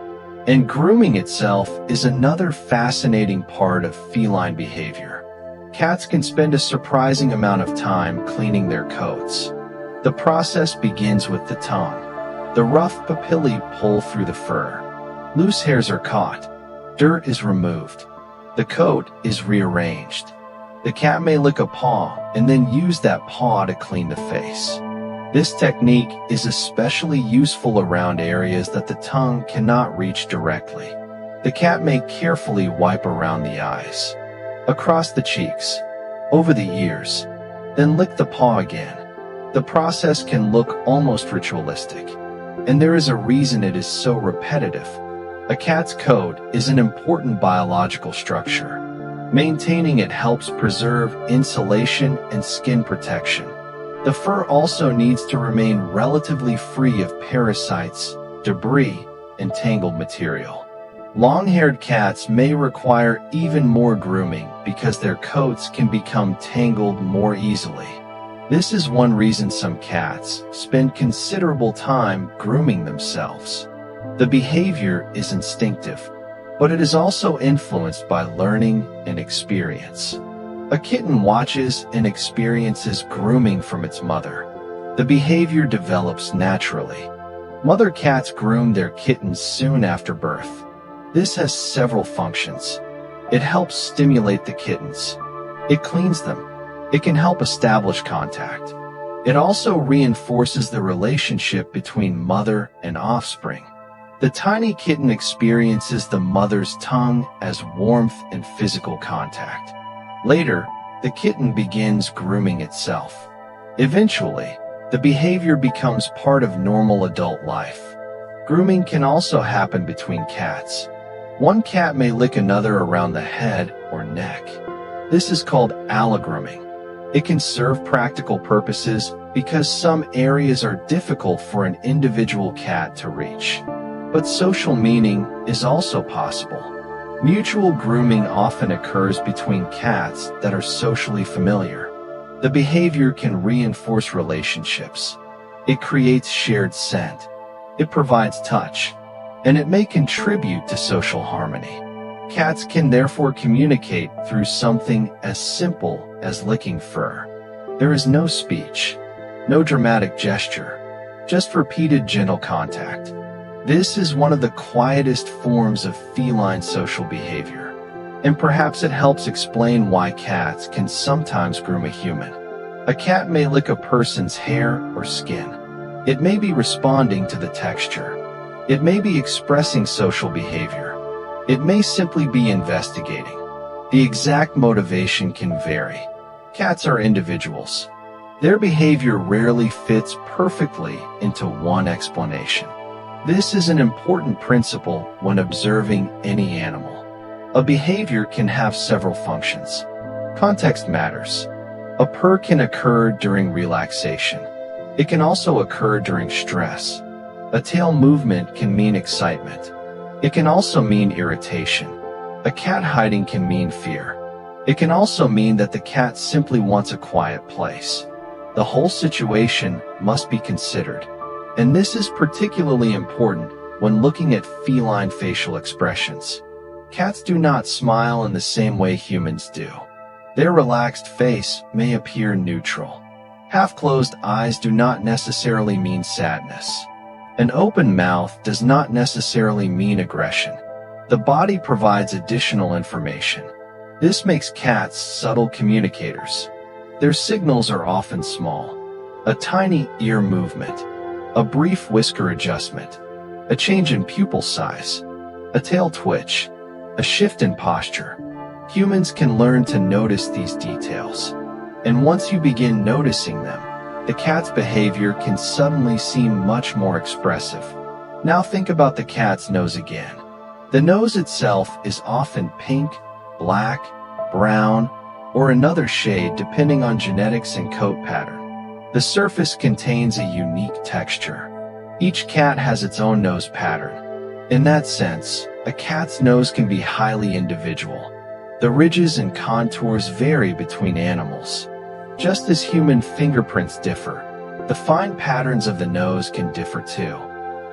And grooming itself is another fascinating part of feline behavior. Cats can spend a surprising amount of time cleaning their coats. The process begins with the tongue. The rough papillae pull through the fur. Loose hairs are caught. Dirt is removed. The coat is rearranged. The cat may lick a paw and then use that paw to clean the face. This technique is especially useful around areas that the tongue cannot reach directly. The cat may carefully wipe around the eyes. across the cheeks, over the ears, then lick the paw again. The process can look almost ritualistic, and there is a reason it is so repetitive. A cat's coat is an important biological structure. Maintaining it helps preserve insulation and skin protection. The fur also needs to remain relatively free of parasites, debris, and tangled material. Long-haired cats may require even more grooming because their coats can become tangled more easily. This is one reason some cats spend considerable time grooming themselves. The behavior is instinctive, but it is also influenced by learning and experience. A kitten watches and experiences grooming from its mother. The behavior develops naturally. Mother cats groom their kittens soon after birth. This has several functions. It helps stimulate the kittens. It cleans them. It can help establish contact. It also reinforces the relationship between mother and offspring. The tiny kitten experiences the mother's tongue as warmth and physical contact. Later, the kitten begins grooming itself. Eventually, the behavior becomes part of normal adult life. Grooming can also happen between cats. One cat may lick another around the head or neck. This is called allogrooming. It can serve practical purposes because some areas are difficult for an individual cat to reach. But social meaning is also possible. Mutual grooming often occurs between cats that are socially familiar. The behavior can reinforce relationships. It creates shared scent. It provides touch, and it may contribute to social harmony. Cats can therefore communicate through something as simple as licking fur. There is no speech, no dramatic gesture, just repeated gentle contact. This is one of the quietest forms of feline social behavior, and perhaps it helps explain why cats can sometimes groom a human. A cat may lick a person's hair or skin. It may be responding to the texture. It may be expressing social behavior. It may simply be investigating. The exact motivation can vary. Cats are individuals. Their behavior rarely fits perfectly into one explanation. This is an important principle when observing any animal. A behavior can have several functions. Context matters. A purr can occur during relaxation. It can also occur during stress. A tail movement can mean excitement. It can also mean irritation. A cat hiding can mean fear. It can also mean that the cat simply wants a quiet place. The whole situation must be considered, and this is particularly important when looking at feline facial expressions. Cats do not smile in the same way humans do. Their relaxed face may appear neutral. Half-closed eyes do not necessarily mean sadness. An open mouth does not necessarily mean aggression. The body provides additional information. This makes cats subtle communicators. Their signals are often small. A tiny ear movement, a brief whisker adjustment, a change in pupil size, a tail twitch, a shift in posture. Humans can learn to notice these details. And once you begin noticing them, the cat's behavior can suddenly seem much more expressive. Now think about the cat's nose again. The nose itself is often pink, black, brown, or another shade depending on genetics and coat pattern. The surface contains a unique texture. Each cat has its own nose pattern. In that sense, a cat's nose can be highly individual. The ridges and contours vary between animals. Just as human fingerprints differ, the fine patterns of the nose can differ too.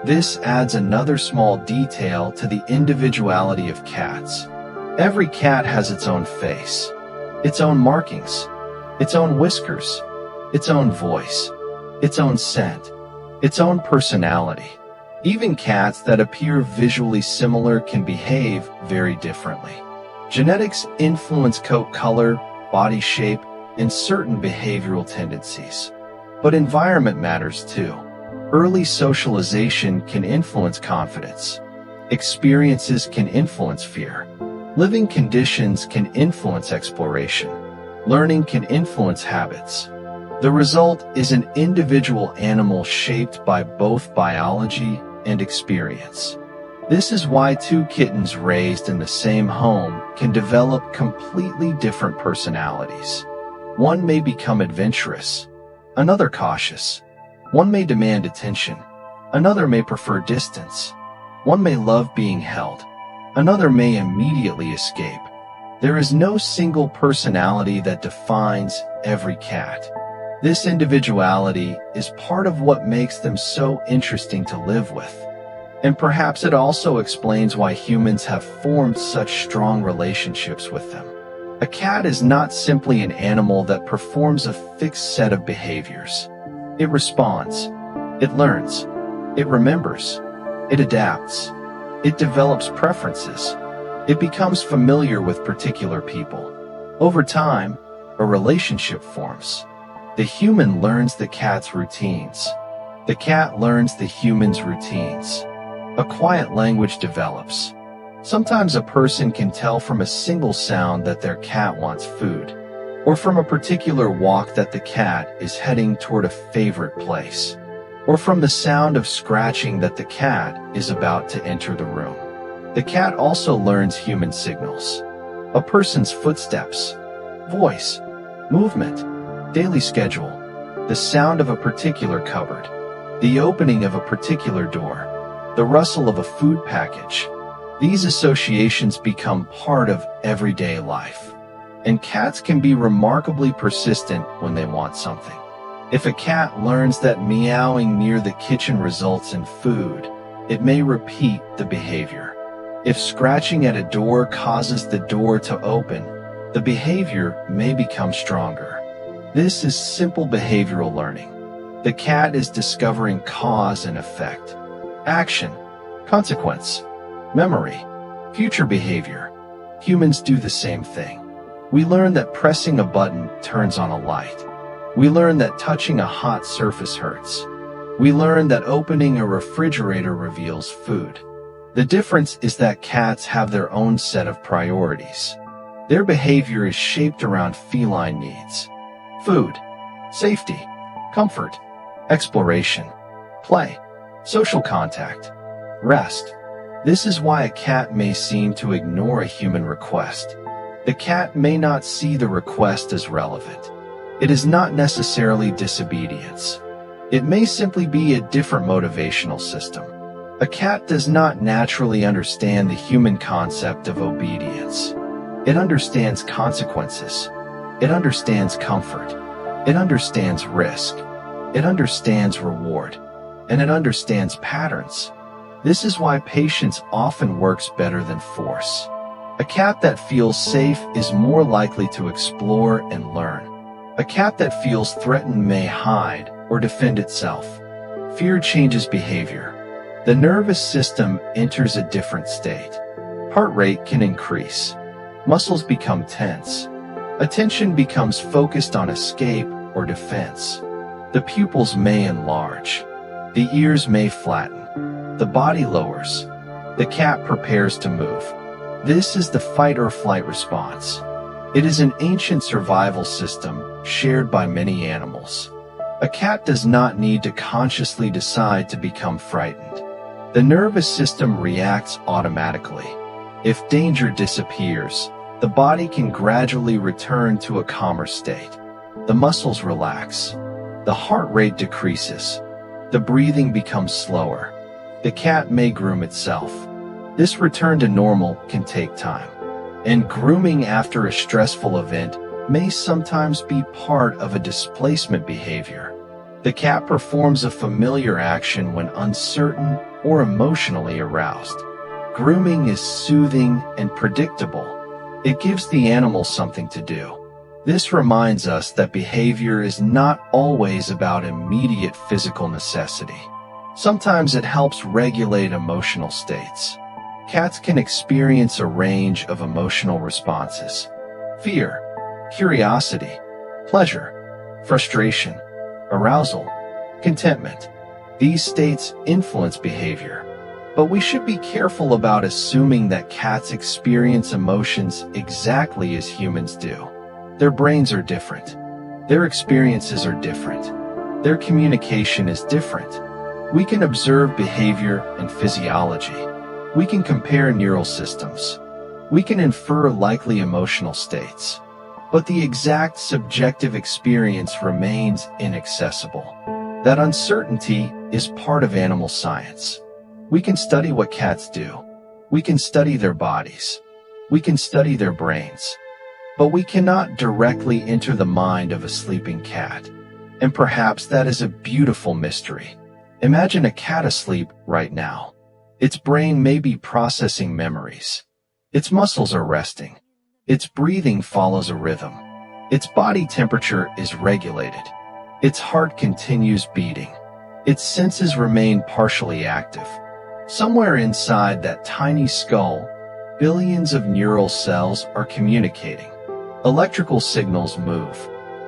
This adds another small detail to the individuality of cats. Every cat has its own face, its own markings, its own whiskers, its own voice, its own scent, its own personality. Even cats that appear visually similar can behave very differently. Genetics influence coat color, body shape, and certain behavioral tendencies. But environment matters too. Early socialization can influence confidence. Experiences can influence fear. Living conditions can influence exploration. Learning can influence habits. The result is an individual animal shaped by both biology and experience. This is why two kittens raised in the same home can develop completely different personalities. One may become adventurous, another cautious. One may demand attention, another may prefer distance. One may love being held, another may immediately escape. There is no single personality that defines every cat. This individuality is part of what makes them so interesting to live with. And perhaps it also explains why humans have formed such strong relationships with them. A cat is not simply an animal that performs a fixed set of behaviors. It responds, it learns, it remembers, it adapts, it develops preferences, it becomes familiar with particular people. Over time, a relationship forms. The human learns the cat's routines. The cat learns the human's routines. A quiet language develops. Sometimes a person can tell from a single sound that their cat wants food, or from a particular walk that the cat is heading toward a favorite place, or from the sound of scratching that the cat is about to enter the room. The cat also learns human signals. A person's footsteps, voice, movement, daily schedule, the sound of a particular cupboard, the opening of a particular door, the rustle of a food package. These associations become part of everyday life. And cats can be remarkably persistent when they want something. If a cat learns that meowing near the kitchen results in food, it may repeat the behavior. If scratching at a door causes the door to open, the behavior may become stronger. This is simple behavioral learning. The cat is discovering cause and effect, action, consequence, memory, future behavior. Humans do the same thing. We learn that pressing a button turns on a light. We learn that touching a hot surface hurts. We learn that opening a refrigerator reveals food. The difference is that cats have their own set of priorities. Their behavior is shaped around feline needs: food, safety, comfort, exploration, play, social contact, rest. This is why a cat may seem to ignore a human request. The cat may not see the request as relevant. It is not necessarily disobedience. It may simply be a different motivational system. A cat does not naturally understand the human concept of obedience. It understands consequences. It understands comfort. It understands risk. It understands reward. And it understands patterns. This is why patience often works better than force. A cat that feels safe is more likely to explore and learn. A cat that feels threatened may hide or defend itself. Fear changes behavior. The nervous system enters a different state. Heart rate can increase. Muscles become tense. Attention becomes focused on escape or defense. The pupils may enlarge. The ears may flatten. The body lowers. The cat prepares to move. This is the fight or flight response. It is an ancient survival system shared by many animals. A cat does not need to consciously decide to become frightened. The nervous system reacts automatically. If danger disappears, the body can gradually return to a calmer state. The muscles relax. The heart rate decreases. The breathing becomes slower. The cat may groom itself. This return to normal can take time. And grooming after a stressful event may sometimes be part of a displacement behavior. The cat performs a familiar action when uncertain or emotionally aroused. Grooming is soothing and predictable. It gives the animal something to do. This reminds us that behavior is not always about immediate physical necessity. Sometimes it helps regulate emotional states. Cats can experience a range of emotional responses: fear, curiosity, pleasure, frustration, arousal, contentment. These states influence behavior. But we should be careful about assuming that cats experience emotions exactly as humans do. Their brains are different. Their experiences are different. Their communication is different. We can observe behavior and physiology. We can compare neural systems. We can infer likely emotional states. But the exact subjective experience remains inaccessible. That uncertainty is part of animal science. We can study what cats do. We can study their bodies. We can study their brains. But we cannot directly enter the mind of a sleeping cat. And perhaps that is a beautiful mystery. Imagine a cat asleep right now. Its brain may be processing memories. Its muscles are resting. Its breathing follows a rhythm. Its body temperature is regulated. Its heart continues beating. Its senses remain partially active. Somewhere inside that tiny skull, billions of neural cells are communicating. Electrical signals move.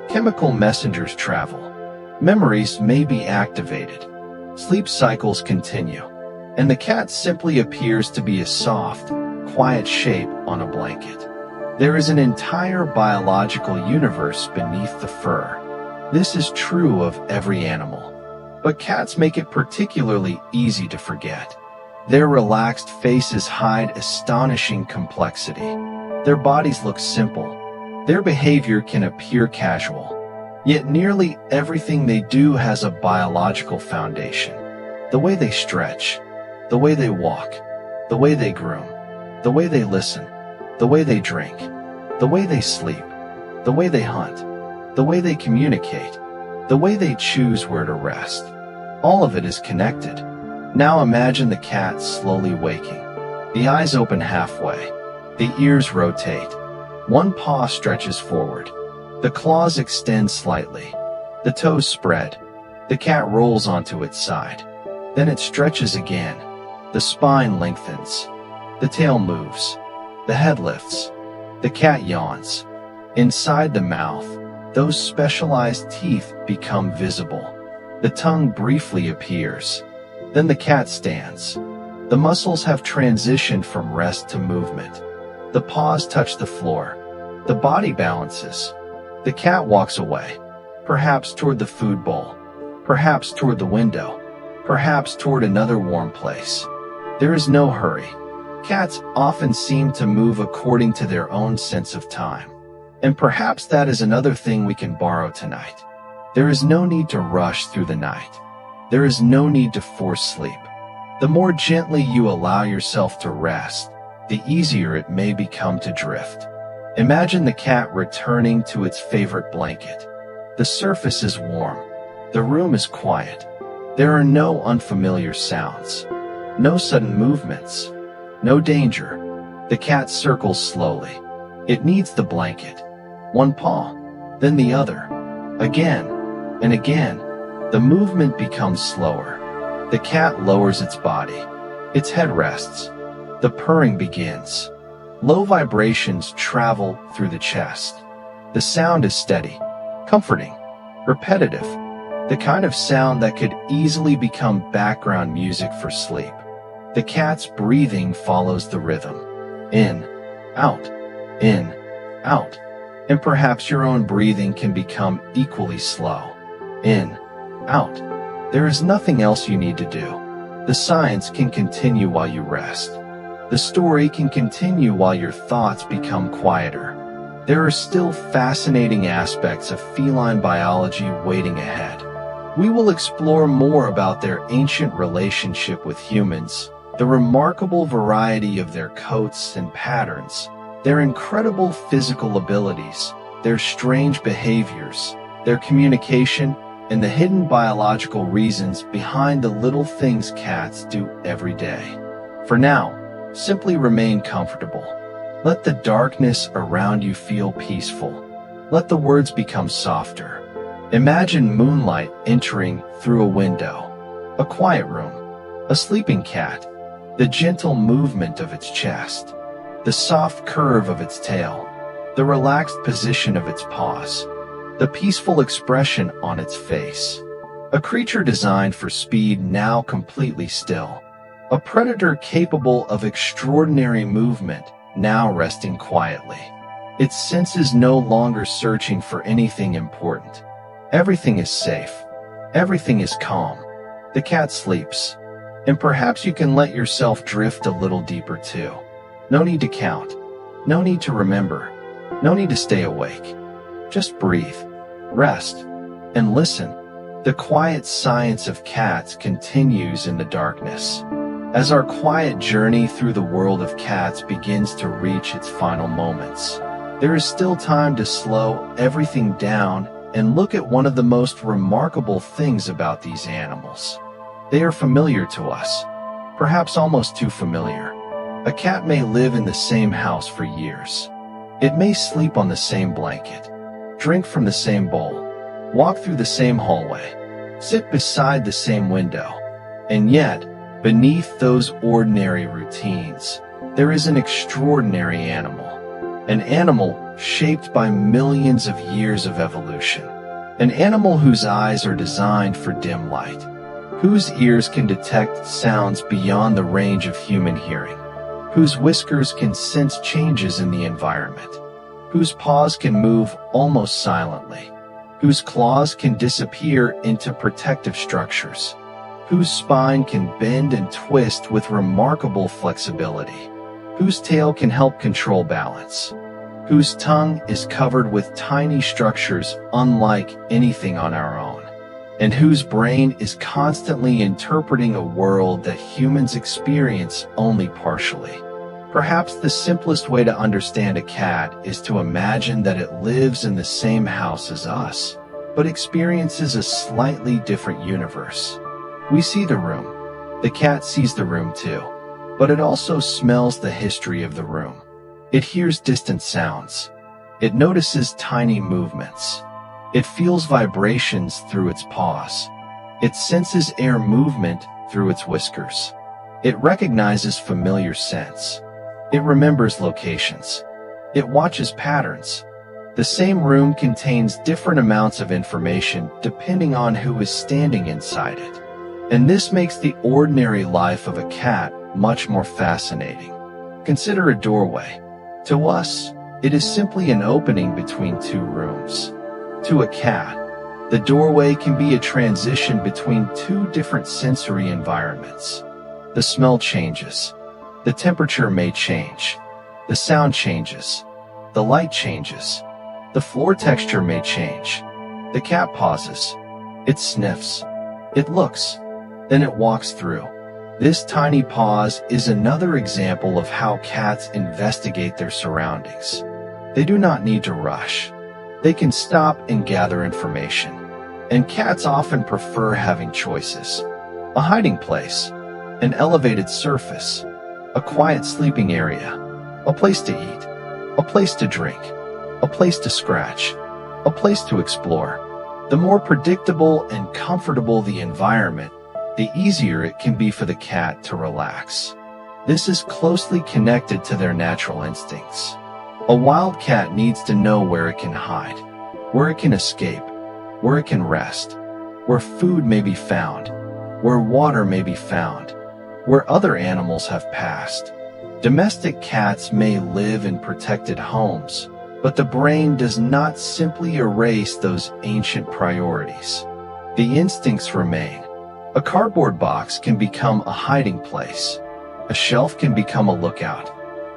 Chemical messengers travel. Memories may be activated. Sleep cycles continue. And the cat simply appears to be a soft, quiet shape on a blanket. There is an entire biological universe beneath the fur. This is true of every animal. But cats make it particularly easy to forget. Their relaxed faces hide astonishing complexity. Their bodies look simple. Their behavior can appear casual. Yet nearly everything they do has a biological foundation. The way they stretch, the way they walk, the way they groom, the way they listen, the way they drink, the way they sleep, the way they hunt, the way they communicate, the way they choose where to rest. All of it is connected. Now imagine the cat slowly waking. The eyes open halfway. The ears rotate. One paw stretches forward. The claws extend slightly. The toes spread. The cat rolls onto its side. Then it stretches again. The spine lengthens. The tail moves. The head lifts. The cat yawns. Inside the mouth, those specialized teeth become visible. The tongue briefly appears. Then the cat stands. The muscles have transitioned from rest to movement. The paws touch the floor. The body balances. The cat walks away, perhaps toward the food bowl, perhaps toward the window, perhaps toward another warm place. There is no hurry. Cats often seem to move according to their own sense of time. And perhaps that is another thing we can borrow tonight. There is no need to rush through the night. There is no need to force sleep. The more gently you allow yourself to rest, the easier it may become to drift. Imagine the cat returning to its favorite blanket. The surface is warm. The room is quiet. There are no unfamiliar sounds. No sudden movements. No danger. The cat circles slowly. It needs the blanket. One paw, then the other. Again and again. The movement becomes slower. The cat lowers its body. Its head rests. The purring begins. Low vibrations travel through the chest. The sound is steady, comforting, repetitive, the kind of sound that could easily become background music for sleep. The cat's breathing follows the rhythm. In, out, in, out. And perhaps your own breathing can become equally slow. In, out. There is nothing else you need to do. The science can continue while you rest. The story can continue while your thoughts become quieter. There are still fascinating aspects of feline biology waiting ahead. We will explore more about their ancient relationship with humans, the remarkable variety of their coats and patterns, their incredible physical abilities, their strange behaviors, their communication, and the hidden biological reasons behind the little things cats do every day. For now, simply remain comfortable. Let the darkness around you feel peaceful. Let the words become softer. Imagine moonlight entering through a window, a quiet room, a sleeping cat, the gentle movement of its chest, the soft curve of its tail, the relaxed position of its paws, the peaceful expression on its face. A creature designed for speed now completely still. A predator capable of extraordinary movement, now resting quietly. Its senses no longer searching for anything important. Everything is safe. Everything is calm. The cat sleeps. And perhaps you can let yourself drift a little deeper too. No need to count. No need to remember. No need to stay awake. Just breathe, rest, and listen. The quiet science of cats continues in the darkness. As our quiet journey through the world of cats begins to reach its final moments, there is still time to slow everything down and look at one of the most remarkable things about these animals. They are familiar to us, perhaps almost too familiar. A cat may live in the same house for years. It may sleep on the same blanket, drink from the same bowl, walk through the same hallway, sit beside the same window. And yet, beneath those ordinary routines, there is an extraordinary animal. An animal shaped by millions of years of evolution. An animal whose eyes are designed for dim light, whose ears can detect sounds beyond the range of human hearing, whose whiskers can sense changes in the environment, whose paws can move almost silently, whose claws can disappear into protective structures, whose spine can bend and twist with remarkable flexibility, whose tail can help control balance, whose tongue is covered with tiny structures unlike anything on our own, and whose brain is constantly interpreting a world that humans experience only partially. Perhaps the simplest way to understand a cat is to imagine that it lives in the same house as us, but experiences a slightly different universe. We see the room. The cat sees the room too, but it also smells the history of the room. It hears distant sounds. It notices tiny movements. It feels vibrations through its paws. It senses air movement through its whiskers. It recognizes familiar scents. It remembers locations. It watches patterns. The same room contains different amounts of information depending on who is standing inside it. And this makes the ordinary life of a cat much more fascinating. Consider a doorway. To us, it is simply an opening between two rooms. To a cat, the doorway can be a transition between two different sensory environments. The smell changes. The temperature may change. The sound changes. The light changes. The floor texture may change. The cat pauses. It sniffs. It looks. Then it walks through. This tiny pause is another example of how cats investigate their surroundings. They do not need to rush. They can stop and gather information. And cats often prefer having choices. A hiding place, an elevated surface, a quiet sleeping area, a place to eat, a place to drink, a place to scratch, a place to explore. The more predictable and comfortable the environment, the easier it can be for the cat to relax. This is closely connected to their natural instincts. A wild cat needs to know where it can hide, where it can escape, where it can rest, where food may be found, where water may be found, where other animals have passed. Domestic cats may live in protected homes, but the brain does not simply erase those ancient priorities. The instincts remain. A cardboard box can become a hiding place. A shelf can become a lookout.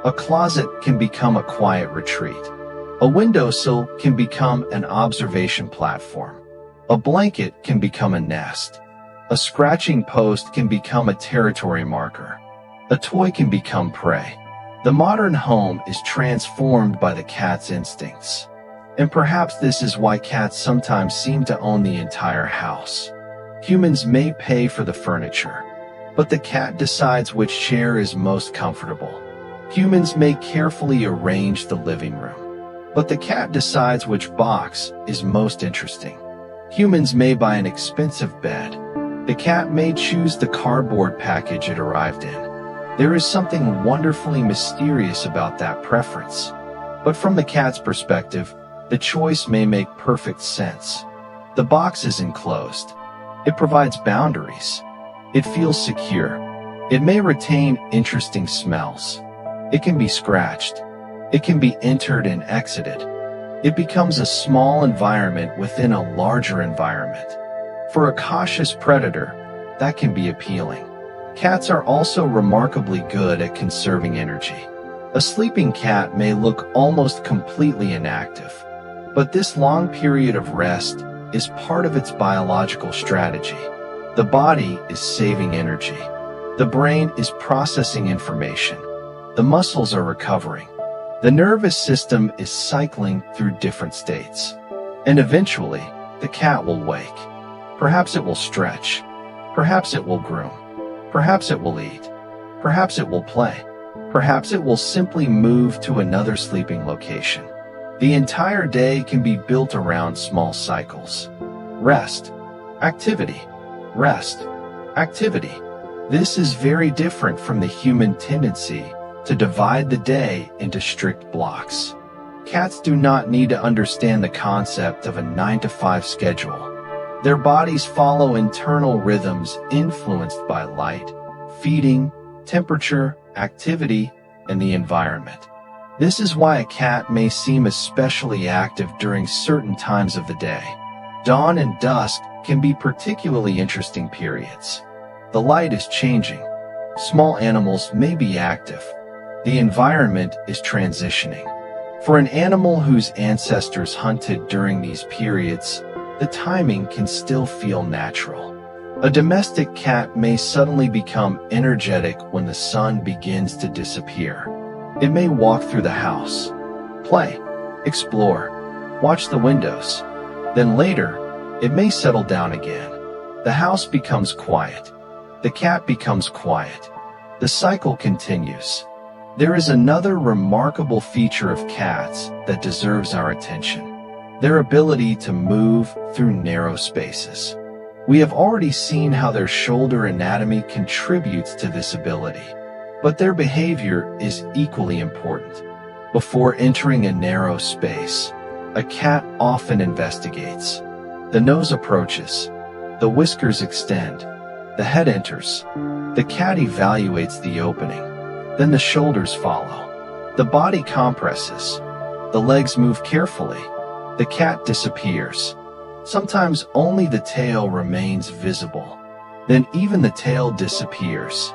A closet can become a quiet retreat. A windowsill can become an observation platform. A blanket can become a nest. A scratching post can become a territory marker. A toy can become prey. The modern home is transformed by the cat's instincts. And perhaps this is why cats sometimes seem to own the entire house. Humans may pay for the furniture, but the cat decides which chair is most comfortable. Humans may carefully arrange the living room, but the cat decides which box is most interesting. Humans may buy an expensive bed. The cat may choose the cardboard package it arrived in. There is something wonderfully mysterious about that preference. But from the cat's perspective, the choice may make perfect sense. The box is enclosed. It provides boundaries. It feels secure. It may retain interesting smells. It can be scratched. It can be entered and exited. It becomes a small environment within a larger environment. For a cautious predator, that can be appealing. Cats are also remarkably good at conserving energy. A sleeping cat may look almost completely inactive, but this long period of rest is part of its biological strategy. The body is saving energy. The brain is processing information. The muscles are recovering. The nervous system is cycling through different states. And eventually, the cat will wake. Perhaps it will stretch. Perhaps it will groom. Perhaps it will eat. Perhaps it will play. Perhaps it will simply move to another sleeping location. The entire day can be built around small cycles. Rest, activity, rest, activity. This is very different from the human tendency to divide the day into strict blocks. Cats do not need to understand the concept of a 9-to-5 schedule. Their bodies follow internal rhythms influenced by light, feeding, temperature, activity, and the environment. This is why a cat may seem especially active during certain times of the day. Dawn and dusk can be particularly interesting periods. The light is changing. Small animals may be active. The environment is transitioning. For an animal whose ancestors hunted during these periods, the timing can still feel natural. A domestic cat may suddenly become energetic when the sun begins to disappear. It may walk through the house, play, explore, watch the windows. Then later, it may settle down again. The house becomes quiet. The cat becomes quiet. The cycle continues. There is another remarkable feature of cats that deserves our attention: their ability to move through narrow spaces. We have already seen how their shoulder anatomy contributes to this ability, but their behavior is equally important. Before entering a narrow space, a cat often investigates. The nose approaches. The whiskers extend. The head enters. The cat evaluates the opening. Then the shoulders follow. The body compresses. The legs move carefully. The cat disappears. Sometimes only the tail remains visible. Then even the tail disappears.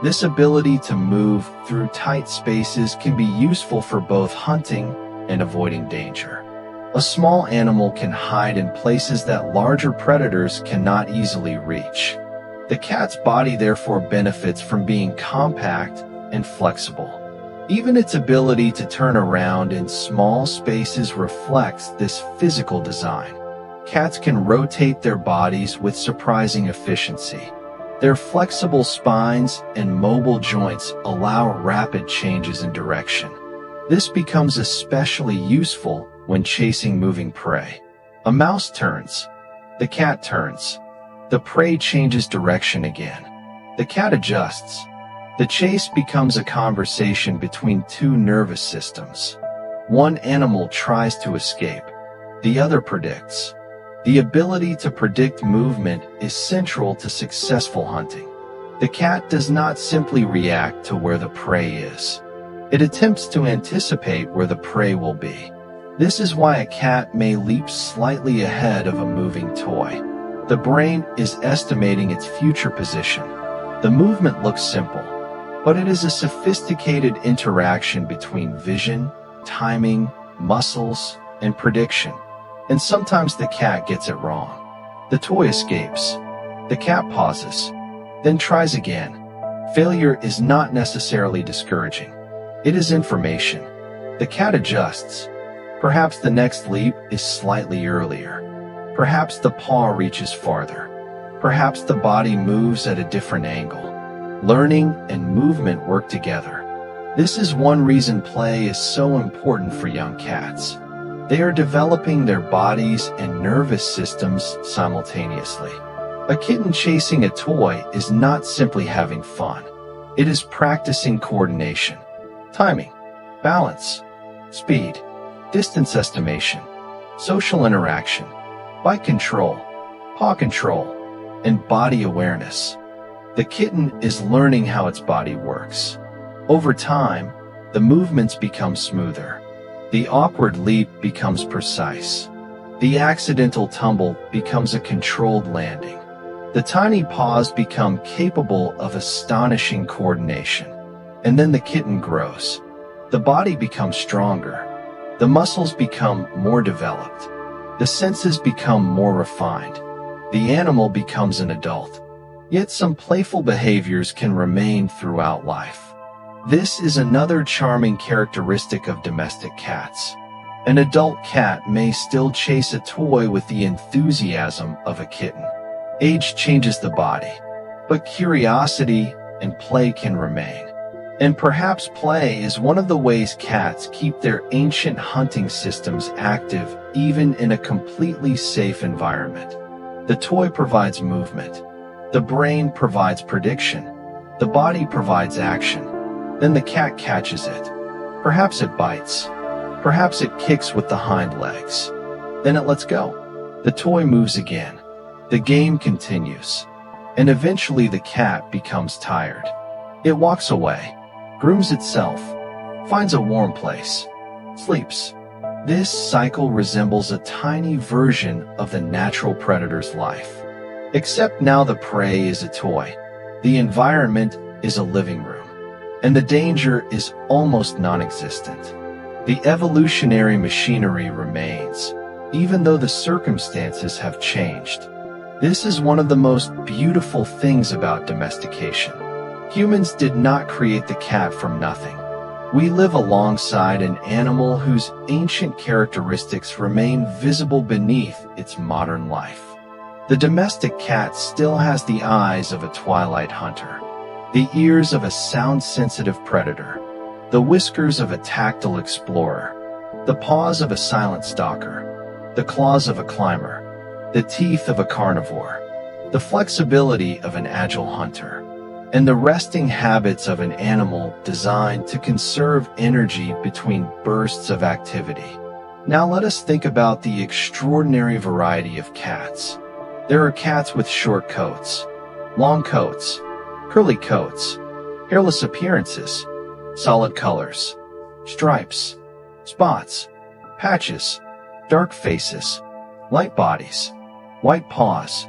This ability to move through tight spaces can be useful for both hunting and avoiding danger. A small animal can hide in places that larger predators cannot easily reach. The cat's body therefore benefits from being compact and flexible. Even its ability to turn around in small spaces reflects this physical design. Cats can rotate their bodies with surprising efficiency. Their flexible spines and mobile joints allow rapid changes in direction. This becomes especially useful when chasing moving prey. A mouse turns. The cat turns. The prey changes direction again. The cat adjusts. The chase becomes a conversation between two nervous systems. One animal tries to escape. The other predicts. The ability to predict movement is central to successful hunting. The cat does not simply react to where the prey is. It attempts to anticipate where the prey will be. This is why a cat may leap slightly ahead of a moving toy. The brain is estimating its future position. The movement looks simple, but it is a sophisticated interaction between vision, timing, muscles, and prediction. And sometimes the cat gets it wrong. The toy escapes. The cat pauses, then tries again. Failure is not necessarily discouraging. It is information. The cat adjusts. Perhaps the next leap is slightly earlier. Perhaps the paw reaches farther. Perhaps the body moves at a different angle. Learning and movement work together. This is one reason play is so important for young cats. They are developing their bodies and nervous systems simultaneously. A kitten chasing a toy is not simply having fun. It is practicing coordination, timing, balance, speed, distance estimation, social interaction, bite control, paw control, and body awareness. The kitten is learning how its body works. Over time, the movements become smoother. The awkward leap becomes precise. The accidental tumble becomes a controlled landing. The tiny paws become capable of astonishing coordination. And then the kitten grows. The body becomes stronger. The muscles become more developed. The senses become more refined. The animal becomes an adult. Yet some playful behaviors can remain throughout life. This is another charming characteristic of domestic cats. An adult cat may still chase a toy with the enthusiasm of a kitten. Age changes the body, but curiosity and play can remain. And perhaps play is one of the ways cats keep their ancient hunting systems active even in a completely safe environment. The toy provides movement. The brain provides prediction. The body provides action. Then the cat catches it. Perhaps it bites. Perhaps it kicks with the hind legs. Then it lets go. The toy moves again. The game continues. And eventually the cat becomes tired. It walks away, grooms itself, finds a warm place, sleeps. This cycle resembles a tiny version of the natural predator's life. Except now the prey is a toy. The environment is a living room. And the danger is almost non-existent. The evolutionary machinery remains, even though the circumstances have changed. This is one of the most beautiful things about domestication. Humans did not create the cat from nothing. We live alongside an animal whose ancient characteristics remain visible beneath its modern life. The domestic cat still has the eyes of a twilight hunter, the ears of a sound-sensitive predator, the whiskers of a tactile explorer, the paws of a silent stalker, the claws of a climber, the teeth of a carnivore, the flexibility of an agile hunter, and the resting habits of an animal designed to conserve energy between bursts of activity. Now let us think about the extraordinary variety of cats. There are cats with short coats, long coats, curly coats, hairless appearances, solid colors, stripes, spots, patches, dark faces, light bodies, white paws,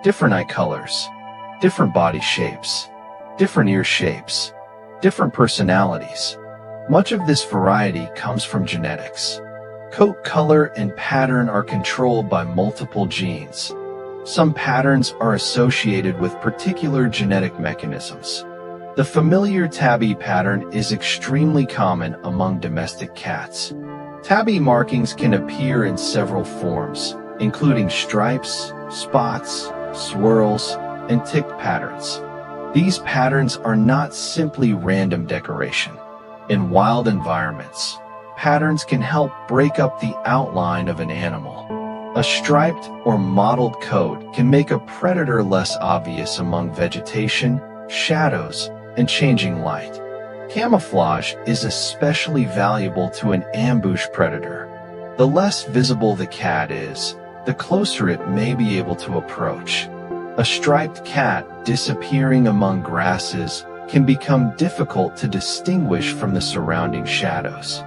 different eye colors, different body shapes, different ear shapes, different personalities. Much of this variety comes from genetics. Coat color and pattern are controlled by multiple genes. Some patterns are associated with particular genetic mechanisms. The familiar tabby pattern is extremely common among domestic cats. Tabby markings can appear in several forms, including stripes, spots, swirls, and tick patterns. These patterns are not simply random decoration. In wild environments, patterns can help break up the outline of an animal. A striped or mottled coat can make a predator less obvious among vegetation, shadows, and changing light. Camouflage is especially valuable to an ambush predator. The less visible the cat is, the closer it may be able to approach. A striped cat disappearing among grasses can become difficult to distinguish from the surrounding shadows.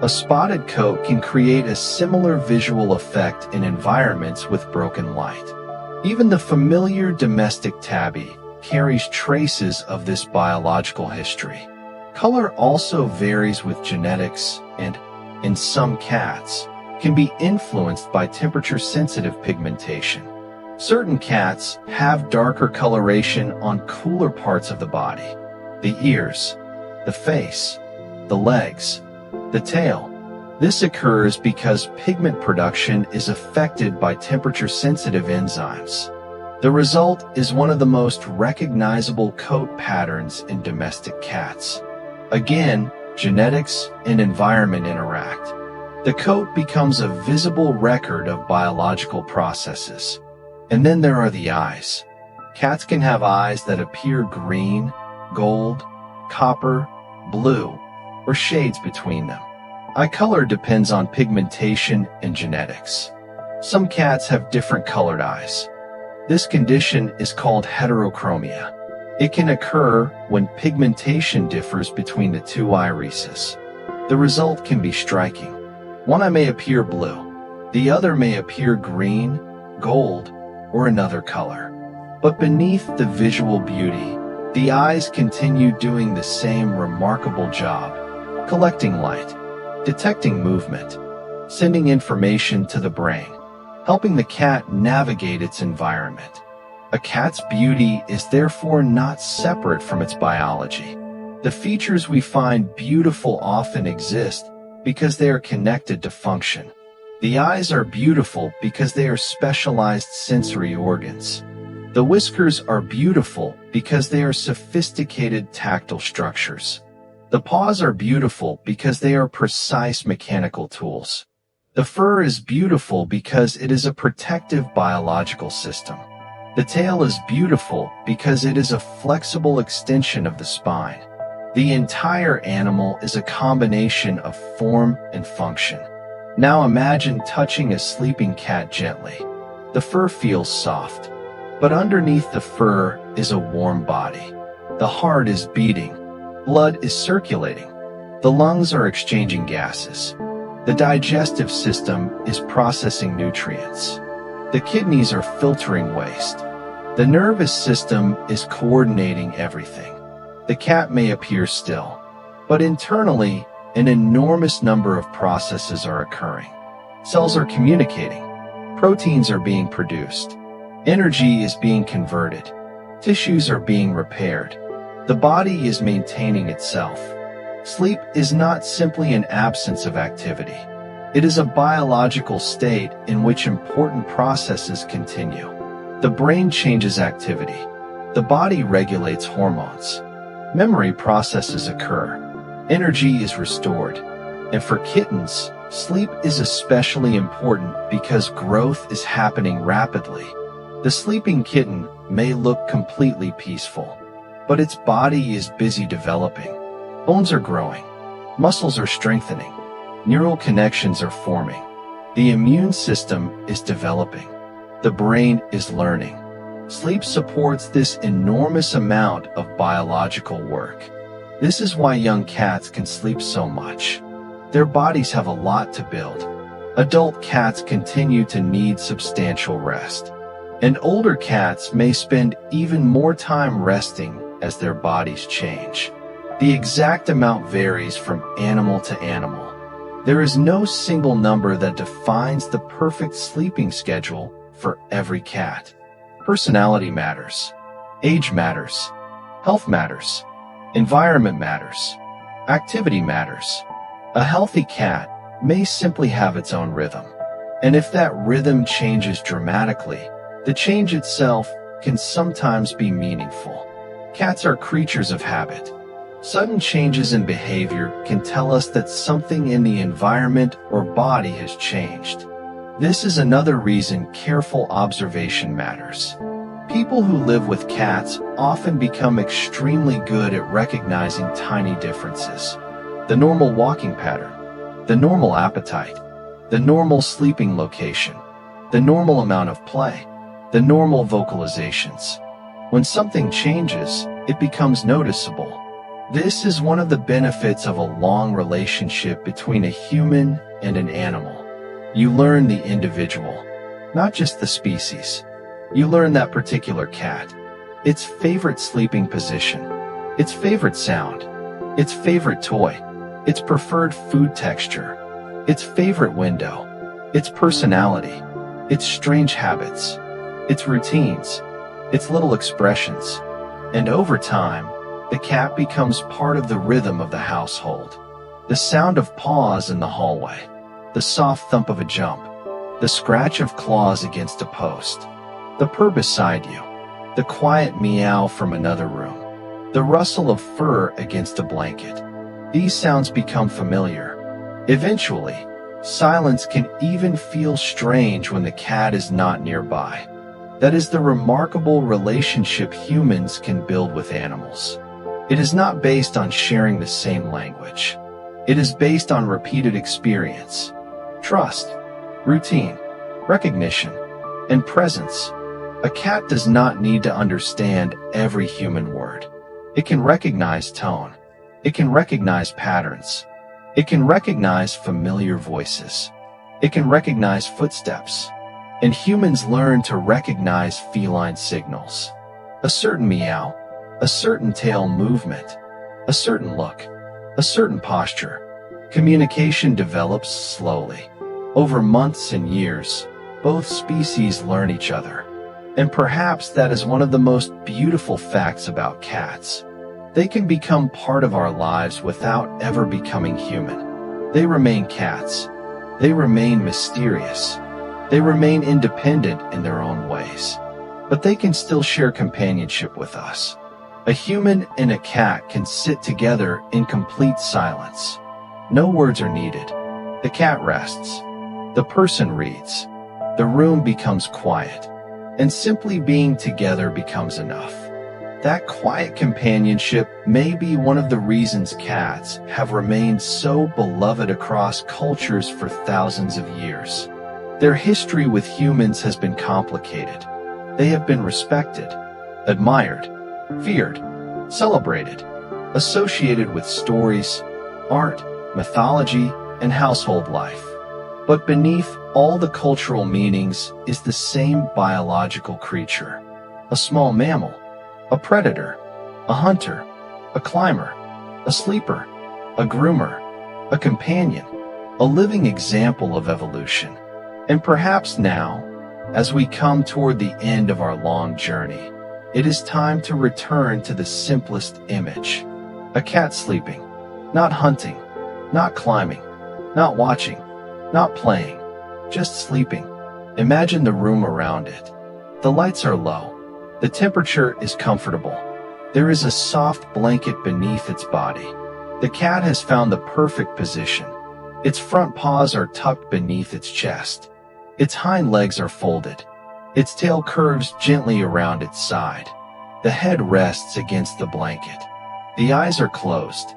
A spotted coat can create a similar visual effect in environments with broken light. Even the familiar domestic tabby carries traces of this biological history. Color also varies with genetics and, in some cats, can be influenced by temperature-sensitive pigmentation. Certain cats have darker coloration on cooler parts of the body. The ears, the face, the legs, the tail. This occurs because pigment production is affected by temperature-sensitive enzymes. The result is one of the most recognizable coat patterns in domestic cats. Again, genetics and environment interact. The coat becomes a visible record of biological processes. And then there are the eyes. Cats can have eyes that appear green, gold, copper, blue, or shades between them. Eye color depends on pigmentation and genetics. Some cats have different colored eyes. This condition is called heterochromia. It can occur when pigmentation differs between the two irises. The result can be striking. One eye may appear blue, the other may appear green, gold, or another color. But beneath the visual beauty, the eyes continue doing the same remarkable job, collecting light, detecting movement, sending information to the brain, helping the cat navigate its environment. A cat's beauty is therefore not separate from its biology. The features we find beautiful often exist because they are connected to function. The eyes are beautiful because they are specialized sensory organs. The whiskers are beautiful because they are sophisticated tactile structures. The paws are beautiful because they are precise mechanical tools. The fur is beautiful because it is a protective biological system. The tail is beautiful because it is a flexible extension of the spine. The entire animal is a combination of form and function. Now imagine touching a sleeping cat gently. The fur feels soft, but underneath the fur is a warm body. The heart is beating, blood is circulating, the lungs are exchanging gases. The digestive system is processing nutrients. The kidneys are filtering waste. The nervous system is coordinating everything. The cat may appear still, but internally, an enormous number of processes are occurring. Cells are communicating. Proteins are being produced. Energy is being converted. Tissues are being repaired. The body is maintaining itself. Sleep is not simply an absence of activity. It is a biological state in which important processes continue. The brain changes activity. The body regulates hormones. Memory processes occur. Energy is restored. And for kittens, sleep is especially important because growth is happening rapidly. The sleeping kitten may look completely peaceful, but its body is busy developing. Bones are growing. Muscles are strengthening. Neural connections are forming. The immune system is developing. The brain is learning. Sleep supports this enormous amount of biological work. This is why young cats can sleep so much. Their bodies have a lot to build. Adult cats continue to need substantial rest. And older cats may spend even more time resting as their bodies change. The exact amount varies from animal to animal. There is no single number that defines the perfect sleeping schedule for every cat. Personality matters. Age matters. Health matters. Environment matters. Activity matters. A healthy cat may simply have its own rhythm. And if that rhythm changes dramatically, the change itself can sometimes be meaningful. Cats are creatures of habit. Sudden changes in behavior can tell us that something in the environment or body has changed. This is another reason careful observation matters. People who live with cats often become extremely good at recognizing tiny differences. The normal walking pattern, the normal appetite, the normal sleeping location, the normal amount of play, the normal vocalizations. When something changes, it becomes noticeable. This is one of the benefits of a long relationship between a human and an animal. You learn the individual, not just the species. You learn that particular cat, its favorite sleeping position, its favorite sound, its favorite toy, its preferred food texture, its favorite window, its personality, its strange habits, its routines, its little expressions. And over time, the cat becomes part of the rhythm of the household. The sound of paws in the hallway, the soft thump of a jump, the scratch of claws against a post, the purr beside you, the quiet meow from another room, the rustle of fur against a blanket. These sounds become familiar. Eventually, silence can even feel strange when the cat is not nearby. That is the remarkable relationship humans can build with animals. It is not based on sharing the same language. It is based on repeated experience, trust, routine, recognition, and presence. A cat does not need to understand every human word. It can recognize tone. It can recognize patterns. It can recognize familiar voices. It can recognize footsteps. And humans learn to recognize feline signals. A certain meow, a certain tail movement, a certain look, a certain posture. Communication develops slowly. Over months and years, both species learn each other. And perhaps that is one of the most beautiful facts about cats. They can become part of our lives without ever becoming human. They remain cats. They remain mysterious. They remain independent in their own ways. But they can still share companionship with us. A human and a cat can sit together in complete silence. No words are needed. The cat rests. The person reads. The room becomes quiet. And simply being together becomes enough. That quiet companionship may be one of the reasons cats have remained so beloved across cultures for thousands of years. Their history with humans has been complicated. They have been respected, admired, feared, celebrated, associated with stories, art, mythology, and household life. But beneath all the cultural meanings is the same biological creature, a small mammal, a predator, a hunter, a climber, a sleeper, a groomer, a companion, a living example of evolution. And perhaps now, as we come toward the end of our long journey, it is time to return to the simplest image. A cat sleeping, not hunting, not climbing, not watching, not playing, just sleeping. Imagine the room around it. The lights are low. The temperature is comfortable. There is a soft blanket beneath its body. The cat has found the perfect position. Its front paws are tucked beneath its chest. Its hind legs are folded. Its tail curves gently around its side. The head rests against the blanket. The eyes are closed.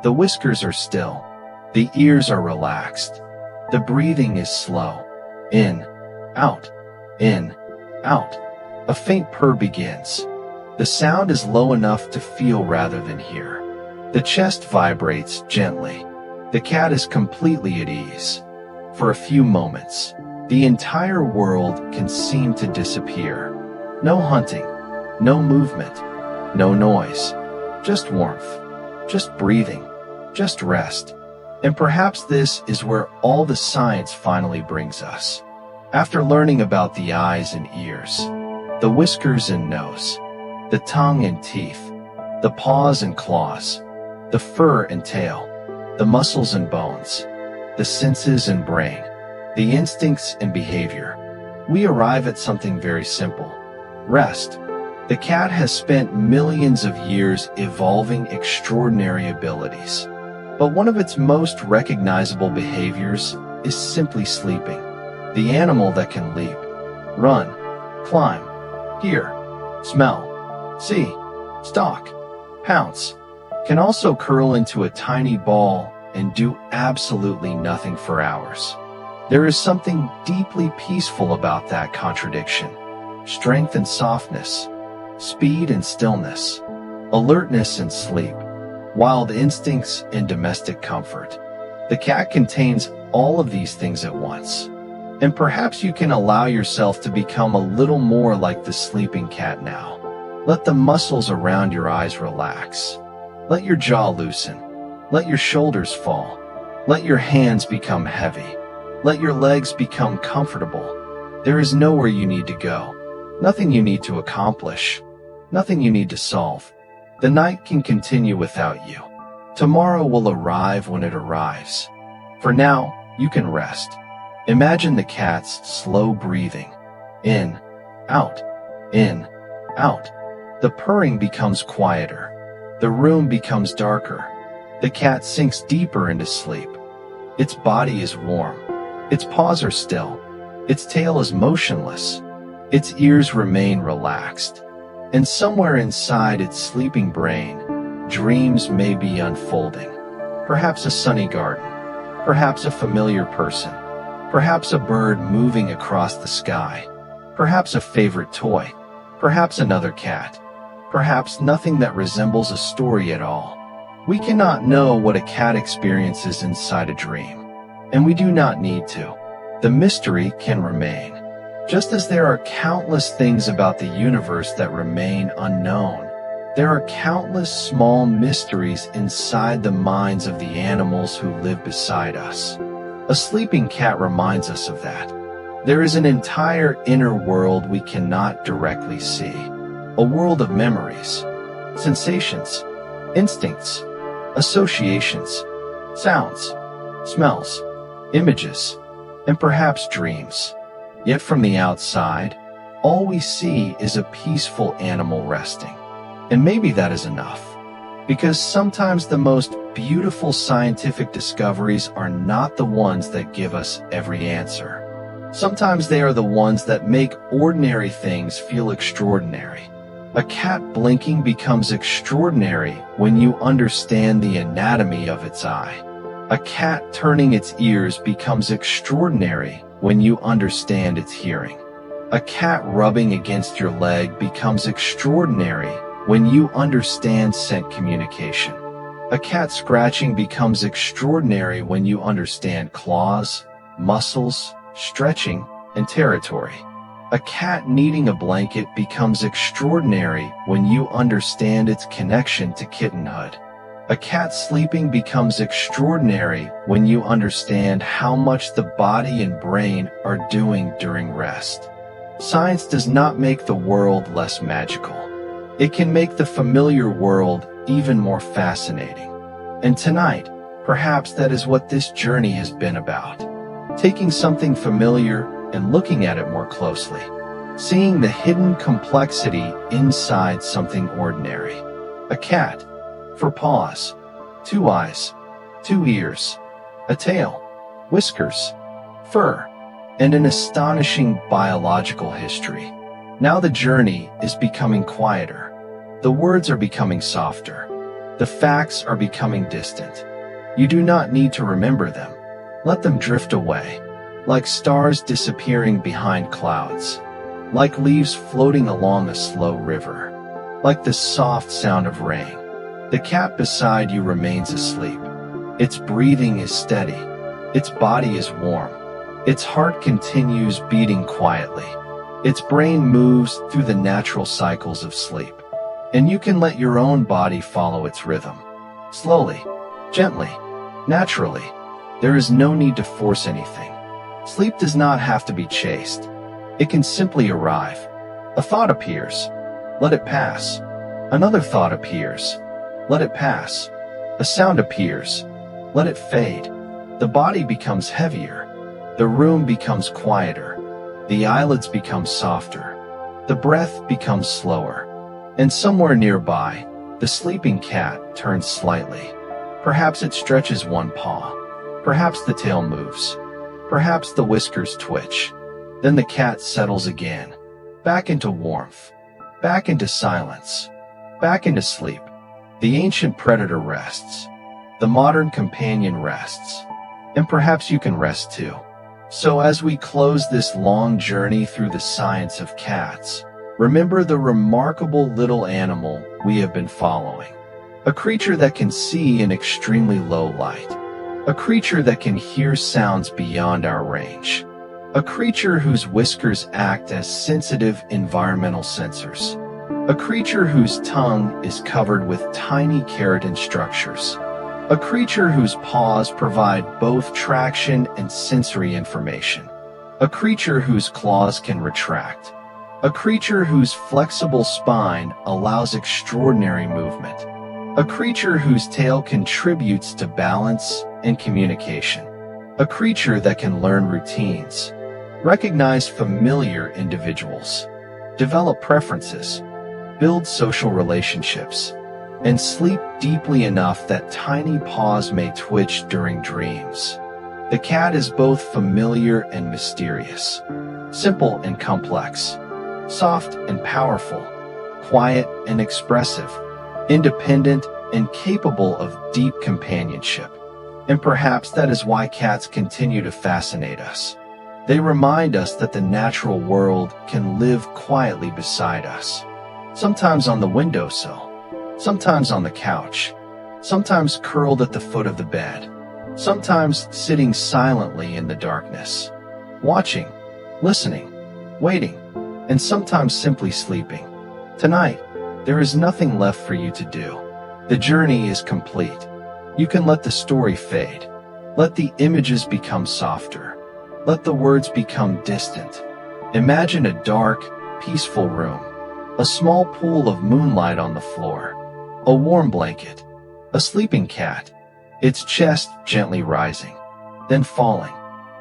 The whiskers are still. The ears are relaxed. The breathing is slow. In, out, in, out. A faint purr begins. The sound is low enough to feel rather than hear. The chest vibrates gently. The cat is completely at ease. For a few moments, the entire world can seem to disappear. No hunting, no movement, no noise. Just warmth, just breathing, just rest. And perhaps this is where all the science finally brings us. After learning about the eyes and ears, the whiskers and nose, the tongue and teeth, the paws and claws, the fur and tail, the muscles and bones, the senses and brain, the instincts and behavior, we arrive at something very simple: rest. The cat has spent millions of years evolving extraordinary abilities. But one of its most recognizable behaviors is simply sleeping. The animal that can leap, run, climb, hear, smell, see, stalk, pounce, can also curl into a tiny ball and do absolutely nothing for hours. There is something deeply peaceful about that contradiction. Strength and softness, speed and stillness, alertness and sleep, wild instincts and domestic comfort. The cat contains all of these things at once. And perhaps you can allow yourself to become a little more like the sleeping cat now. Let the muscles around your eyes relax. Let your jaw loosen. Let your shoulders fall. Let your hands become heavy. Let your legs become comfortable. There is nowhere you need to go. Nothing you need to accomplish. Nothing you need to solve. The night can continue without you. Tomorrow will arrive when it arrives. For now, you can rest. Imagine the cat's slow breathing. In, out, in, out. The purring becomes quieter. The room becomes darker. The cat sinks deeper into sleep. Its body is warm. Its paws are still. Its tail is motionless. Its ears remain relaxed. And somewhere inside its sleeping brain, dreams may be unfolding. Perhaps a sunny garden. Perhaps a familiar person. Perhaps a bird moving across the sky. Perhaps a favorite toy. Perhaps another cat. Perhaps nothing that resembles a story at all. We cannot know what a cat experiences inside a dream, and we do not need to. The mystery can remain. Just as there are countless things about the universe that remain unknown, there are countless small mysteries inside the minds of the animals who live beside us. A sleeping cat reminds us of that. There is an entire inner world we cannot directly see. A world of memories, sensations, instincts, associations, sounds, smells, images, and perhaps dreams. Yet from the outside, all we see is a peaceful animal resting. And maybe that is enough. Because sometimes the most beautiful scientific discoveries are not the ones that give us every answer. Sometimes they are the ones that make ordinary things feel extraordinary. A cat blinking becomes extraordinary when you understand the anatomy of its eye. A cat turning its ears becomes extraordinary when you understand its hearing. A cat rubbing against your leg becomes extraordinary when you understand scent communication. A cat scratching becomes extraordinary when you understand claws, muscles, stretching, and territory. A cat kneading a blanket becomes extraordinary when you understand its connection to kittenhood. A cat sleeping becomes extraordinary when you understand how much the body and brain are doing during rest. Science does not make the world less magical. It can make the familiar world even more fascinating. And tonight, perhaps that is what this journey has been about. Taking something familiar and looking at it more closely. Seeing the hidden complexity inside something ordinary. A cat. For paws, 2 eyes, 2 ears, a tail, whiskers, fur, and an astonishing biological history. Now the journey is becoming quieter. The words are becoming softer. The facts are becoming distant. You do not need to remember them. Let them drift away, like stars disappearing behind clouds, like leaves floating along a slow river, like the soft sound of rain. The cat beside you remains asleep. Its breathing is steady. Its body is warm. Its heart continues beating quietly. Its brain moves through the natural cycles of sleep. And you can let your own body follow its rhythm. Slowly, gently, naturally. There is no need to force anything. Sleep does not have to be chased. It can simply arrive. A thought appears. Let it pass. Another thought appears. Let it pass. A sound appears. Let it fade. The body becomes heavier. The room becomes quieter. The eyelids become softer. The breath becomes slower. And somewhere nearby, the sleeping cat turns slightly. Perhaps it stretches one paw. Perhaps the tail moves. Perhaps the whiskers twitch. Then the cat settles again. Back into warmth. Back into silence. Back into sleep. The ancient predator rests. The modern companion rests. And perhaps you can rest too. So as we close this long journey through the science of cats, remember the remarkable little animal we have been following. A creature that can see in extremely low light. A creature that can hear sounds beyond our range. A creature whose whiskers act as sensitive environmental sensors. A creature whose tongue is covered with tiny keratin structures. A creature whose paws provide both traction and sensory information. A creature whose claws can retract. A creature whose flexible spine allows extraordinary movement. A creature whose tail contributes to balance and communication. A creature that can learn routines, recognize familiar individuals, develop preferences, build social relationships, and sleep deeply enough that tiny paws may twitch during dreams. The cat is both familiar and mysterious, simple and complex, soft and powerful, quiet and expressive, independent and capable of deep companionship. And perhaps that is why cats continue to fascinate us. They remind us that the natural world can live quietly beside us. Sometimes on the windowsill, sometimes on the couch, sometimes curled at the foot of the bed, sometimes sitting silently in the darkness, watching, listening, waiting, and sometimes simply sleeping. Tonight, there is nothing left for you to do. The journey is complete. You can let the story fade. Let the images become softer. Let the words become distant. Imagine a dark, peaceful room. A small pool of moonlight on the floor. A warm blanket. A sleeping cat. Its chest gently rising. Then falling.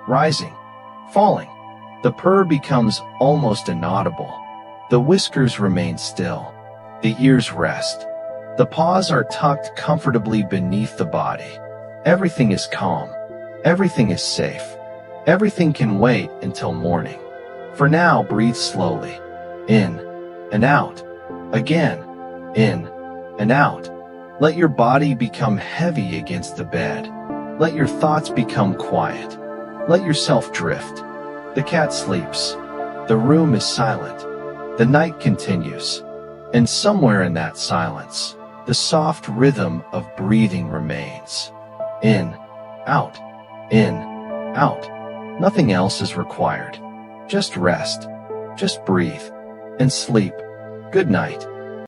Rising. Falling. The purr becomes almost inaudible. The whiskers remain still. The ears rest. The paws are tucked comfortably beneath the body. Everything is calm. Everything is safe. Everything can wait until morning. For now, breathe slowly. In and out. Again. In and out. Let your body become heavy against the bed. Let your thoughts become quiet. Let yourself drift. The cat sleeps. The room is silent. The night continues. And somewhere in that silence, the soft rhythm of breathing remains. In, out, in, out. Nothing else is required. Just rest. Just breathe. And sleep. Good night.